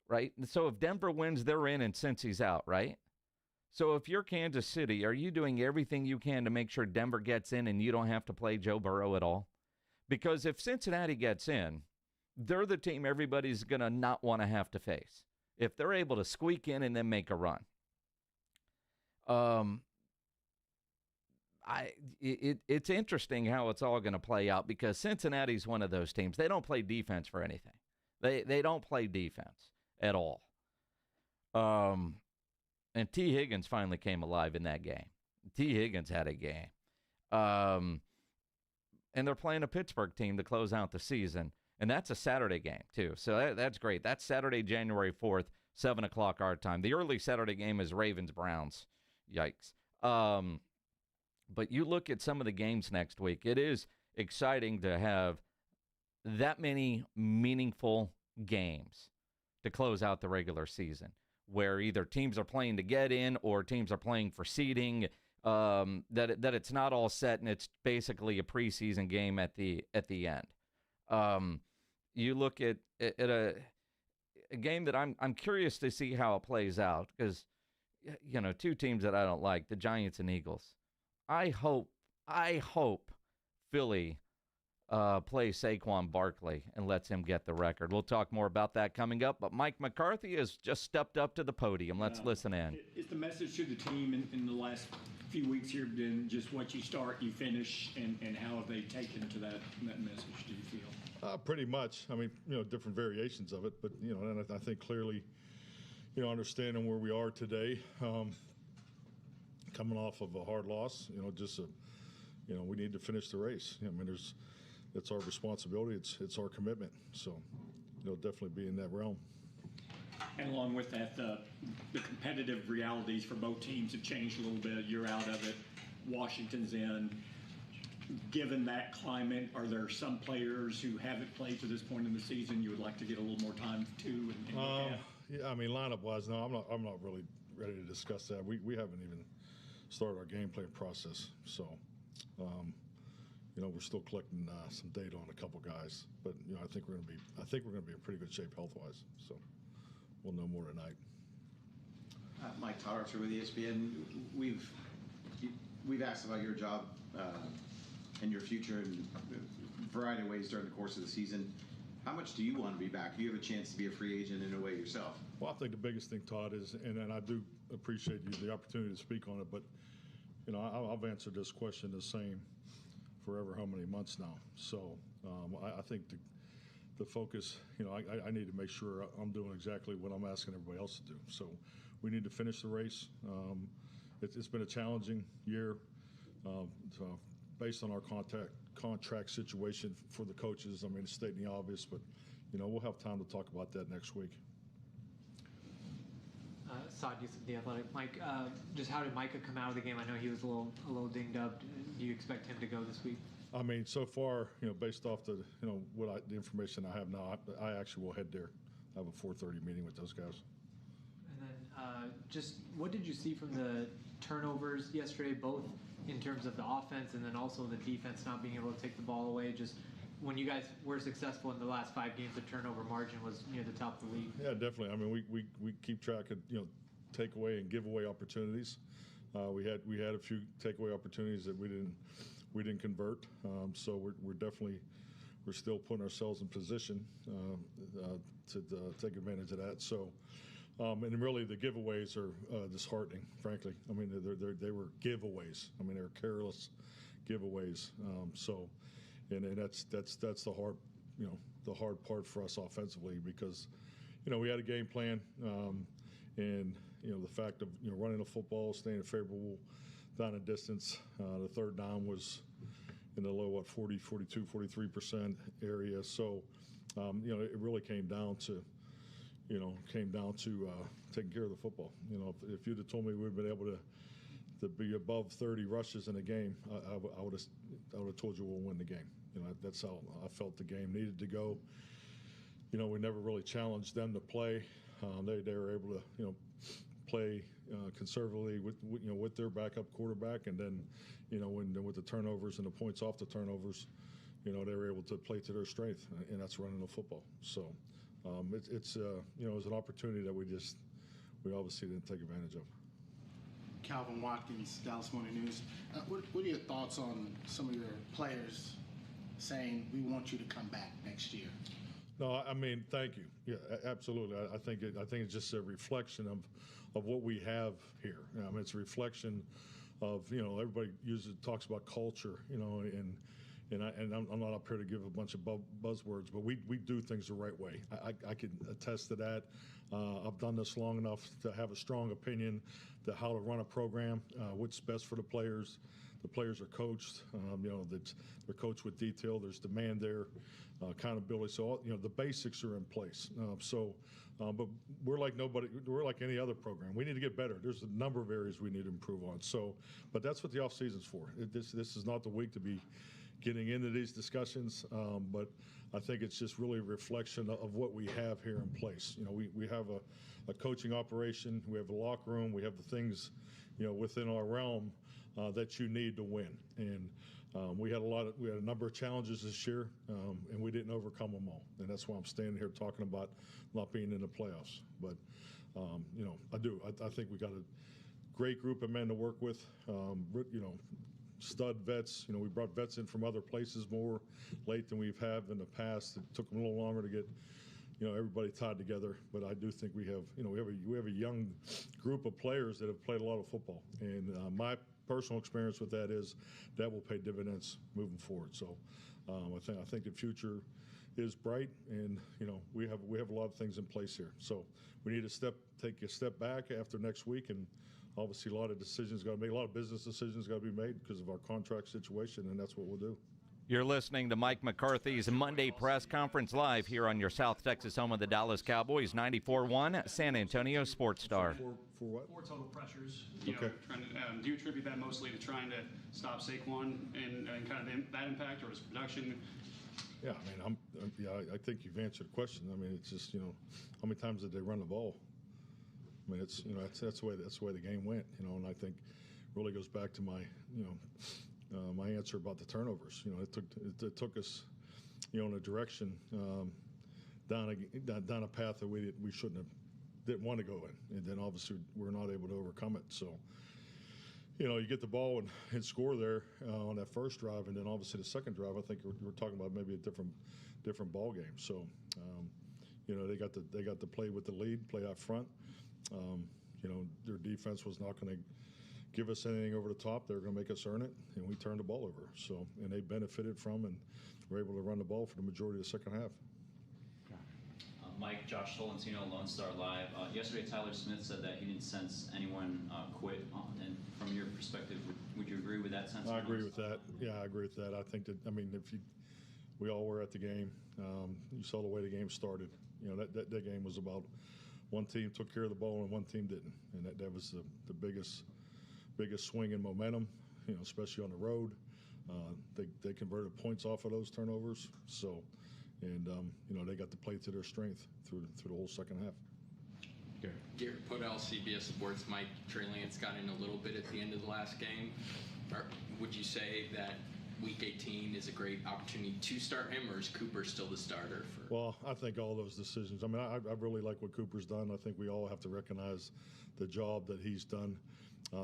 right? So if Denver wins, they're in and Cincy's out, right? So if you're Kansas City, are you doing everything you can to make sure Denver gets in and you don't have to play Joe Burrow at all? Because if Cincinnati gets in, they're the team everybody's going to not want to have to face. If they're able to squeak in and then make a run. It's interesting how it's all going to play out because Cincinnati's one of those teams. They don't play defense for anything. They don't play defense at all. And T. Higgins finally came alive in that game. T. Higgins had a game. And they're playing a Pittsburgh team to close out the season. And that's a Saturday game, too. So that's great. That's Saturday, January 4th, 7 o'clock our time. The early Saturday game is Ravens-Browns. Yikes. But you look at some of the games next week. It is exciting to have that many meaningful games to close out the regular season where either teams are playing to get in or teams are playing for seeding, that it's not all set and it's basically a preseason game at the end. You look at a game that I'm curious to see how it plays out because, you know, two teams that I don't like, the Giants and Eagles. I hope Philly plays Saquon Barkley and lets him get the record. We'll talk more about that coming up, but Mike McCarthy has just stepped up to the podium. Let's listen in. Is the message to the team in the last few weeks here been just what you start, you finish, and how have they taken to that message, do you feel? Pretty much. I mean, you know, different variations of it, but, you know, and I think clearly, you know, understanding where we are today, coming off of a hard loss, you know, you know, we need to finish the race. I mean, it's our responsibility. It's our commitment. So, you know, definitely be in that realm. And along with that, the competitive realities for both teams have changed a little bit. You're out of it. Washington's in. Given that climate, are there some players who haven't played to this point in the season you would like to get a little more time to? And look at? Yeah, I mean, lineup-wise, no, I'm not really ready to discuss that. We haven't even started our game plan process. So, you know, we're still collecting some data on a couple guys, but you know, I think we're gonna be in pretty good shape health-wise. So, we'll know more tonight. Mike Todd Archer with ESPN. We've asked about your job and your future in a variety of ways during the course of the season. How much do you want to be back? You have a chance to be a free agent in a way yourself. Well, I think the biggest thing, Todd, is, and I do appreciate the opportunity to speak on it, but, you know, I've answered this question the same forever how many months now. So I think the focus, you know, I need to make sure I'm doing exactly what I'm asking everybody else to do. So we need to finish the race. It's been a challenging year based on our contract situation for the coaches. I mean, it's stating the obvious, but, you know, we'll have time to talk about that next week. Saad Yusuf, The Athletic. Mike, just how did Micah come out of the game? I know he was a little dinged up. Do you expect him to go this week? I mean, so far, you know, based off the, you know, the information I have now, I actually will head there. I have a 4:30 meeting with those guys. And then just what did you see from the turnovers yesterday, both in terms of the offense and then also the defense not being able to take the ball away? Just when you guys were successful in the last 5 games, the turnover margin was near the top of the league. Yeah, definitely. I mean, we keep track of, you know, takeaway and giveaway opportunities. We had a few takeaway opportunities that we didn't convert. So we're still putting ourselves in position to take advantage of that. So. And really, the giveaways are disheartening. Frankly, I mean, they were giveaways. I mean, they were careless giveaways. So, and that's the hard, you know, the hard part for us offensively because, you know, we had a game plan, and you know, the fact of, you know, running the football, staying at favorable down and distance. The third down was in the low 40, 42, 43% area. So, you know, it really came down to taking care of the football. You know, if you'd have told me we'd been able to be above 30 rushes in a game, I would have told you we'll win the game. You know, that's how I felt the game needed to go. You know, we never really challenged them to play. They were able to, you know, play conservatively with their backup quarterback, and then with the turnovers and the points off the turnovers, they were able to play to their strength, and that's running the football. So it's an opportunity that we obviously didn't take advantage of. Calvin Watkins, Dallas Morning News. What are your thoughts on some of your players saying we want you to come back next year? No, I mean, thank you. Yeah, absolutely. I think it's just a reflection of what we have here. I mean, it's a reflection of everybody talks about culture, and I'm not up here to give a bunch of buzzwords, but we do things the right way. I can attest to that. I've done this long enough to have a strong opinion to how to run a program, what's best for the players. The players are coached, they're coached with detail. There's demand there, accountability. So the basics are in place. But we're like any other program. We need to get better. There's a number of areas we need to improve on. But that's what the off season's for. This is not the week to be getting into these discussions, but I think it's just really a reflection of what we have here in place. We have a coaching operation, we have a locker room, we have the things, within our realm that you need to win. And we had a number of challenges this year, and we didn't overcome them all. And that's why I'm standing here talking about not being in the playoffs. But I think we got a great group of men to work with. Stud vets. We brought vets in from other places more late than we've had in the past. It took them a little longer to get everybody tied together, but I do think we have a young group of players that have played a lot of football, and my personal experience with that is that will pay dividends moving forward. So I think the future is bright, and we have a lot of things in place here. So we need to take a step back after next week, and obviously a lot of decisions got to be made, a lot of business decisions got to be made because of our contract situation, and that's what we'll do. You're listening to Mike McCarthy's Monday press conference live here on your South Texas home of the Dallas Cowboys, 94.1 San Antonio Sports Star. For what? 4 total pressures. Okay. Do you attribute that mostly to trying to stop Saquon and kind of that impact, or his production? Yeah, I mean, I think you've answered the question. I mean, it's just how many times did they run the ball? I mean, it's that's the way the game went. And I think really goes back to my my answer about the turnovers. It took us in a direction down a path that we didn't want to go in, and then obviously we're not able to overcome it. So you get the ball and score there on that first drive, and then obviously the second drive. I think we're talking about maybe a different ball game. So they got to play with the lead, play out front. Their defense was not going to give us anything over the top. They were going to make us earn it, and we turned the ball over. So, and they benefited from and were able to run the ball for the majority of the second half. Mike, Josh Tolentino, Lone Star Live. Yesterday, Tyler Smith said that he didn't sense anyone quit. And from your perspective, would you agree with that sentiment? I agree with that. Yeah, I agree with that. I think that, we all were at the game. You saw the way the game started. That game was about one team took care of the ball and one team didn't. And that was the biggest swing in momentum, especially on the road. They converted points off of those turnovers. So, and they got to play to their strength through the whole second half. Garrett Podell, CBS Sports. Mike, Trey Lance got in a little bit at the end of the last game. Would you say that Week 18 is a great opportunity to start him, or is Cooper still the starter? Well, I think all those decisions. I really like what Cooper's done. I think we all have to recognize the job that he's done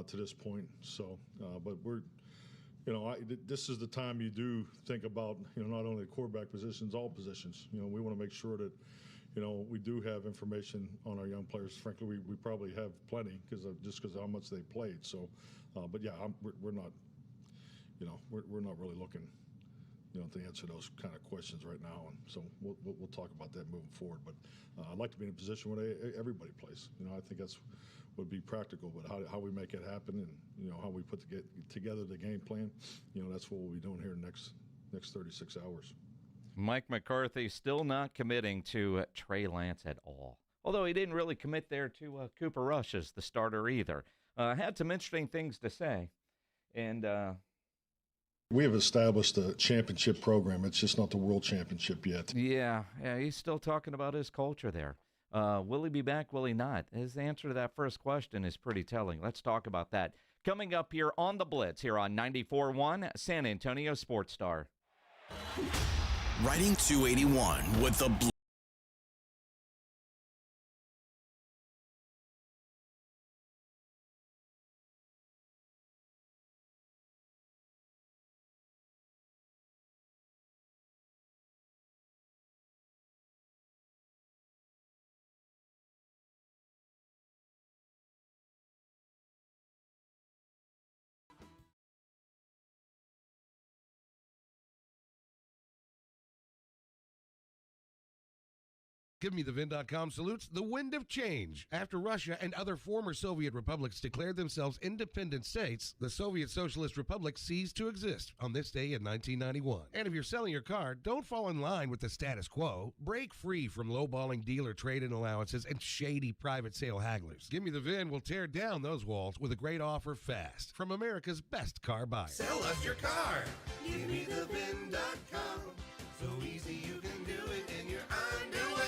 to this point. So, but we're, this is the time you do think about, not only the quarterback positions, all positions. We want to make sure that, we do have information on our young players. Frankly, we probably have plenty because of how much they played. So, but yeah, we're not, we're not really looking, to answer those kind of questions right now. And so we'll talk about that moving forward. But I'd like to be in a position where everybody plays. I think that's would be practical. But how we make it happen, and how we put together the game plan, that's what we'll be doing here in the next 36 hours. Mike McCarthy still not committing to Trey Lance at all. Although he didn't really commit there to Cooper Rush as the starter either. Had some interesting things to say. And we have established a championship program. It's just not the world championship yet. Yeah, he's still talking about his culture there. Will he be back? Will he not? His answer to that first question is pretty telling. Let's talk about that. Coming up here on the Blitz, here on 94.1 San Antonio Sports Star. Riding 281 with the GiveMeTheVin.com salutes the wind of change. After Russia and other former Soviet republics declared themselves independent states, the Soviet Socialist Republic ceased to exist on this day in 1991. And if you're selling your car, don't fall in line with the status quo. Break free from lowballing dealer trade-in allowances and shady private sale hagglers. Give Me the VIN will tear down those walls with a great offer fast from America's best car buyer. Sell us your car. GiveMeTheVin.com. So easy you can do it in your underwear.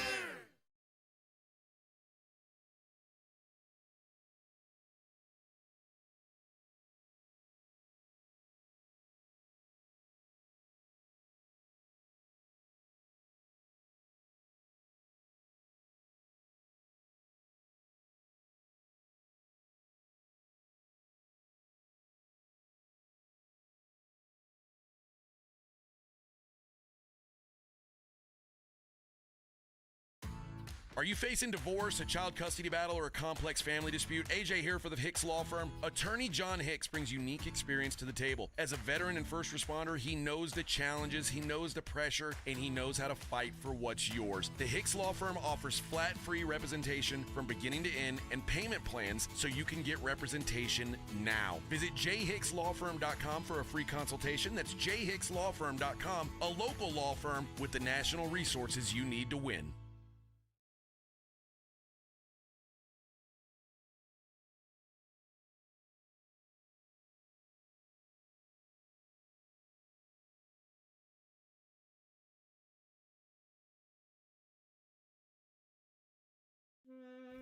Are you facing divorce, a child custody battle, or a complex family dispute? AJ here for the Hicks Law Firm. Attorney John Hicks brings unique experience to the table. As a veteran and first responder, he knows the challenges, he knows the pressure, and he knows how to fight for what's yours. The Hicks Law Firm offers flat-free representation from beginning to end and payment plans so you can get representation now. Visit jhickslawfirm.com for a free consultation. That's jhickslawfirm.com, a local law firm with the national resources you need to win.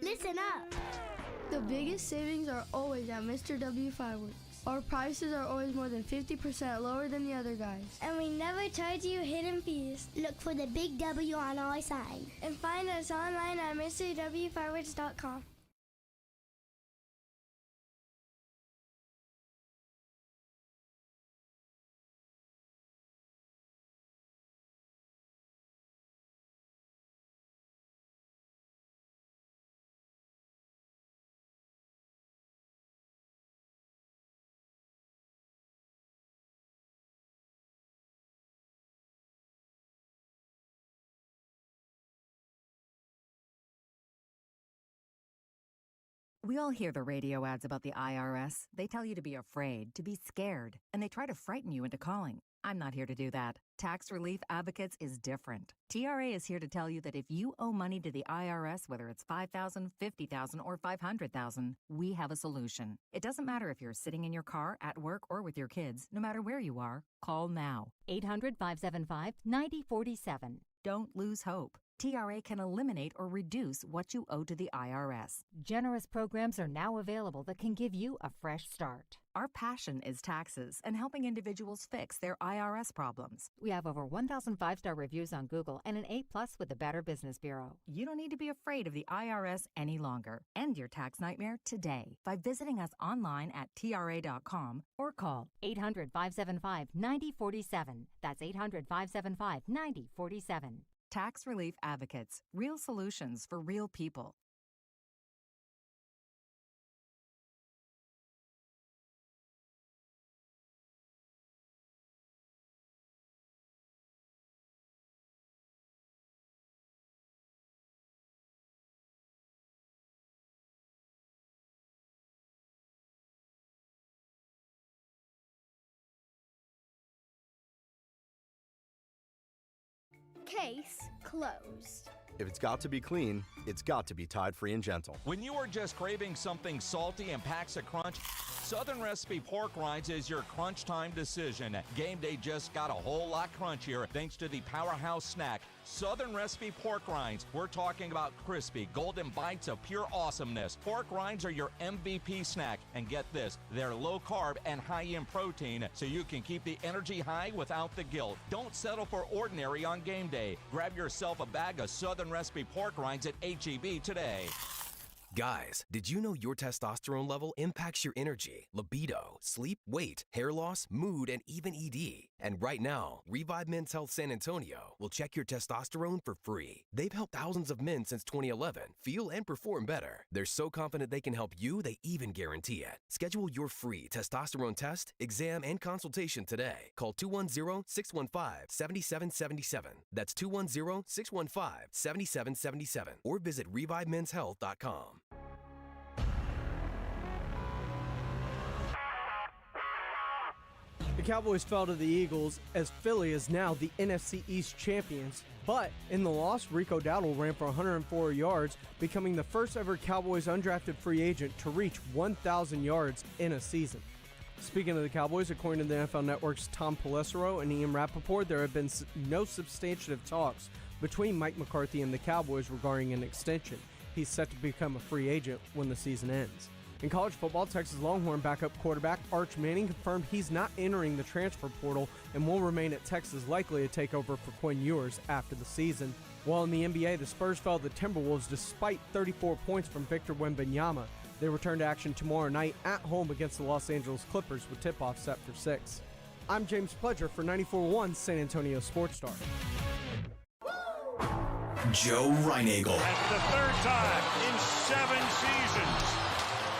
Listen up! The biggest savings are always at Mr. W Fireworks. Our prices are always more than 50% lower than the other guys. And we never charge you hidden fees. Look for the big W on our sign. And find us online at MrWFireworks.com. We all hear the radio ads about the IRS. They tell you to be afraid, to be scared, and they try to frighten you into calling. I'm not here to do that. Tax Relief Advocates is different. TRA is here to tell you that if you owe money to the IRS, whether it's $5,000, $50,000, or $500,000, we have a solution. It doesn't matter if you're sitting in your car, at work, or with your kids. No matter where you are, call now. 800-575-9047. Don't lose hope. TRA can eliminate or reduce what you owe to the IRS. Generous programs are now available that can give you a fresh start. Our passion is taxes and helping individuals fix their IRS problems. We have over 1,000 5-star reviews on Google and an A+ with the Better Business Bureau. You don't need to be afraid of the IRS any longer. End your tax nightmare today by visiting us online at TRA.com or call 800-575-9047. That's 800-575-9047. Tax Relief Advocates. Real solutions for real people. Case closed. If it's got to be clean, it's got to be Tide Free and Gentle. When you are just craving something salty and packs a crunch, Southern Recipe Pork Rinds is your crunch time decision. Game day just got a whole lot crunchier thanks to the powerhouse snack, Southern Recipe pork rinds. We're talking about crispy, golden bites of pure awesomeness. Pork rinds are your MVP snack. And get this, they're low carb and high in protein, so you can keep the energy high without the guilt. Don't settle for ordinary on game day. Grab yourself a bag of Southern Recipe pork rinds at H-E-B today. Guys, did you know your testosterone level impacts your energy, libido, sleep, weight, hair loss, mood, and even ED? And right now, Revive Men's Health San Antonio will check your testosterone for free. They've helped thousands of men since 2011 feel and perform better. They're so confident they can help you, they even guarantee it. Schedule your free testosterone test, exam, and consultation today. Call 210-615-7777. That's 210-615-7777. Or visit ReviveMen'sHealth.com. The Cowboys fell to the Eagles as Philly is now the NFC East champions. But in the loss, Rico Dowdle ran for 104 yards, becoming the first ever Cowboys undrafted free agent to reach 1,000 yards in a season. Speaking of the Cowboys, according to the NFL Network's Tom Pelissero and Ian Rappaport, there have been no substantive talks between Mike McCarthy and the Cowboys regarding an extension. He's set to become a free agent when the season ends. In college football, Texas Longhorn backup quarterback Arch Manning confirmed he's not entering the transfer portal and will remain at Texas, likely to take over for Quinn Ewers after the season. While in the NBA, the Spurs fell to the Timberwolves despite 34 points from Victor Wembanyama. They return to action tomorrow night at home against the Los Angeles Clippers with tip-off set for 6. I'm James Pledger for 94.1 San Antonio Sports Star. Joe Reinagel. That's the third time in 7 seasons.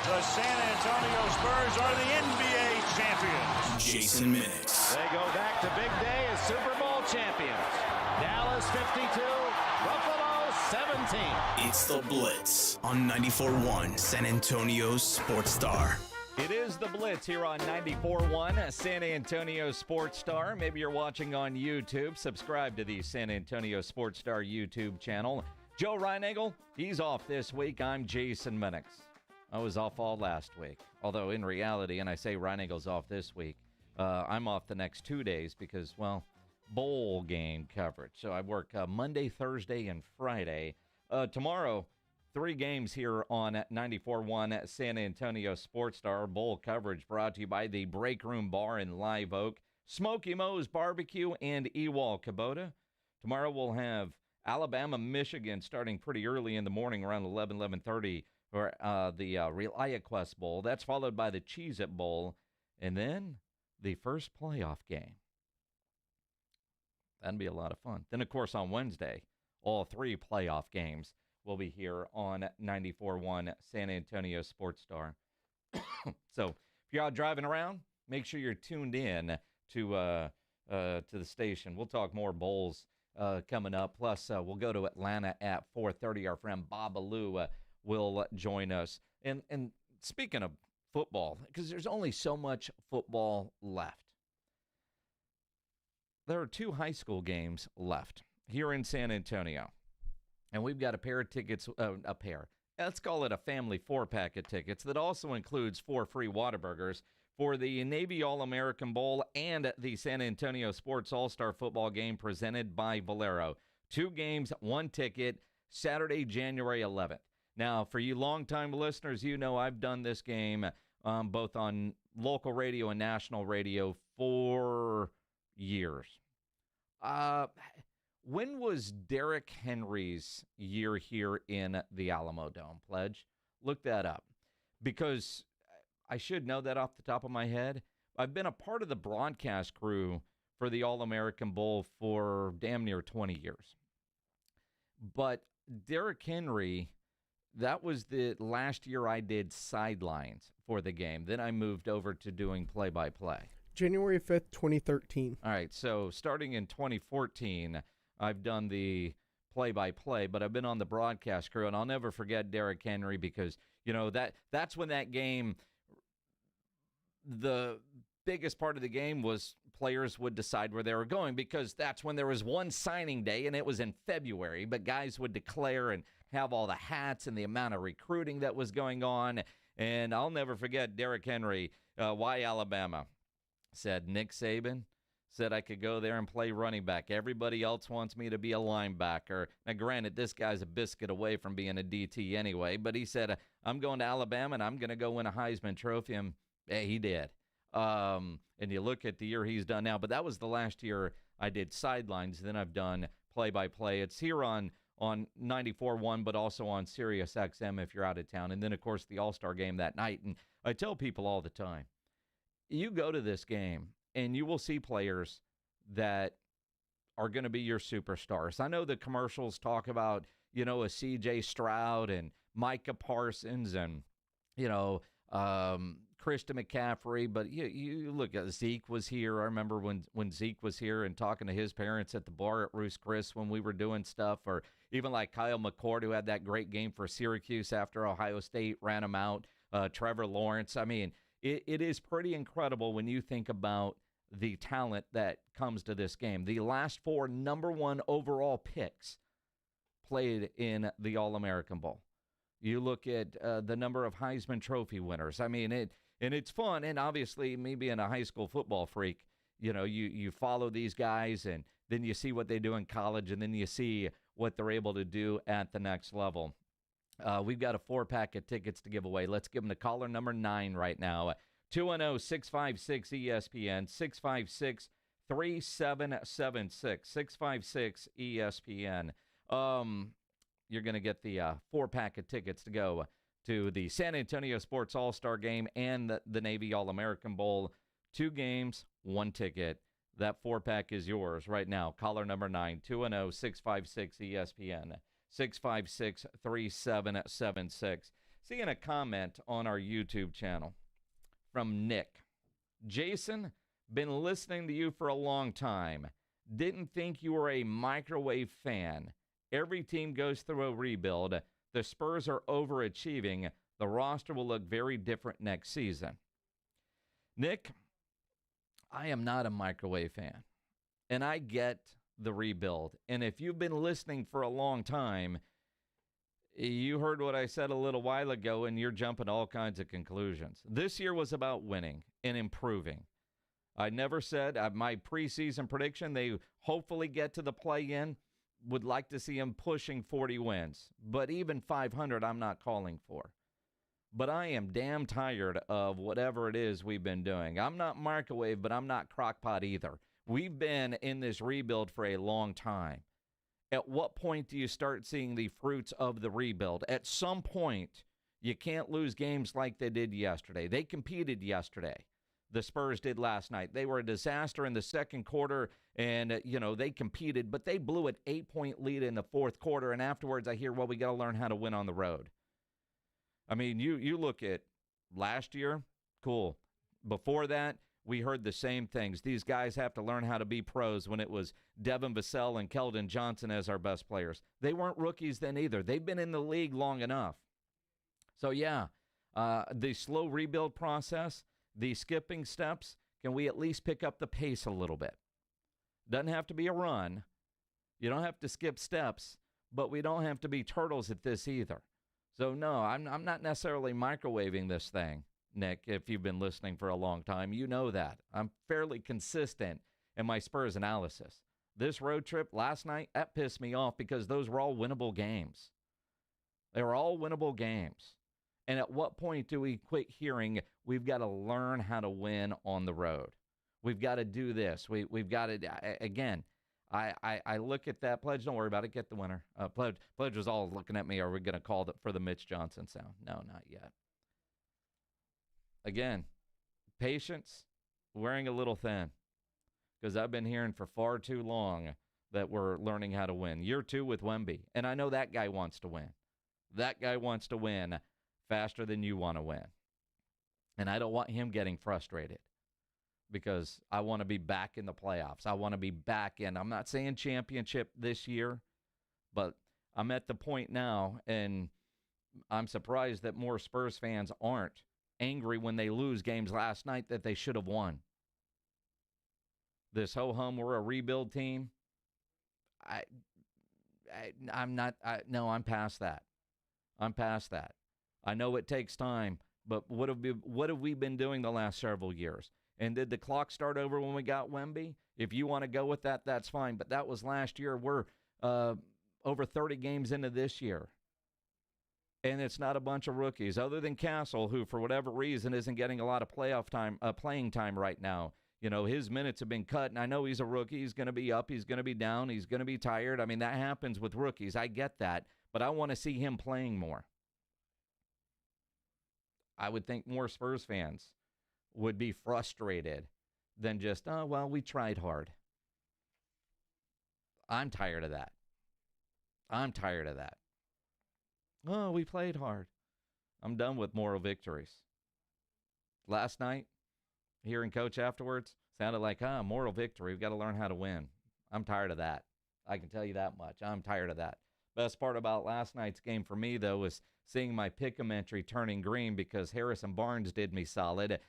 The San Antonio Spurs are the NBA champions. Jason Minix. They go back to big day as Super Bowl champions. Dallas 52, Buffalo 17. It's the Blitz on 94.1 San Antonio Sports Star. It is the Blitz here on 94.1 San Antonio Sports Star. Maybe you're watching on YouTube. Subscribe to the San Antonio Sports Star YouTube channel. Joe Reinagel, he's off this week. I'm Jason Minix. I was off all last week. Although in reality, and I say Reinegel's off this week, I'm off the next 2 days because, well, bowl game coverage. So I work Monday, Thursday, and Friday. Tomorrow, 3 games here on 94.1 San Antonio Sports Star. Bowl coverage brought to you by the Break Room Bar in Live Oak, Smoky Moe's Barbecue, and Ewald Kubota. Tomorrow we'll have Alabama, Michigan starting pretty early in the morning around 11:30 for the ReliaQuest Bowl. That's followed by the Cheez-It Bowl, and then the first playoff game. That'd be a lot of fun. Then, of course, on Wednesday, all 3 playoff games will be here on 94.1 San Antonio Sports Star. So if you're out driving around, make sure you're tuned in to the station. We'll talk more bowls coming up. Plus, we'll go to Atlanta at 4:30. Our friend Bob Alou will join us. And speaking of football, because there's only so much football left, there are 2 high school games left here in San Antonio. And we've got a pair of tickets, let's call it a family 4-pack of tickets that also includes 4 free Whataburgers for the Navy All-American Bowl and the San Antonio Sports All-Star Football game presented by Valero. 2 games, 1 ticket, Saturday, January 11th. Now, for you longtime listeners, you know I've done this game both on local radio and national radio for years. When was Derrick Henry's year here in the Alamo Dome, Pledge? Look that up, because I should know that off the top of my head. I've been a part of the broadcast crew for the All-American Bowl for damn near 20 years. But Derrick Henry, that was the last year I did sidelines for the game. Then I moved over to doing play-by-play. January 5th, 2013. All right, so starting in 2014, I've done the play-by-play, but I've been on the broadcast crew, and I'll never forget Derrick Henry because, you know, that's when that game, the biggest part of the game was players would decide where they were going, because that's when there was one signing day, and it was in February, but guys would declare and have all the hats and the amount of recruiting that was going on. And I'll never forget Derrick Henry, why Alabama, said Nick Saban said I could go there and play running back. Everybody else wants me to be a linebacker. Now, granted, this guy's a biscuit away from being a DT anyway, but he said, I'm going to Alabama, and I'm going to go win a Heisman Trophy, and he did. And you look at the year he's done now, but that was the last year I did sidelines. Then I've done play-by-play. It's here on 94.1, but also on Sirius XM if you're out of town. And then, of course, the All-Star game that night. And I tell people all the time, you go to this game, and you will see players that are going to be your superstars. I know the commercials talk about, a C.J. Stroud and Micah Parsons and, Christian McCaffrey, but you look at Zeke was here. I remember when Zeke was here and talking to his parents at the bar at Ruth's Chris when we were doing stuff, or even like Kyle McCord, who had that great game for Syracuse after Ohio State ran him out, Trevor Lawrence. I mean, it is pretty incredible when you think about the talent that comes to this game. The last 4 number 1 overall picks played in the All-American Bowl. You look at the number of Heisman Trophy winners. I mean, it's fun, and obviously, me being a high school football freak, you follow these guys, and then you see what they do in college, and then you see what they're able to do at the next level. We've got a 4-pack of tickets to give away. Let's give them to caller number 9 right now. 210-656-ESPN, 656-3776, 656-ESPN. You're going to get the 4-pack of tickets to go to the San Antonio Sports All-Star Game and the Navy All-American Bowl. 2 games, 1 ticket. That 4-pack is yours right now. Caller number 9, 210-656-ESPN, 656-3776. Seeing a comment on our YouTube channel from Nick. Jason, been listening to you for a long time. Didn't think you were a microwave fan. Every team goes through a rebuild. The Spurs are overachieving. The roster will look very different next season. Nick, I am not a microwave fan, and I get the rebuild. And if you've been listening for a long time, you heard what I said a little while ago, and you're jumping to all kinds of conclusions. This year was about winning and improving. I never said my preseason prediction, they hopefully get to the play-in. Would like to see them pushing 40 wins. But even 500, I'm not calling for. But I am damn tired of whatever it is we've been doing. I'm not microwave, but I'm not crockpot either. We've been in this rebuild for a long time. At what point do you start seeing the fruits of the rebuild? At some point, you can't lose games like they did yesterday. They competed yesterday. The Spurs did last night. They were a disaster in the second quarter, and, they competed, but they blew an 8-point lead in the fourth quarter, and afterwards I hear, well, we got to learn how to win on the road. I mean, you look at last year, cool. Before that, we heard the same things. These guys have to learn how to be pros when it was Devin Vassell and Keldon Johnson as our best players. They weren't rookies then either. They've been in the league long enough. So, yeah, the slow rebuild process, the skipping steps, can we at least pick up the pace a little bit? Doesn't have to be a run. You don't have to skip steps, but we don't have to be turtles at this either. So, no, I'm not necessarily microwaving this thing, Nick. If you've been listening for a long time, you know that. I'm fairly consistent in my Spurs analysis. This road trip last night, that pissed me off because those were all winnable games. They were all winnable games. And at what point do we quit hearing we've got to learn how to win on the road? We've got to do this. We've got to, again, I look at that. Pledge, don't worry about it. Get the winner. Pledge was all looking at me. Are we going to call for the Mitch Johnson sound? No, not yet. Again, patience, wearing a little thin. Because I've been hearing for far too long that we're learning how to win. Year 2 with Wemby. And I know that guy wants to win. That guy wants to win faster than you want to win. And I don't want him getting frustrated because I want to be back in the playoffs. I want to be back in. I'm not saying championship this year, but I'm at the point now, and I'm surprised that more Spurs fans aren't angry when they lose games last night that they should have won. This ho-hum, we're a rebuild team. I'm past that. I'm past that. I know it takes time, but what have we been doing the last several years? And did the clock start over when we got Wemby? If you want to go with that, that's fine. But that was last year. We're over 30 games into this year. And it's not a bunch of rookies, other than Castle, who, for whatever reason, isn't getting a lot of playoff time, playing time right now. You know, his minutes have been cut, and I know he's a rookie. He's going to be up. He's going to be down. He's going to be tired. I mean, that happens with rookies. I get that. But I want to see him playing more. I would think more Spurs fans would be frustrated than just, oh, well, we tried hard. I'm tired of that. I'm tired of that. Oh, we played hard. I'm done with moral victories. Last night, hearing Coach afterwards, sounded like, moral victory. We've got to learn how to win. I'm tired of that. I can tell you that much. I'm tired of that. Best part about last night's game for me, though, was seeing my pick'em entry turning green because Harrison Barnes did me solid.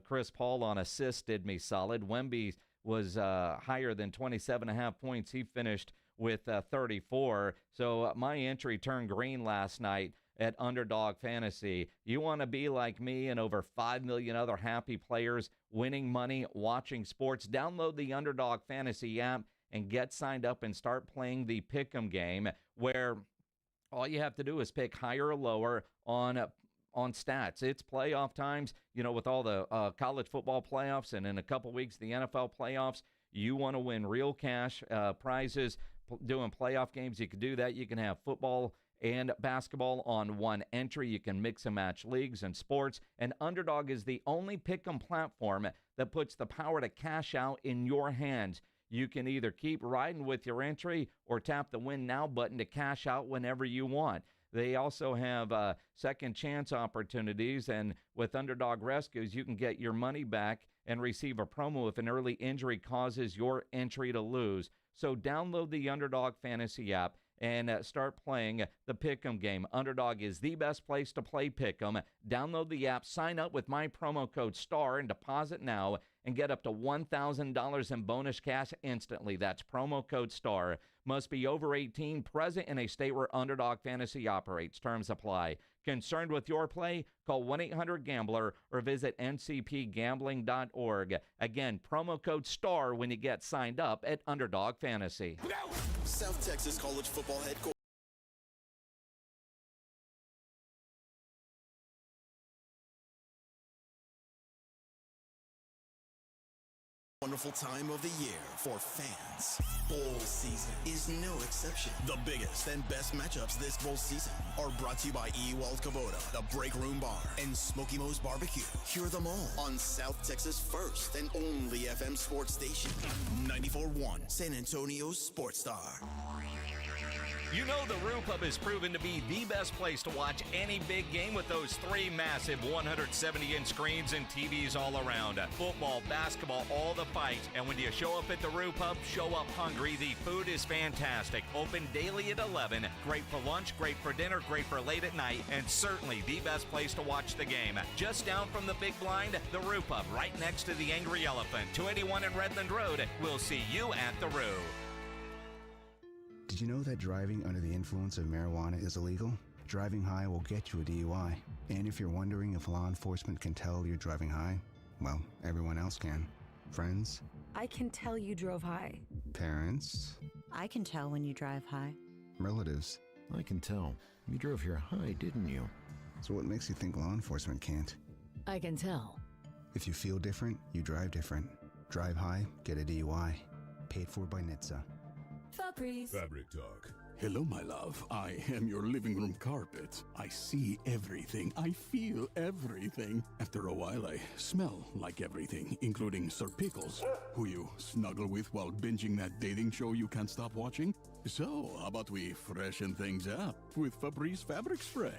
Chris Paul on assist did me solid. Wemby was higher than 27.5 points. He finished with 34. So my entry turned green last night at Underdog Fantasy. You want to be like me and over 5 million other happy players winning money, watching sports? Download the Underdog Fantasy app and get signed up and start playing the Pick'em game, where all you have to do is pick higher or lower on stats. It's playoff times, with all the college football playoffs and in a couple weeks the NFL playoffs. You want to win real cash prizes doing playoff games. You can do that. You can have football and basketball on one entry. You can mix and match leagues and sports. And Underdog is the only pick'em platform that puts the power to cash out in your hands. You can either keep riding with your entry or tap the Win Now button to cash out whenever you want. They also have second chance opportunities, and with Underdog Rescues, you can get your money back and receive a promo if an early injury causes your entry to lose. So download the Underdog Fantasy app and start playing the Pick'em game. Underdog is the best place to play Pick'em. Download the app, sign up with my promo code STAR, and deposit now and get up to $1,000 in bonus cash instantly. That's promo code STAR. Must be over 18, present in a state where Underdog Fantasy operates. Terms apply. Concerned with your play? Call 1-800-GAMBLER or visit ncpgambling.org. Again, promo code STAR when you get signed up at Underdog Fantasy. South Texas College Football Headquarters. Wonderful time of the year for fans. Bowl season is no exception. The biggest and best matchups this bowl season are brought to you by Ewald Kubota, the Break Room Bar, and Smoky Mo's Barbecue. Hear them all on South Texas' first and only FM sports station, 94.1 San Antonio's Sports Star. You know the Roo Pub has proven to be the best place to watch any big game with those 3 massive 170-inch screens and TVs all around. Football, basketball, all the fights. And when you show up at the Roo Pub, show up hungry. The food is fantastic. Open daily at 11. Great for lunch, great for dinner, great for late at night, and certainly the best place to watch the game. Just down from the big blind, the Roo Pub, right next to the Angry Elephant. 281 in Redland Road. We'll see you at the Roo. Did you know that driving under the influence of marijuana is illegal? Driving high will get you a DUI. And if you're wondering if law enforcement can tell you're driving high, well, everyone else can. Friends? I can tell you drove high. Parents? I can tell when you drive high. Relatives? I can tell. You drove here high, didn't you? So what makes you think law enforcement can't? I can tell. If you feel different, you drive different. Drive high, get a DUI. Paid for by NHTSA. Fabric Talk. Hello, my love. I am your living room carpet. I see everything. I feel everything. After a while, I smell like everything, including Sir Pickles, who you snuggle with while binging that dating show you can't stop watching. So, how about we freshen things up with Febreze Fabric Spray?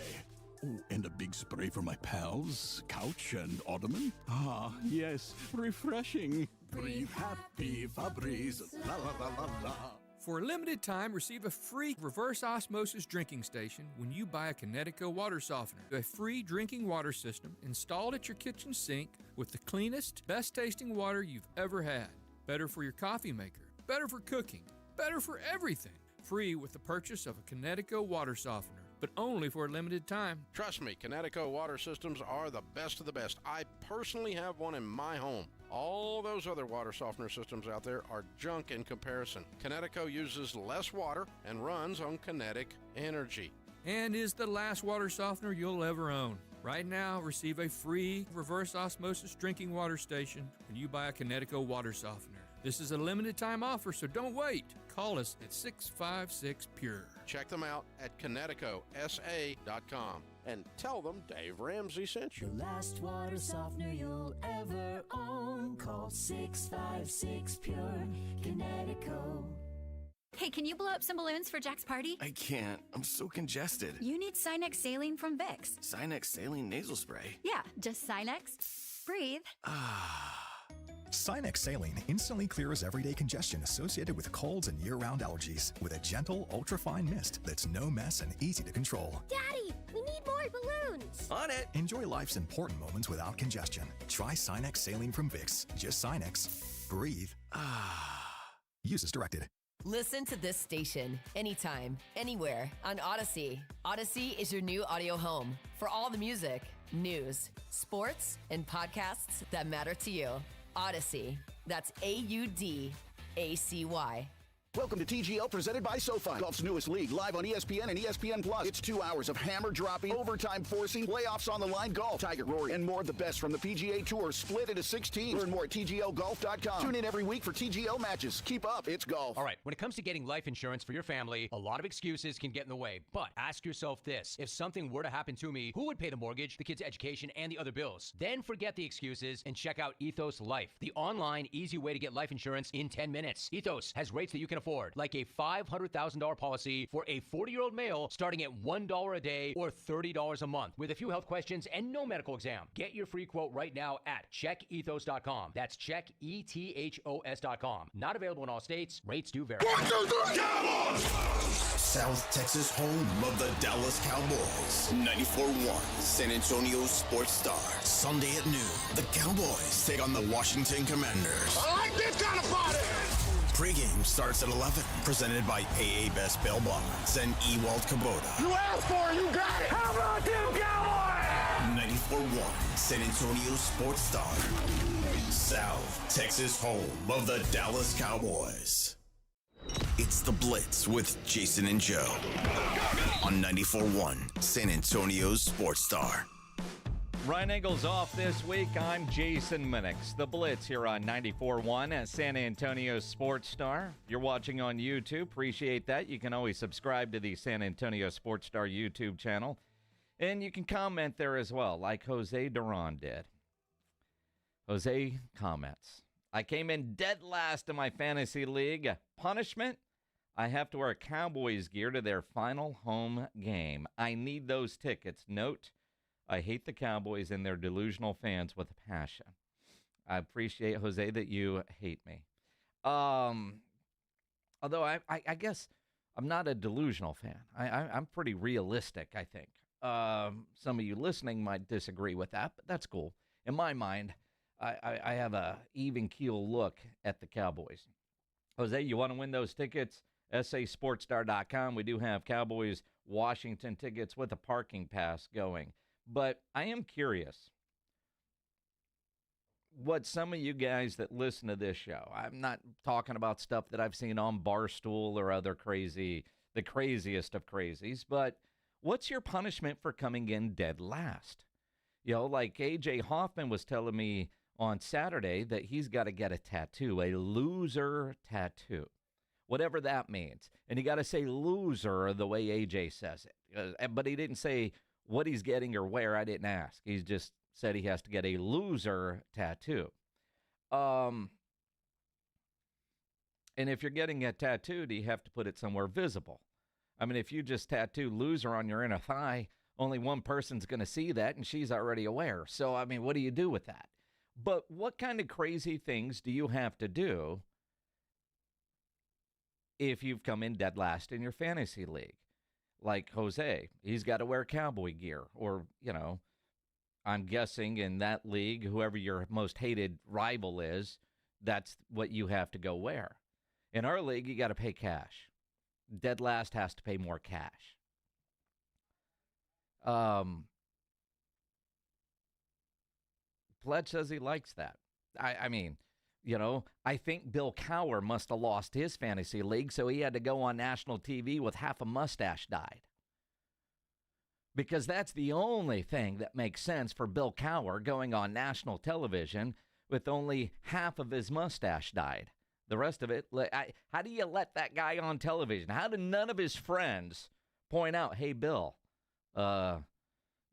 Oh, and a big spray for my pals, couch and ottoman. Ah, yes, refreshing. Breathe happy, Febreze. La la la la la. For a limited time, receive a free reverse osmosis drinking station when you buy a Connecticut water softener. A free drinking water system installed at your kitchen sink with the cleanest, best tasting water you've ever had. Better for your coffee maker, better for cooking, better for everything. Free with the purchase of a Connecticut water softener. but only for a limited time. Trust me, Connecticut water systems are the best of the best. I personally have one in my home. All those other water softener systems out there are junk in comparison. Connecticut uses less water and runs on kinetic energy. And is the last water softener you'll ever own. Right now, receive a free reverse osmosis drinking water station when you buy a Connecticut water softener. This is a limited time offer, so don't wait. Call us at 656-PURE. Check them out at ConnecticutSA.com and tell them Dave Ramsey sent you. The last water softener you'll ever own. Call 656-PURE. Connecticut. Hey, can you blow up some balloons for Jack's party? I can't. I'm so congested. You need Sinex Saline from Vicks. Sinex Saline Nasal Spray. Yeah, just Sinex. Breathe. Sinex Saline instantly clears everyday congestion associated with colds and year-round allergies with a gentle, ultra-fine mist that's no mess and easy to control. Daddy, we need more balloons. On it. Enjoy life's important moments without congestion. Try Sinex Saline from Vicks. Just Sinex. Breathe. Use as directed. Listen to this station anytime, anywhere on Odyssey. Odyssey is your new audio home for all the music, news, sports, and podcasts that matter to you. Odyssey. That's AUDACY. Welcome to TGL, presented by SoFi, golf's newest league, live on ESPN and ESPN Plus. It's 2 hours of hammer-dropping, overtime-forcing, playoffs on the line golf. Tiger, Rory, and more of the best from the PGA Tour, split into 6 teams. Learn more at TGLGolf.com. Tune in every week for TGL matches. Keep up, it's golf. All right, when it comes to getting life insurance for your family, a lot of excuses can get in the way. But ask yourself this. If something were to happen to me, who would pay the mortgage, the kids' education, and the other bills? Then forget the excuses and check out Ethos Life, the online, easy way to get life insurance in 10 minutes. Ethos has rates that you can afford, like a $500,000 policy for a 40-year-old male starting at $1 a day or $30 a month with a few health questions and no medical exam. Get your free quote right now at checkethos.com. That's checkethos.com. Not available in all states. Rates do vary. South Texas home of the Dallas Cowboys. 94-1 San Antonio Sports Star. Sunday at noon, the Cowboys take on the Washington Commanders. I like this kind of party! Pre-game starts at 11. Presented by AA Best Bail Bonds and Ewald Kubota. You asked for it, you got it! How about them Cowboys? 94-1 San Antonio Sports Star. South Texas home of the Dallas Cowboys. It's the Blitz with Jason and Joe on 94-1 San Antonio Sports Star. Ryan Eagles off this week. I'm Jason Minix. The Blitz here on 94.1 at San Antonio Sports Star. You're watching on YouTube. Appreciate that. You can always subscribe to the San Antonio Sports Star YouTube channel. And you can comment there as well, like Jose Duran did. Jose comments, I came in dead last in my fantasy league. Punishment? I have to wear Cowboys gear to their final home game. I need those tickets. Note, I hate the Cowboys and their delusional fans with a passion. I appreciate, Jose, that you hate me. Although I guess I'm not a delusional fan. I'm pretty realistic, I think. Some of you listening might disagree with that, but that's cool. In my mind, I have a even-keel look at the Cowboys. Jose, you want to win those tickets? SASportsStar.com. We do have Cowboys Washington tickets with a parking pass going. But I am curious what some of you guys that listen to this show, I'm not talking about stuff that I've seen on Barstool or other the craziest of crazies, but what's your punishment for coming in dead last? You know, like A.J. Hoffman was telling me on Saturday that he's got to get a tattoo, a loser tattoo, whatever that means. And you got to say loser the way A.J. says it. But he didn't say what he's getting or where. I didn't ask. He just said he has to get a loser tattoo. And if you're getting it tattooed, you have to put it somewhere visible. I mean, if you just tattoo loser on your inner thigh, only one person's going to see that, and she's already aware. So, I mean, what do you do with that? But what kind of crazy things do you have to do if you've come in dead last in your fantasy league? Like Jose, he's got to wear cowboy gear. Or, you know, I'm guessing in that league, whoever your most hated rival is, that's what you have to go wear. In our league, you got to pay cash. Dead last has to pay more cash. Pledge says he likes that. I mean, I think Bill Cowher must have lost his fantasy league, so he had to go on national TV with half a mustache dyed. Because that's the only thing that makes sense for Bill Cowher going on national television with only half of his mustache dyed. The rest of it, how do you let that guy on television? How do none of his friends point out, hey, Bill, did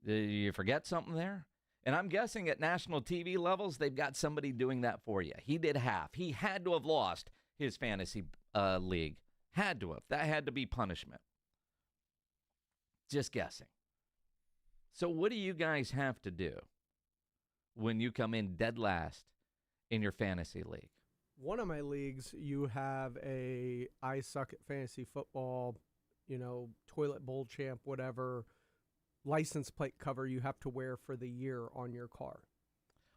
you forget something there? And I'm guessing at national TV levels, they've got somebody doing that for you. He did half. He had to have lost his fantasy league. Had to have. That had to be punishment. Just guessing. So what do you guys have to do when you come in dead last in your fantasy league? One of my leagues, you have a I suck at fantasy football, toilet bowl champ, whatever, license plate cover you have to wear for the year on your car.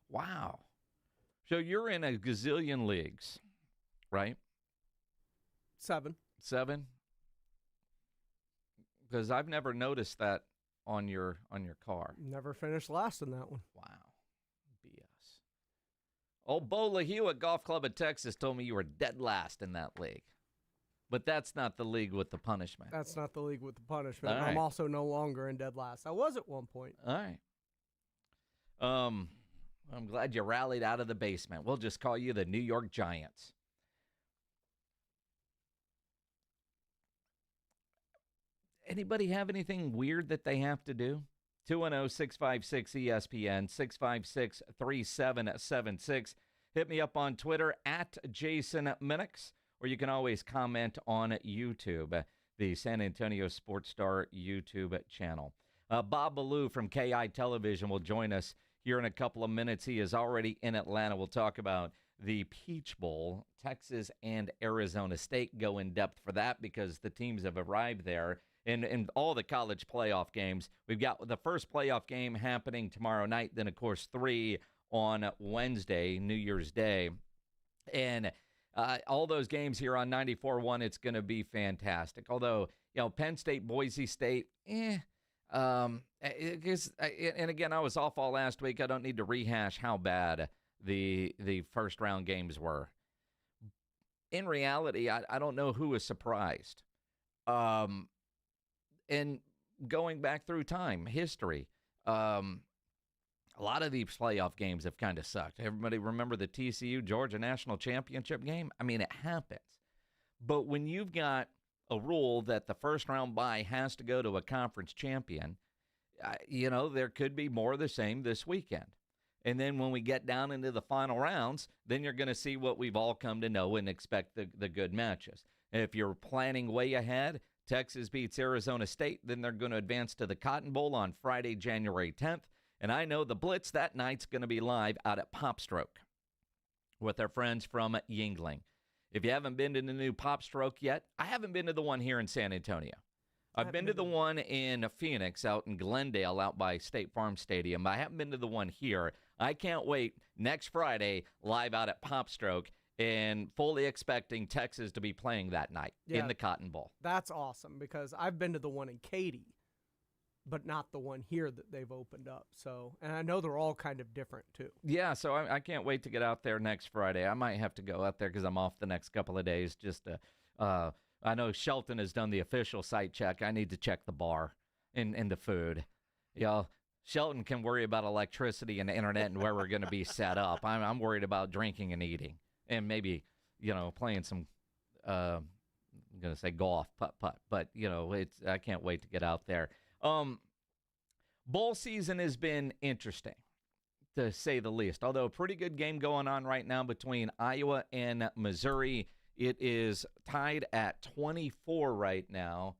Wow. So you're in a gazillion leagues, right? 7. Because I've never noticed that on your car. Never finished last in that one. Wow. BS. Old Bo LaHue at Golf Club of Texas told me you were dead last in that league. But that's not the league with the punishment. That's not the league with the punishment. All right. I'm also no longer in dead last. I was at one point. All right. I'm glad you rallied out of the basement. We'll just call you the New York Giants. Anybody have anything weird that they have to do? 210-656-ESPN, 656-3776. Hit me up on Twitter at Jason Minix, or you can always comment on YouTube, the San Antonio Sports Star YouTube channel. Bob Ballou from KI Television will join us here in a couple of minutes. He is already in Atlanta. We'll talk about the Peach Bowl. Texas and Arizona State go in depth for that because the teams have arrived there. In all the college playoff games, we've got the first playoff game happening tomorrow night, then, of course, 3 on Wednesday, New Year's Day. And all those games here on 94.1, it's going to be fantastic. Although, Penn State, Boise State, and again, I was off all last week. I don't need to rehash how bad the first-round games were. In reality, I don't know who was surprised. And going back through time, history, a lot of these playoff games have kind of sucked. Everybody remember the TCU Georgia National Championship game? I mean, it happens. But when you've got a rule that the first round bye has to go to a conference champion, there could be more of the same this weekend. And then when we get down into the final rounds, then you're going to see what we've all come to know and expect the good matches. If you're planning way ahead, Texas beats Arizona State, then they're going to advance to the Cotton Bowl on Friday, January 10th. And I know the Blitz that night's going to be live out at Popstroke with our friends from Yingling. If you haven't been to the new Popstroke yet, I haven't been to the one here in San Antonio. I've been to the one in Phoenix out in Glendale out by State Farm Stadium. I haven't been to the one here. I can't wait next Friday live out at Popstroke and fully expecting Texas to be playing that night in the Cotton Bowl. That's awesome because I've been to the one in Katy, but not the one here that they've opened up. So, and I know they're all kind of different too. Yeah, so I can't wait to get out there next Friday. I might have to go out there because I'm off the next couple of days just to I know Shelton has done the official site check. I need to check the bar and the food. Shelton can worry about electricity and the internet and where we're going to be set up. I'm worried about drinking and eating. And maybe, playing some, I'm going to say golf, putt. But, I can't wait to get out there. Bowl season has been interesting, to say the least. Although a pretty good game going on right now between Iowa and Missouri. It is tied at 24 right now,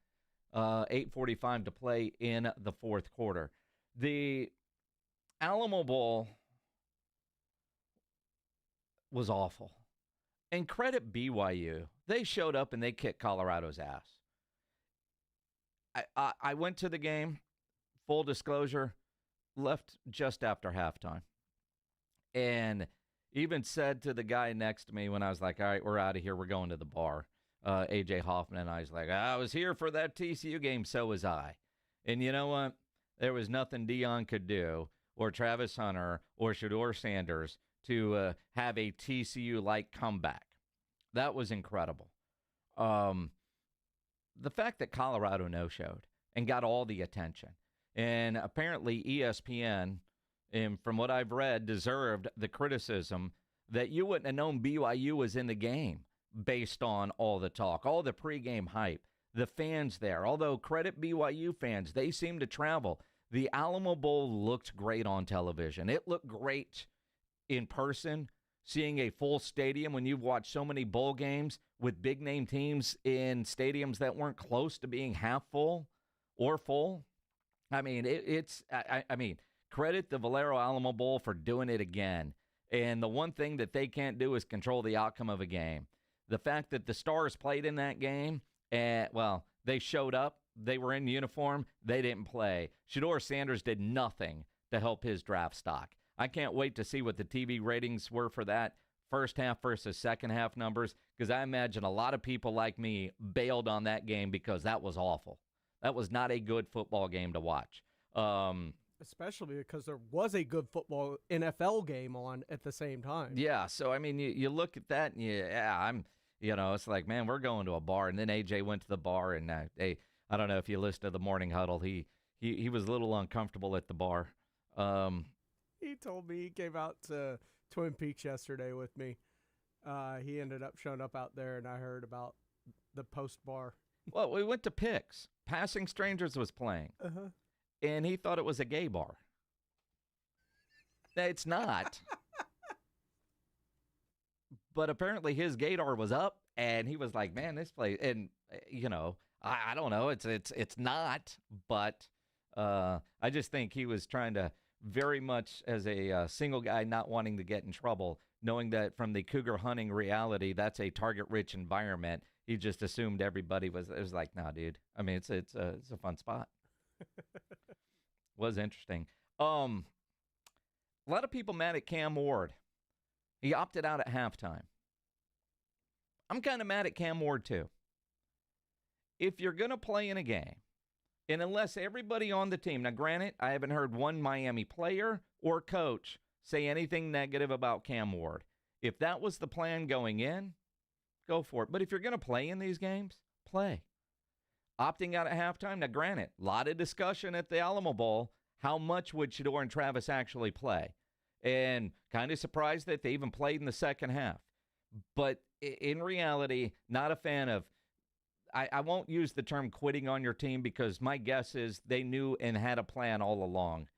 8:45 to play in the fourth quarter. The Alamo Bowl was awful. And credit BYU. They showed up and they kicked Colorado's ass. I went to the game, full disclosure, left just after halftime. And even said to the guy next to me when I was like, all right, we're out of here. We're going to the bar. A.J. Hoffman and I was like, I was here for that TCU game. So was I. And you know what? There was nothing Dion could do, or Travis Hunter, or Shedeur Sanders to have a TCU-like comeback. That was incredible. The fact that Colorado no-showed and got all the attention, and apparently ESPN, and from what I've read, deserved the criticism that you wouldn't have known BYU was in the game based on all the talk, all the pregame hype, the fans there. Although credit BYU fans, they seem to travel. The Alamo Bowl looked great on television. It looked great in person, seeing a full stadium when you've watched so many bowl games with big-name teams in stadiums that weren't close to being half full or full. I mean, I mean, credit the Valero Alamo Bowl for doing it again. And the one thing that they can't do is control the outcome of a game. The fact that the Stars played in that game, well, they showed up. They were in uniform. They didn't play. Shedeur Sanders did nothing to help his draft stock. I can't wait to see what the TV ratings were for that first half versus second half numbers, because I imagine a lot of people like me bailed on that game because that was awful. That was not a good football game to watch. Especially because there was a good football NFL game on at the same time. Yeah, so, I mean, you look at that, and it's like, man, we're going to a bar. And then AJ went to the bar, and I don't know if you listened to the morning huddle. He was a little uncomfortable at the bar. He told me he came out to Twin Peaks yesterday with me. He ended up showing up out there, and I heard about the post bar. Well, we went to Picks. Passing Strangers was playing. Uh-huh. And he thought it was a gay bar. It's not. But apparently his gaydar was up, and he was like, man, this place, and, I don't know. It's not, but I just think he was trying to very much as a single guy not wanting to get in trouble, knowing that from the cougar hunting reality, that's a target-rich environment. He just assumed everybody was like, nah, dude. I mean, it's a fun spot. Was interesting. A lot of people mad at Cam Ward. He opted out at halftime. I'm kind of mad at Cam Ward, too. If you're going to play in a game, and unless everybody on the team, now granted, I haven't heard one Miami player or coach say anything negative about Cam Ward. If that was the plan going in, go for it. But if you're going to play in these games, play. Opting out at halftime, now granted, a lot of discussion at the Alamo Bowl, how much would Shedeur and Travis actually play? And kind of surprised that they even played in the second half. But in reality, not a fan of, I won't use the term quitting on your team, because my guess is they knew and had a plan all along.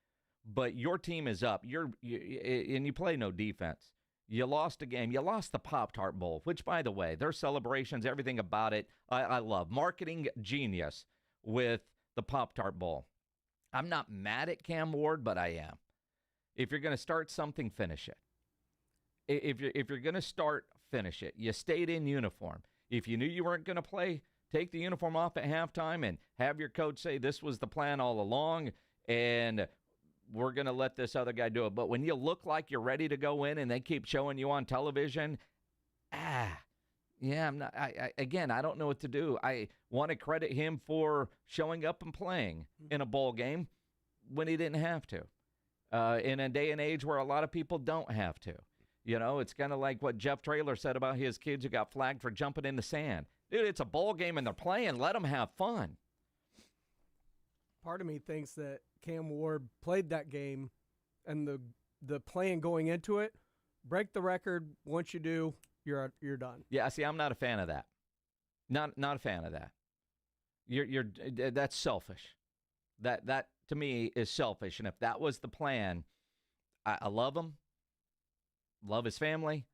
But your team is up. And you play no defense. You lost a game. You lost the Pop-Tart Bowl, which, by the way, their celebrations, everything about it, I love. Marketing genius with the Pop-Tart Bowl. I'm not mad at Cam Ward, but I am. If you're going to start something, finish it. If you're going to start, finish it. You stayed in uniform. If you knew you weren't going to play, take the uniform off at halftime and have your coach say this was the plan all along, and we're going to let this other guy do it. But when you look like you're ready to go in and they keep showing you on television, I'm not. I don't know what to do. I want to credit him for showing up and playing in a bowl game when he didn't have to. In a day and age where a lot of people don't have to. It's kind of like what Jeff Traylor said about his kids who got flagged for jumping in the sand. Dude, it's a bowl game and they're playing. Let them have fun. Part of me thinks that Cam Ward played that game, and the plan going into it, break the record. Once you do, you're done. Yeah, see, I'm not a fan of that. Not a fan of that. That's selfish. That to me is selfish. And if that was the plan, I love him, love his family.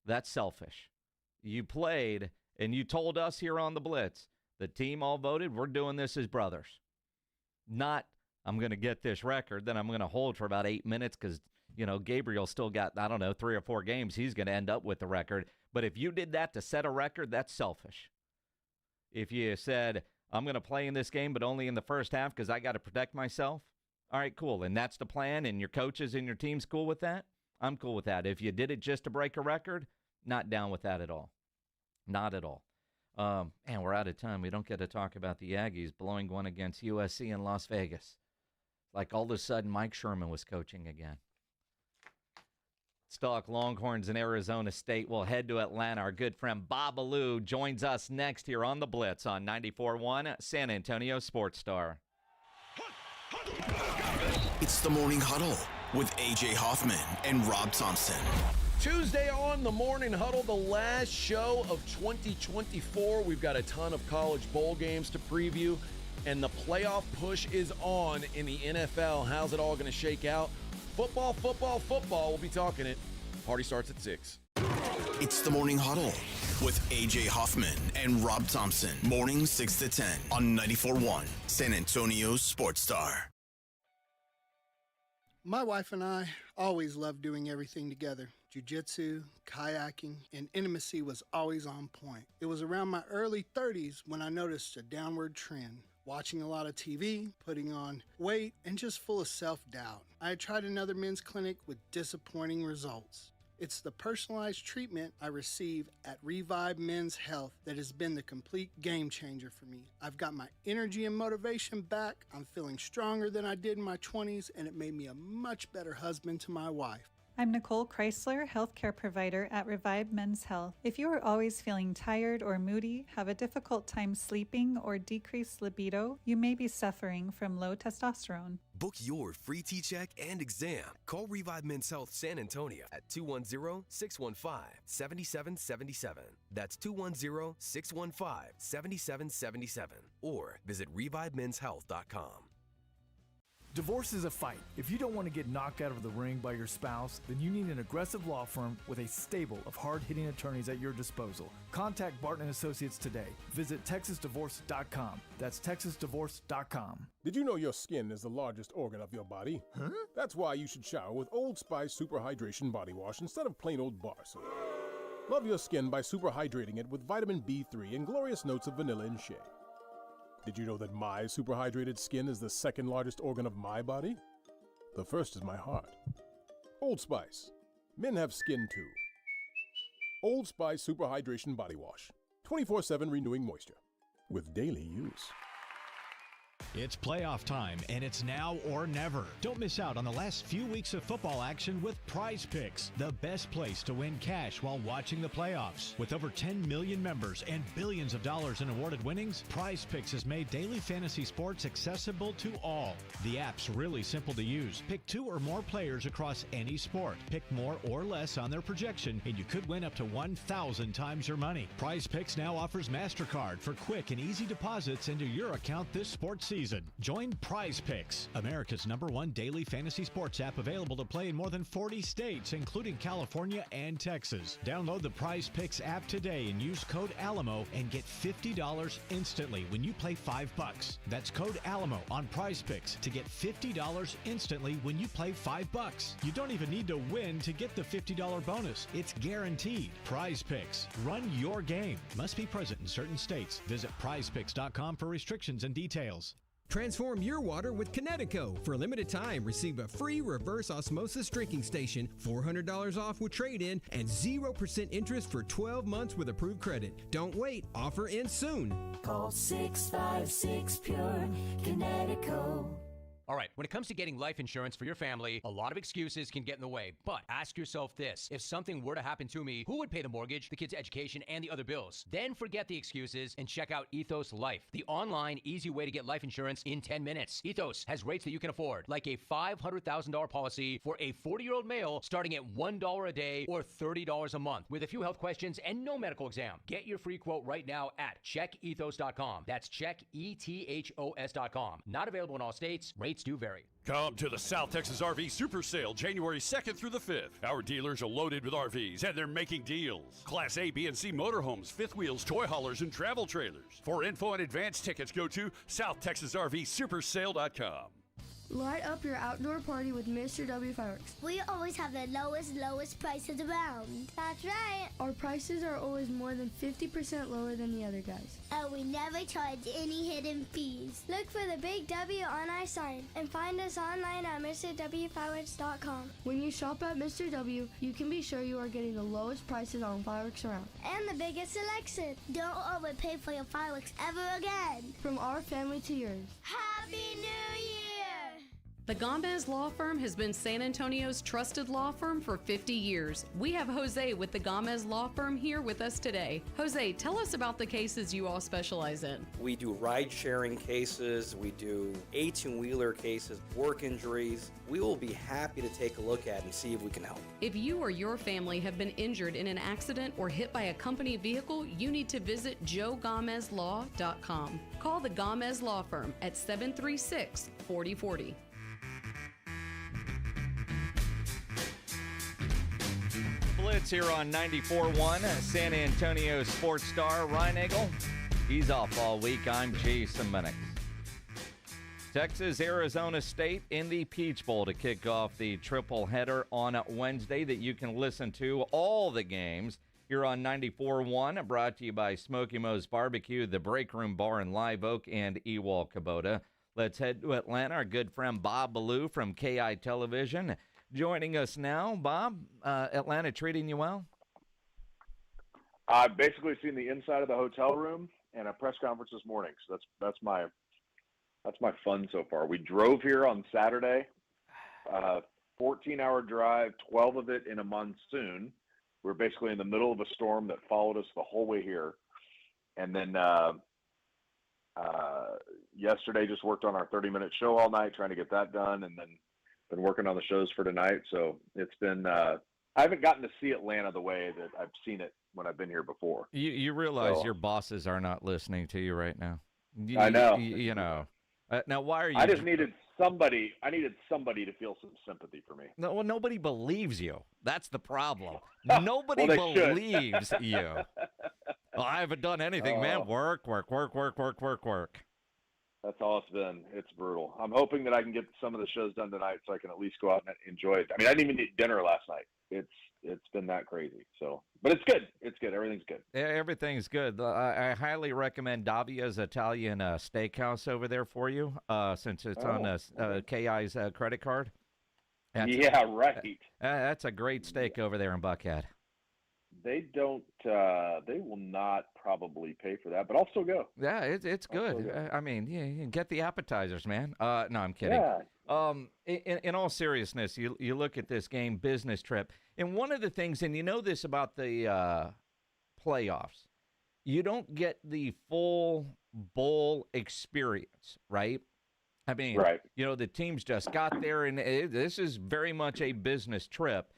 That's selfish. You played, and you told us here on the Blitz, the team all voted, we're doing this as brothers. Not, I'm going to get this record, then I'm going to hold for about 8 minutes because, Gabriel still got, 3 or 4 games. He's going to end up with the record. But if you did that to set a record, that's selfish. If you said, I'm going to play in this game, but only in the first half because I got to protect myself, all right, cool. And that's the plan, and your coaches and your team's cool with that, I'm cool with that. If you did it just to break a record, not down with that at all. Not at all. And we're out of time. We don't get to talk about the Aggies blowing one against USC in Las Vegas. Like all of a sudden Mike Sherman was coaching again. Let's talk Longhorns in Arizona State. We'll head to Atlanta. Our good friend Bob Alou joins us next here on the Blitz on 94.1 San Antonio Sports Star. It's the Morning Huddle with A.J. Hoffman and Rob Thompson. Tuesday on the Morning Huddle, the last show of 2024. We've got a ton of college bowl games to preview, and the playoff push is on in the NFL. How's it all going to shake out? Football. We'll be talking it. Party starts at 6. It's the Morning Huddle with A.J. Hoffman and Rob Thompson. Morning 6 to 10 on 94.1 San Antonio Sports Star. My wife and I always loved doing everything together. Jiu-jitsu, kayaking, and intimacy was always on point. It was around my early 30s when I noticed a downward trend. Watching a lot of TV, putting on weight, and just full of self-doubt. I had tried another men's clinic with disappointing results. It's the personalized treatment I receive at Revive Men's Health that has been the complete game changer for me. I've got my energy and motivation back, I'm feeling stronger than I did in my 20s, and it made me a much better husband to my wife. I'm Nicole Chrysler, healthcare provider at Revive Men's Health. If you are always feeling tired or moody, have a difficult time sleeping, or decreased libido, you may be suffering from low testosterone. Book your free T-check and exam. Call Revive Men's Health San Antonio at 210-615-7777. That's 210-615-7777. Or visit ReviveMen'sHealth.com. Divorce is a fight. If you don't want to get knocked out of the ring by your spouse, then you need an aggressive law firm with a stable of hard-hitting attorneys at your disposal. Contact Barton & Associates today. Visit TexasDivorce.com. That's TexasDivorce.com. Did you know your skin is the largest organ of your body? Huh? That's why you should shower with Old Spice Super Hydration Body Wash instead of plain old bar soap. Love your skin by super hydrating it with vitamin B3 and glorious notes of vanilla and shea. Did you know that my superhydrated skin is the second largest organ of my body? The first is my heart. Old Spice. Men have skin too. Old Spice Super Hydration Body Wash. 24/7 renewing moisture. With daily use. It's playoff time, and it's now or never. Don't miss out on the last few weeks of football action with Prize Picks, the best place to win cash while watching the playoffs. With over 10 million members and billions of dollars in awarded winnings, Prize Picks has made daily fantasy sports accessible to all. The app's really simple to use. Pick 2 or more players across any sport. Pick more or less on their projection, and you could win up to 1,000 times your money. Prize Picks now offers MasterCard for quick and easy deposits into your account this sports season. Join Prize Picks, America's #1 daily fantasy sports app, available to play in more than 40 states, including California and Texas. Download the Prize Picks app today and use code ALAMO and get $50 instantly when you play $5. That's code ALAMO on Prize Picks to get $50 instantly when you play $5. You don't even need to win to get the $50 bonus. It's guaranteed. Prize Picks. Run your game. Must be present in certain states. Visit prizepicks.com for restrictions and details. Transform your water with Connecticut. For a limited time, receive a free reverse osmosis drinking station, $400 off with trade-in, and 0% interest for 12 months with approved credit. Don't wait. Offer ends soon. Call 656-PURE, Connecticut. All right, when it comes to getting life insurance for your family, a lot of excuses can get in the way. But ask yourself this: if something were to happen to me, who would pay the mortgage, the kids' education, and the other bills? Then forget the excuses and check out Ethos Life, the online, easy way to get life insurance in 10 minutes. Ethos has rates that you can afford, like a $500,000 policy for a 40-year-old male starting at $1 a day or $30 a month, with a few health questions and no medical exam. Get your free quote right now at checkethos.com. That's checkethos.com. Not available in all states. Rates do vary. Come to the South Texas RV Super Sale, January 2nd through the 5th. Our dealers are loaded with RVs, and they're making deals. Class A, B, and C motorhomes, fifth wheels, toy haulers, and travel trailers. For info and advance tickets, go to SouthTexasRVSupersale.com. Light up your outdoor party with Mr. W Fireworks. We always have the lowest prices around. That's right. Our prices are always more than 50% lower than the other guys. And we never charge any hidden fees. Look for the big W on our sign and find us online at MrWFireworks.com. When you shop at Mr. W, you can be sure you are getting the lowest prices on fireworks around. And the biggest selection. Don't overpay for your fireworks ever again. From our family to yours. Happy New Year! The Gomez Law Firm has been San Antonio's trusted law firm for 50 years. We have Jose with the Gomez Law Firm here with us today. Jose, tell us about the cases you all specialize in. We do ride-sharing cases, we do 18-wheeler cases, work injuries. We will be happy to take a look at and see if we can help. If you or your family have been injured in an accident or hit by a company vehicle, you need to visit joegomezlaw.com. Call the Gomez Law Firm at 736-4040. Blitz here on 94.1, San Antonio sports star Ryan Eagle. He's off all week. I'm Jason Minnick. Texas, Arizona State in the Peach Bowl to kick off the triple header on Wednesday that you can listen to all the games here on 94.1, brought to you by Smoky Mo's Barbecue, the Break Room Bar in Live Oak, and Ewell Kubota. Let's head to Atlanta. Our good friend Bob Ballou from KI Television joining us now. Bob, Atlanta treating you well? I've basically seen the inside of the hotel room and a press conference this morning, so that's my fun so far. We drove here on Saturday, 14-hour drive, 12 of it in a monsoon. We're basically in the middle of a storm that followed us the whole way here, and then yesterday just worked on our 30-minute show all night, trying to get that done, and then been working on the shows for tonight. So it's been I haven't gotten to see Atlanta the way that I've seen it when I've been here before. You realize your bosses are not listening to you right now. I know. You know. Now, why are you? I just needed somebody. I needed somebody to feel some sympathy for me. No, well, nobody believes you. That's the problem. Nobody believes you. Well, I haven't done anything, man. Work. That's all it's been. It's brutal. I'm hoping that I can get some of the shows done tonight so I can at least go out and enjoy it. I mean, I didn't even eat dinner last night. It's been that crazy. So, but it's good. It's good. Everything's good. Yeah, everything's good. I highly recommend Davia's Italian Steakhouse over there for you, since it's on KI's credit card. Right. That's a great steak over there in Buckhead. They don't. They will not probably pay for that, but I'll still go. Yeah, it's good. I mean, you get the appetizers, man. No, I'm kidding. Yeah. In all seriousness, you look at this game, business trip, and one of the things, and you know this about the playoffs, you don't get the full bowl experience, right? I mean, right. You know, the teams just got there, and this is very much a business trip.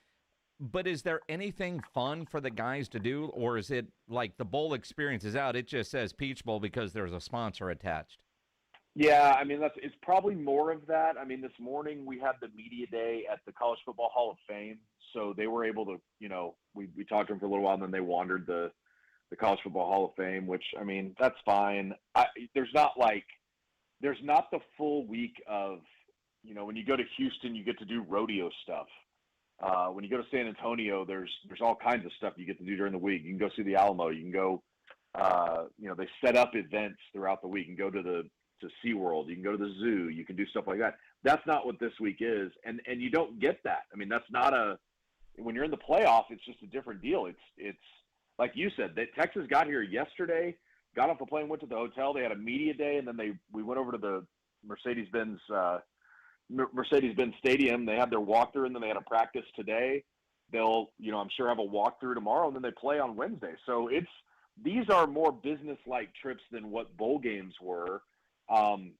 But is there anything fun for the guys to do, or is it like the bowl experience is out, it just says Peach Bowl because there's a sponsor attached? Yeah, I mean, it's probably more of that. I mean, this morning we had the media day at the College Football Hall of Fame, so they were able to, you know, we talked to them for a little while, and then they wandered the College Football Hall of Fame, which, I mean, that's fine. There's not the full week of, you know, when you go to Houston, you get to do rodeo stuff. When you go to San Antonio, there's all kinds of stuff you get to do during the week. You can go see the Alamo. You can go, you know, they set up events throughout the week. You can go to SeaWorld. You can go to the zoo. You can do stuff like that. That's not what this week is, and you don't get that. I mean, that's not when you're in the playoff, it's just a different deal. It's like you said, that Texas got here yesterday, got off the plane, went to the hotel. They had a media day, and then we went over to the Mercedes-Benz Stadium. They had their walkthrough, and then they had a practice today. They'll, you know, I'm sure have a walkthrough tomorrow, and then they play on Wednesday. So these are more business-like trips than what bowl games were. I'm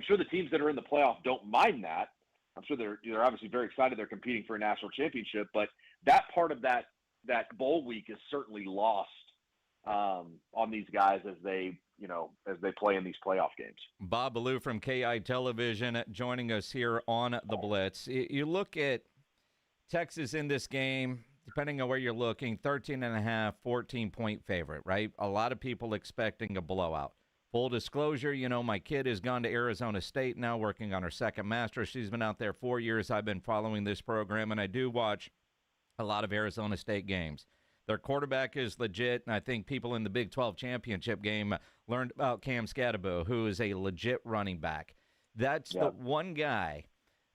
sure the teams that are in the playoff don't mind that. I'm sure they're obviously very excited they're competing for a national championship, but that part of that bowl week is certainly lost on these guys as they play in these playoff games. Bob Ballou from KI Television joining us here on the Blitz. You look at Texas in this game, depending on where you're looking, 13.5, 14-point favorite, right? A lot of people expecting a blowout. Full disclosure, you know, my kid has gone to Arizona State now, working on her second master's. She's been out there 4 years. I've been following this program, and I do watch a lot of Arizona State games. Their quarterback is legit, and I think people in the Big 12 championship game learned about Cam Scatterbo, who is a legit running back. That's the one guy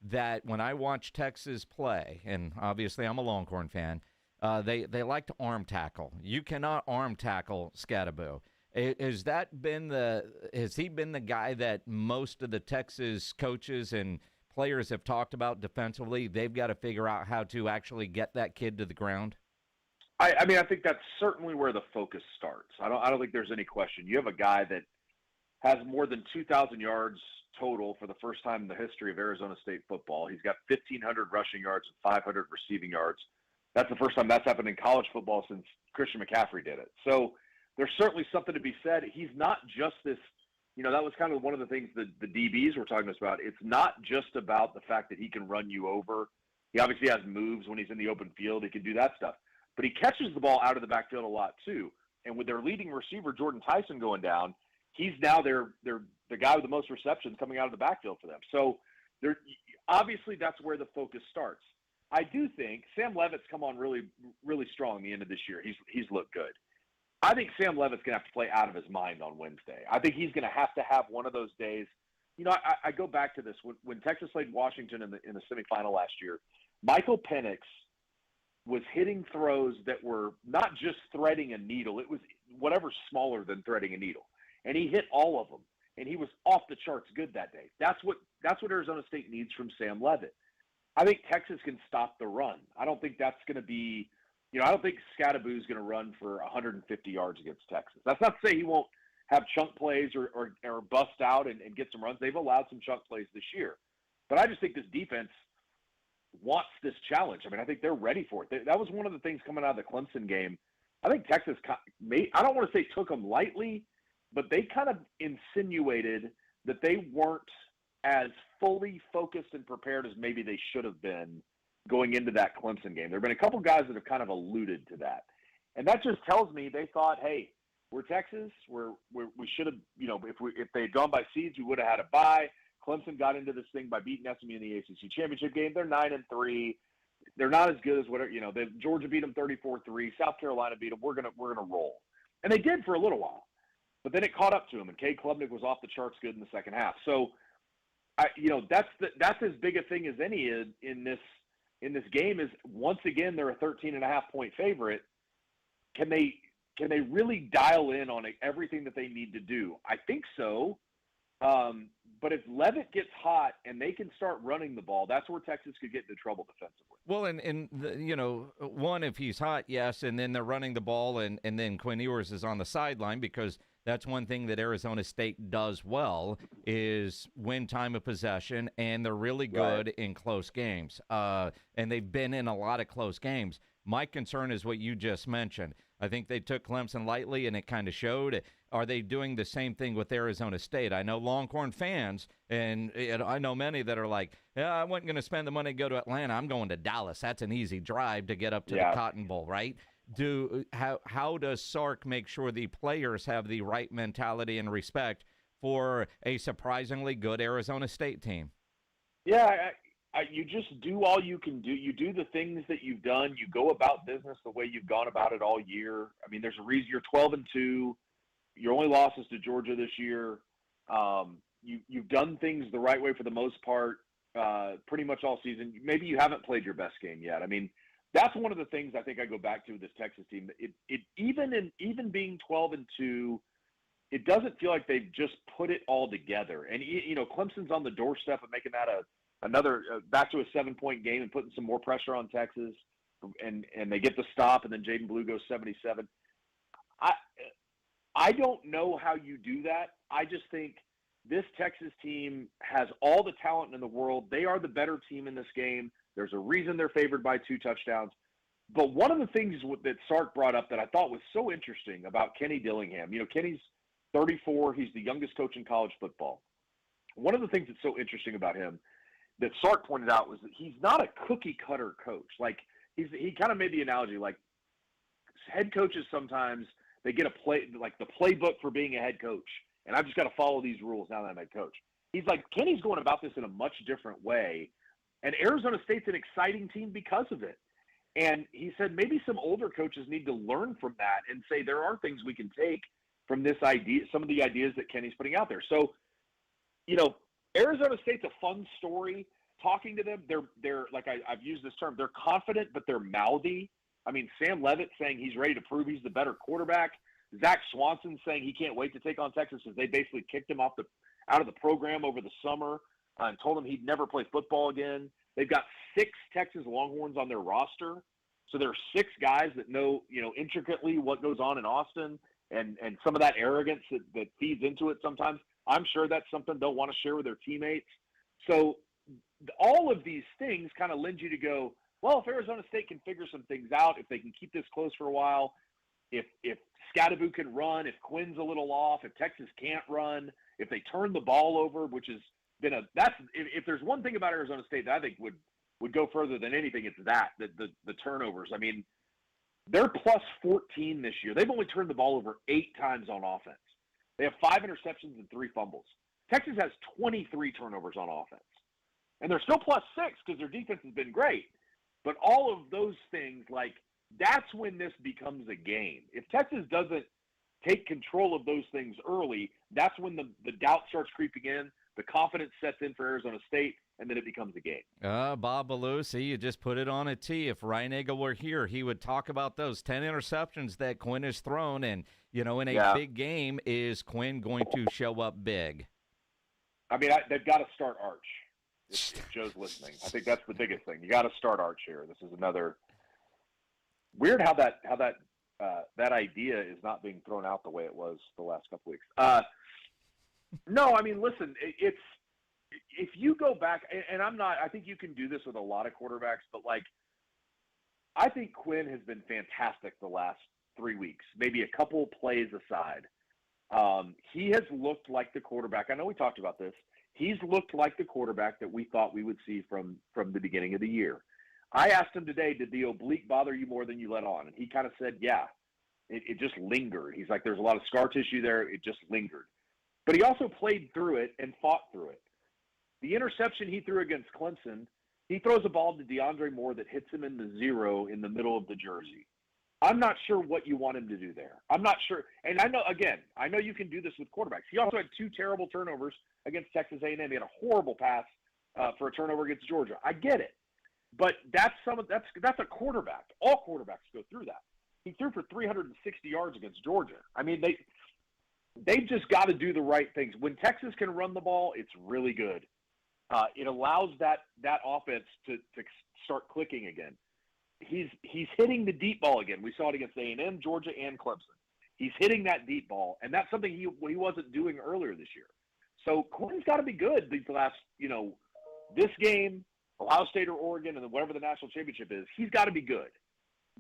that when I watch Texas play, and obviously I'm a Longhorn fan, they like to arm tackle. You cannot arm tackle Scatterbo. Has he been the guy that most of the Texas coaches and players have talked about defensively, they've got to figure out how to actually get that kid to the ground? I mean, I think that's certainly where the focus starts. I don't think there's any question. You have a guy that has more than 2,000 yards total for the first time in the history of Arizona State football. He's got 1,500 rushing yards and 500 receiving yards. That's the first time that's happened in college football since Christian McCaffrey did it. So there's certainly something to be said. He's not just this, that was kind of one of the things that the DBs were talking to us about. It's not just about the fact that he can run you over. He obviously has moves when he's in the open field. He can do that stuff. But he catches the ball out of the backfield a lot too. And with their leading receiver, Jordan Tyson, going down, he's now the guy with the most receptions coming out of the backfield for them. So obviously that's where the focus starts. I do think Sam Levitt's come on really, really strong at the end of this year. He's looked good. I think Sam Levitt's going to have to play out of his mind on Wednesday. I think he's going to have one of those days. I go back to this. When Texas played Washington in the semifinal last year, Michael Penix was hitting throws that were not just threading a needle. It was whatever's smaller than threading a needle. And he hit all of them. And he was off the charts good that day. That's what Arizona State needs from Sam Levitt. I think Texas can stop the run. I don't think that's going to be I don't think Scadaboo's going to run for 150 yards against Texas. That's not to say he won't have chunk plays or bust out and get some runs. They've allowed some chunk plays this year. But I just think this defense wants this challenge. I mean, I think they're ready for it. That was one of the things coming out of the Clemson game. I think Texas I don't want to say took them lightly, but they kind of insinuated that they weren't as fully focused and prepared as maybe they should have been going into that Clemson game. There have been a couple guys that have kind of alluded to that. And that just tells me they thought, hey, we're Texas. We should have, if they had gone by seeds, we would have had a bye. Clemson got into this thing by beating SMU in the ACC championship game. They're 9-3. They're not as good as whatever, Georgia beat them 34-3. South Carolina beat them. We're gonna roll. And they did for a little while. But then it caught up to them, and Cade Klubnik was off the charts good in the second half. So, that's as big a thing as any in this game. Is once again they're a 13.5-point favorite. Can they really dial in on everything that they need to do? I think so. But if Levitt gets hot and they can start running the ball, that's where Texas could get into trouble defensively. Well, one, if he's hot, yes, and then they're running the ball, and then Quinn Ewers is on the sideline, because that's one thing that Arizona State does well is win time of possession, and they're really good in close games. And they've been in a lot of close games. My concern is what you just mentioned. I think they took Clemson lightly, and it kind of showed. Are they doing the same thing with Arizona State? I know Longhorn fans, and I know many that are like, yeah, I wasn't going to spend the money to go to Atlanta. I'm going to Dallas. That's an easy drive to get up to the Cotton Bowl, right? How does Sark make sure the players have the right mentality and respect for a surprisingly good Arizona State team? Yeah, you just do all you can do. You do the things that you've done. You go about business the way you've gone about it all year. I mean, there's a reason you're 12-2. Your only losses to Georgia this year. You've done things the right way for the most part, pretty much all season. Maybe you haven't played your best game yet. I mean, that's one of the things I think I go back to with this Texas team. Even being 12-2, it doesn't feel like they've just put it all together. And Clemson's on the doorstep of making that another back to a 7-point game and putting some more pressure on Texas. And they get the stop, and then Jaden Blue goes 77. I don't know how you do that. I just think this Texas team has all the talent in the world. They are the better team in this game. There's a reason they're favored by 2 touchdowns. But one of the things that Sark brought up that I thought was so interesting about Kenny Dillingham, Kenny's 34. He's the youngest coach in college football. One of the things that's so interesting about him that Sark pointed out was that he's not a cookie cutter coach. Like he kind of made the analogy, like head coaches sometimes they get the playbook for being a head coach, and I've just got to follow these rules now that I'm head coach. He's like, Kenny's going about this in a much different way, and Arizona State's an exciting team because of it. And he said maybe some older coaches need to learn from that and say there are things we can take from this idea, some of the ideas that Kenny's putting out there. So, Arizona State's a fun story. Talking to them, they're like I've used this term, they're confident, but they're mouthy. I mean, Sam Levitt saying he's ready to prove he's the better quarterback. Zach Swanson saying he can't wait to take on Texas because they basically kicked him out of the program over the summer. and told him he'd never play football again. They've got 6 Texas Longhorns on their roster. So there are 6 guys that know, intricately what goes on in Austin and some of that arrogance that feeds into it sometimes. I'm sure that's something they'll want to share with their teammates. So all of these things kind of lend you to go, well, if Arizona State can figure some things out, if they can keep this close for a while, if Scadaboo can run, if Quinn's a little off, if Texas can't run, if they turn the ball over, which has been if there's one thing about Arizona State that I think would go further than anything, it's the turnovers. I mean, they're plus 14 this year. They've only turned the ball over 8 times on offense. They have 5 interceptions and 3 fumbles. Texas has 23 turnovers on offense. And they're still plus 6 because their defense has been great. But all of those things, that's when this becomes a game. If Texas doesn't take control of those things early, that's when the doubt starts creeping in, the confidence sets in for Arizona State, and then it becomes a game. Bob Ballou, see, you just put it on a tee. If Ryan Eagle were here, he would talk about those 10 interceptions that Quinn has thrown. And, in a big game, is Quinn going to show up big? I mean, they've got to start Arch. If Joe's listening, I think that's the biggest thing. You got to start Arch here. This is another weird how that idea is not being thrown out the way it was the last couple weeks. No, I mean, listen, if you go back, and I think you can do this with a lot of quarterbacks, but I think Quinn has been fantastic the last 3 weeks, maybe a couple plays aside. He has looked like the quarterback. I know we talked about this. He's looked like the quarterback that we thought we would see from the beginning of the year. I asked him today, did the oblique bother you more than you let on? And he kind of said, yeah, it just lingered. He's like, there's a lot of scar tissue there. It just lingered. But he also played through it and fought through it. The interception he threw against Clemson, he throws a ball to DeAndre Moore that hits him in the 0 in the middle of the jersey. I'm not sure what you want him to do there. I'm not sure. And I know you can do this with quarterbacks. He also had 2 terrible turnovers against Texas A&M. He had a horrible pass for a turnover against Georgia. I get it. But that's a quarterback. All quarterbacks go through that. He threw for 360 yards against Georgia. I mean, they've just got to do the right things. When Texas can run the ball, it's really good. It allows that offense to start clicking again. He's hitting the deep ball again. We saw it against A&M, Georgia, and Clemson. He's hitting that deep ball, and that's something he wasn't doing earlier this year. So Quinn's got to be good these last, this game, Ohio State or Oregon, and then whatever the national championship is. He's got to be good.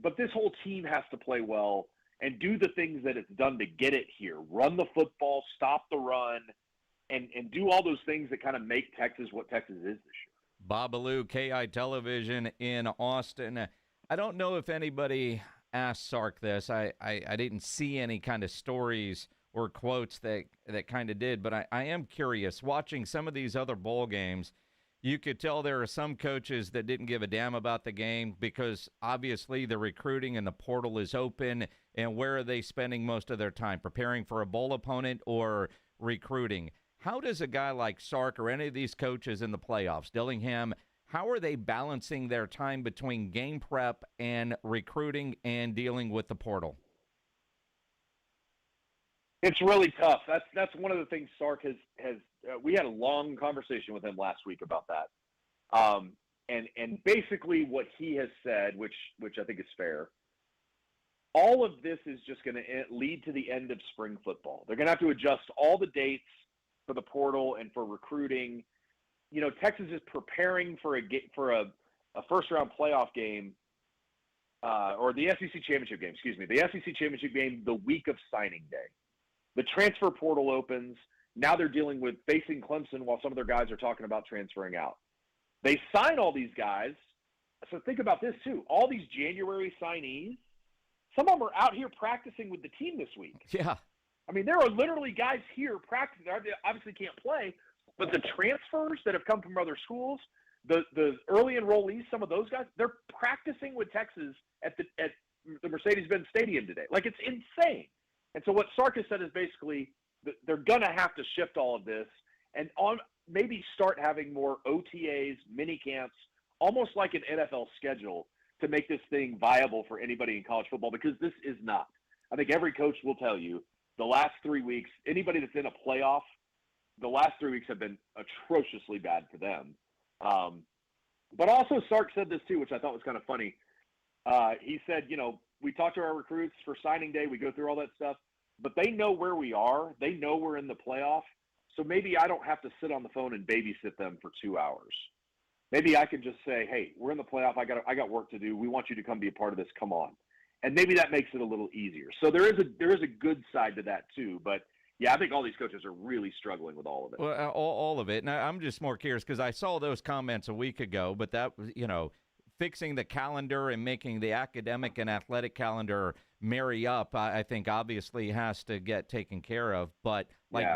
But this whole team has to play well and do the things that it's done to get it here. Run the football, stop the run, and do all those things that kind of make Texas what Texas is this year. Bob Ballou, KI Television in Austin. I don't know if anybody asked Sark this. I didn't see any kind of stories or quotes that kind of did, but I am curious. Watching some of these other bowl games, you could tell there are some coaches that didn't give a damn about the game because obviously the recruiting and the portal is open, and where are they spending most of their time? Preparing for a bowl opponent or recruiting? How does a guy like Sark or any of these coaches in the playoffs, Dillingham, how are they balancing their time between game prep and recruiting and dealing with the portal? It's really tough. That's one of the things Sark has we had a long conversation with him last week about that. And basically what he has said, which I think is fair, all of this is just going to lead to the end of spring football. They're going to have to adjust all the dates for the portal and for recruiting. Texas is preparing for a first-round playoff game, or the SEC championship game, the SEC championship game the week of signing day. The transfer portal opens. Now they're dealing with facing Clemson while some of their guys are talking about transferring out. They sign all these guys. So think about this, too. All these January signees, some of them are out here practicing with the team this week. Yeah. I mean, there are literally guys here practicing. They obviously can't play, but the transfers that have come from other schools, the early enrollees, some of those guys, they're practicing with Texas at the Mercedes-Benz Stadium today. It's insane. And so what Sark has said is basically they're going to have to shift all of this and maybe start having more OTAs, mini camps, almost like an NFL schedule to make this thing viable for anybody in college football, because this is not. I think every coach will tell you the last 3 weeks, anybody that's in a playoff, the last 3 weeks have been atrociously bad for them. But also Sark said this too, which I thought was kind of funny. He said, we talk to our recruits for signing day. We go through all that stuff, but they know where we are. They know we're in the playoff. So maybe I don't have to sit on the phone and babysit them for 2 hours. Maybe I can just say, hey, we're in the playoff. I got work to do. We want you to come be a part of this. Come on. And maybe that makes it a little easier. So there is a good side to that too. But yeah, I think all these coaches are really struggling with all of it. Well, all of it. Now, I'm just more curious because I saw those comments a week ago, but that was, fixing the calendar and making the academic and athletic calendar marry up, I think obviously has to get taken care of. But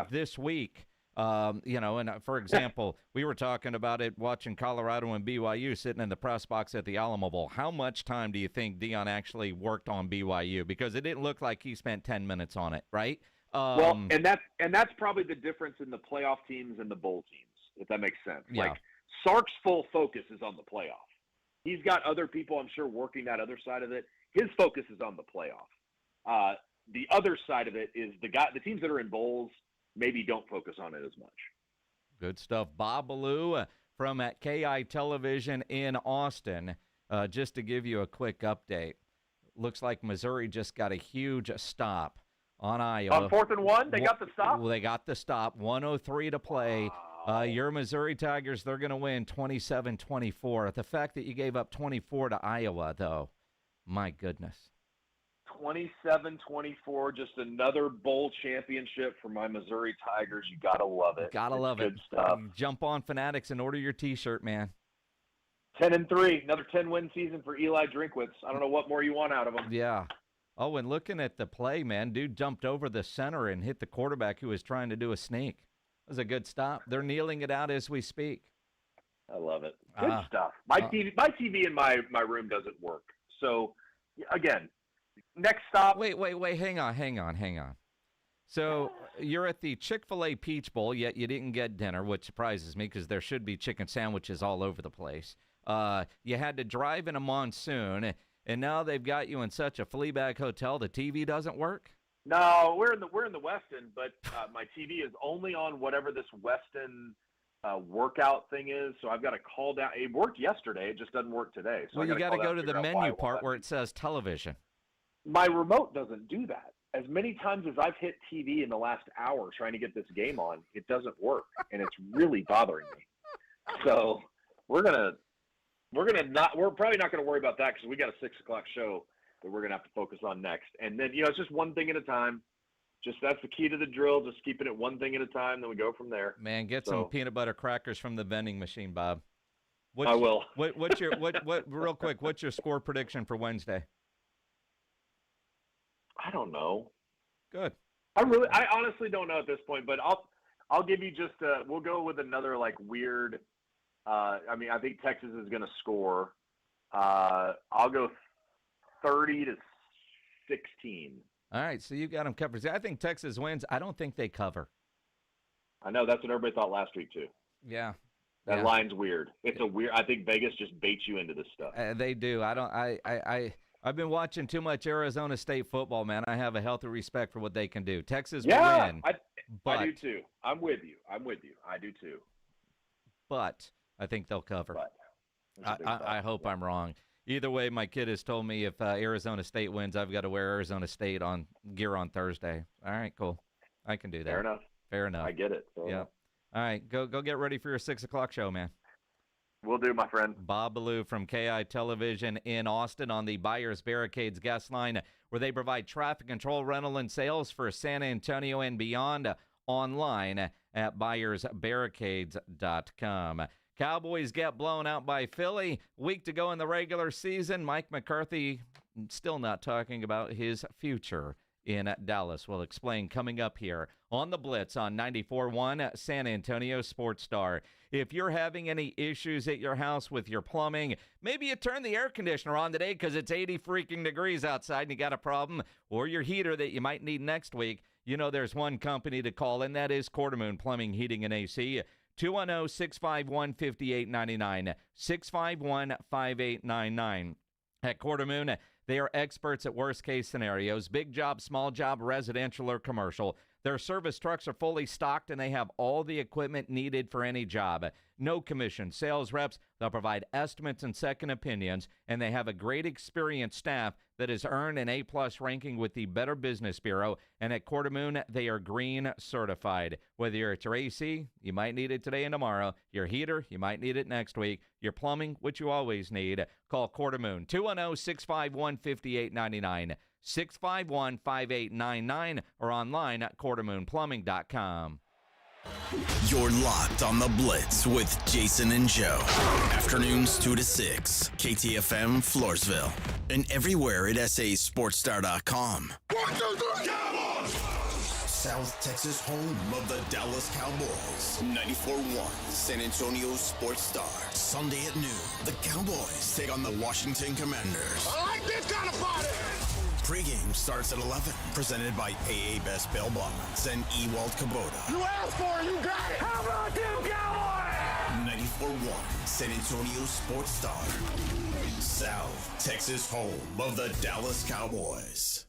this week, and for example, we were talking about it watching Colorado and BYU sitting in the press box at the Alamo Bowl. How much time do you think Dion actually worked on BYU? Because it didn't look like he spent 10 minutes on it, right? And that's probably the difference in the playoff teams and the bowl teams, if that makes sense. Yeah. Like Sark's full focus is on the playoff. He's got other people, I'm sure, working that other side of it. His focus is on the playoff. The other side of it is the teams that are in bowls maybe don't focus on it as much. Good stuff. Bob Ballou from KI Television in Austin. Just to give you a quick update, looks like Missouri just got a huge stop on Iowa. On 4th and 1, they got the stop? Well, they got the stop. 1:03 to play. Your Missouri Tigers, they're going to win 27-24. The fact that you gave up 24 to Iowa, though, my goodness. 27-24, just another bowl championship for my Missouri Tigers. You got to love it. Got to love it. Good stuff. Jump on Fanatics and order your T-shirt, man. 10-3, another 10-win season for Eli Drinkwitz. I don't know what more you want out of him. Yeah. Oh, and looking at the play, man, dude jumped over the center and hit the quarterback who was trying to do a sneak. It was a good stop. They're kneeling it out as we speak. I love it. Good stuff. My TV in my room doesn't work. So, again, next stop. Wait. Hang on. So you're at the Chick-fil-A Peach Bowl, yet you didn't get dinner, which surprises me because there should be chicken sandwiches all over the place. You had to drive in a monsoon, and now they've got you in such a Fleabag hotel the TV doesn't work? No, we're in the Westin, but my TV is only on whatever this Westin workout thing is. So I've got to call down. It worked yesterday. It just doesn't work today. So well, you got to go to the menu part where it says television. My remote doesn't do that. As many times as I've hit TV in the last hour trying to get this game on, it doesn't work, and it's really bothering me. So we're probably not gonna worry about that because we got a 6 o'clock show that we're gonna have to focus on next. And then it's just one thing at a time. Just that's the key to the drill. Just keeping it one thing at a time. Then we go from there. Man, get some peanut butter crackers from the vending machine, Bob. I will. What's your real quick? What's your score prediction for Wednesday? I don't know. Good. I honestly don't know at this point, but I'll give you just we'll go with another weird. I think Texas is going to score. I'll go 30-16. All right, so you got them covered. I think Texas wins. I don't think they cover. I know that's what everybody thought last week too. Yeah. That line's weird. It's a weird. I think Vegas just baits you into this stuff. They do. I've been watching too much Arizona State football, man. I have a healthy respect for what they can do. Texas will win. I do too. I'm with you. I do too. But I think they'll cover. I hope I'm wrong. Either way, my kid has told me if Arizona State wins, I've got to wear Arizona State gear on Thursday. All right, cool. I can do that. Fair enough. I get it. Yeah. All right, go get ready for your 6 o'clock show, man. Will do, my friend. Bob Ballou from KI Television in Austin on the Buyers Barricades guest line, where they provide traffic control, rental, and sales for San Antonio and beyond, online at buyersbarricades.com. Cowboys get blown out by Philly. Week to go in the regular season. Mike McCarthy still not talking about his future in Dallas. We'll explain coming up here on the Blitz on 94.1 San Antonio Sports Star. If you're having any issues at your house with your plumbing, maybe you turn the air conditioner on today because it's 80 freaking degrees outside and you got a problem, or your heater that you might need next week, there's one company to call, and that is Quartermoon Plumbing, Heating, and AC. 210-651-5899, 651-5899. At Quartermoon, they are experts at worst-case scenarios, big job, small job, residential or commercial. Their service trucks are fully stocked and they have all the equipment needed for any job. No commission, sales reps. They'll provide estimates and second opinions, and they have a great experienced staff that has earned an A-plus ranking with the Better Business Bureau. And at Quartermoon, they are green certified. Whether it's your AC, you might need it today and tomorrow. Your heater, you might need it next week. Your plumbing, which you always need. Call Quartermoon, 210-651-5899. 651-5899 or online at quartermoonplumbing.com. You're locked on the Blitz with Jason and Joe. Afternoons 2 to 6. KTFM Floresville. And everywhere at sasportstar.com. 1, 2, 3, Cowboys! South Texas home of the Dallas Cowboys. 94.1 San Antonio Sports Star. Sunday at noon, the Cowboys take on the Washington Commanders. I like this kind of party! Pre-game starts at 11. Presented by AA Best Bail Bonds and Ewald Kubota. You asked for it, you got it! How about you, Cowboys? 94.1 San Antonio Sports Star. South Texas home of the Dallas Cowboys.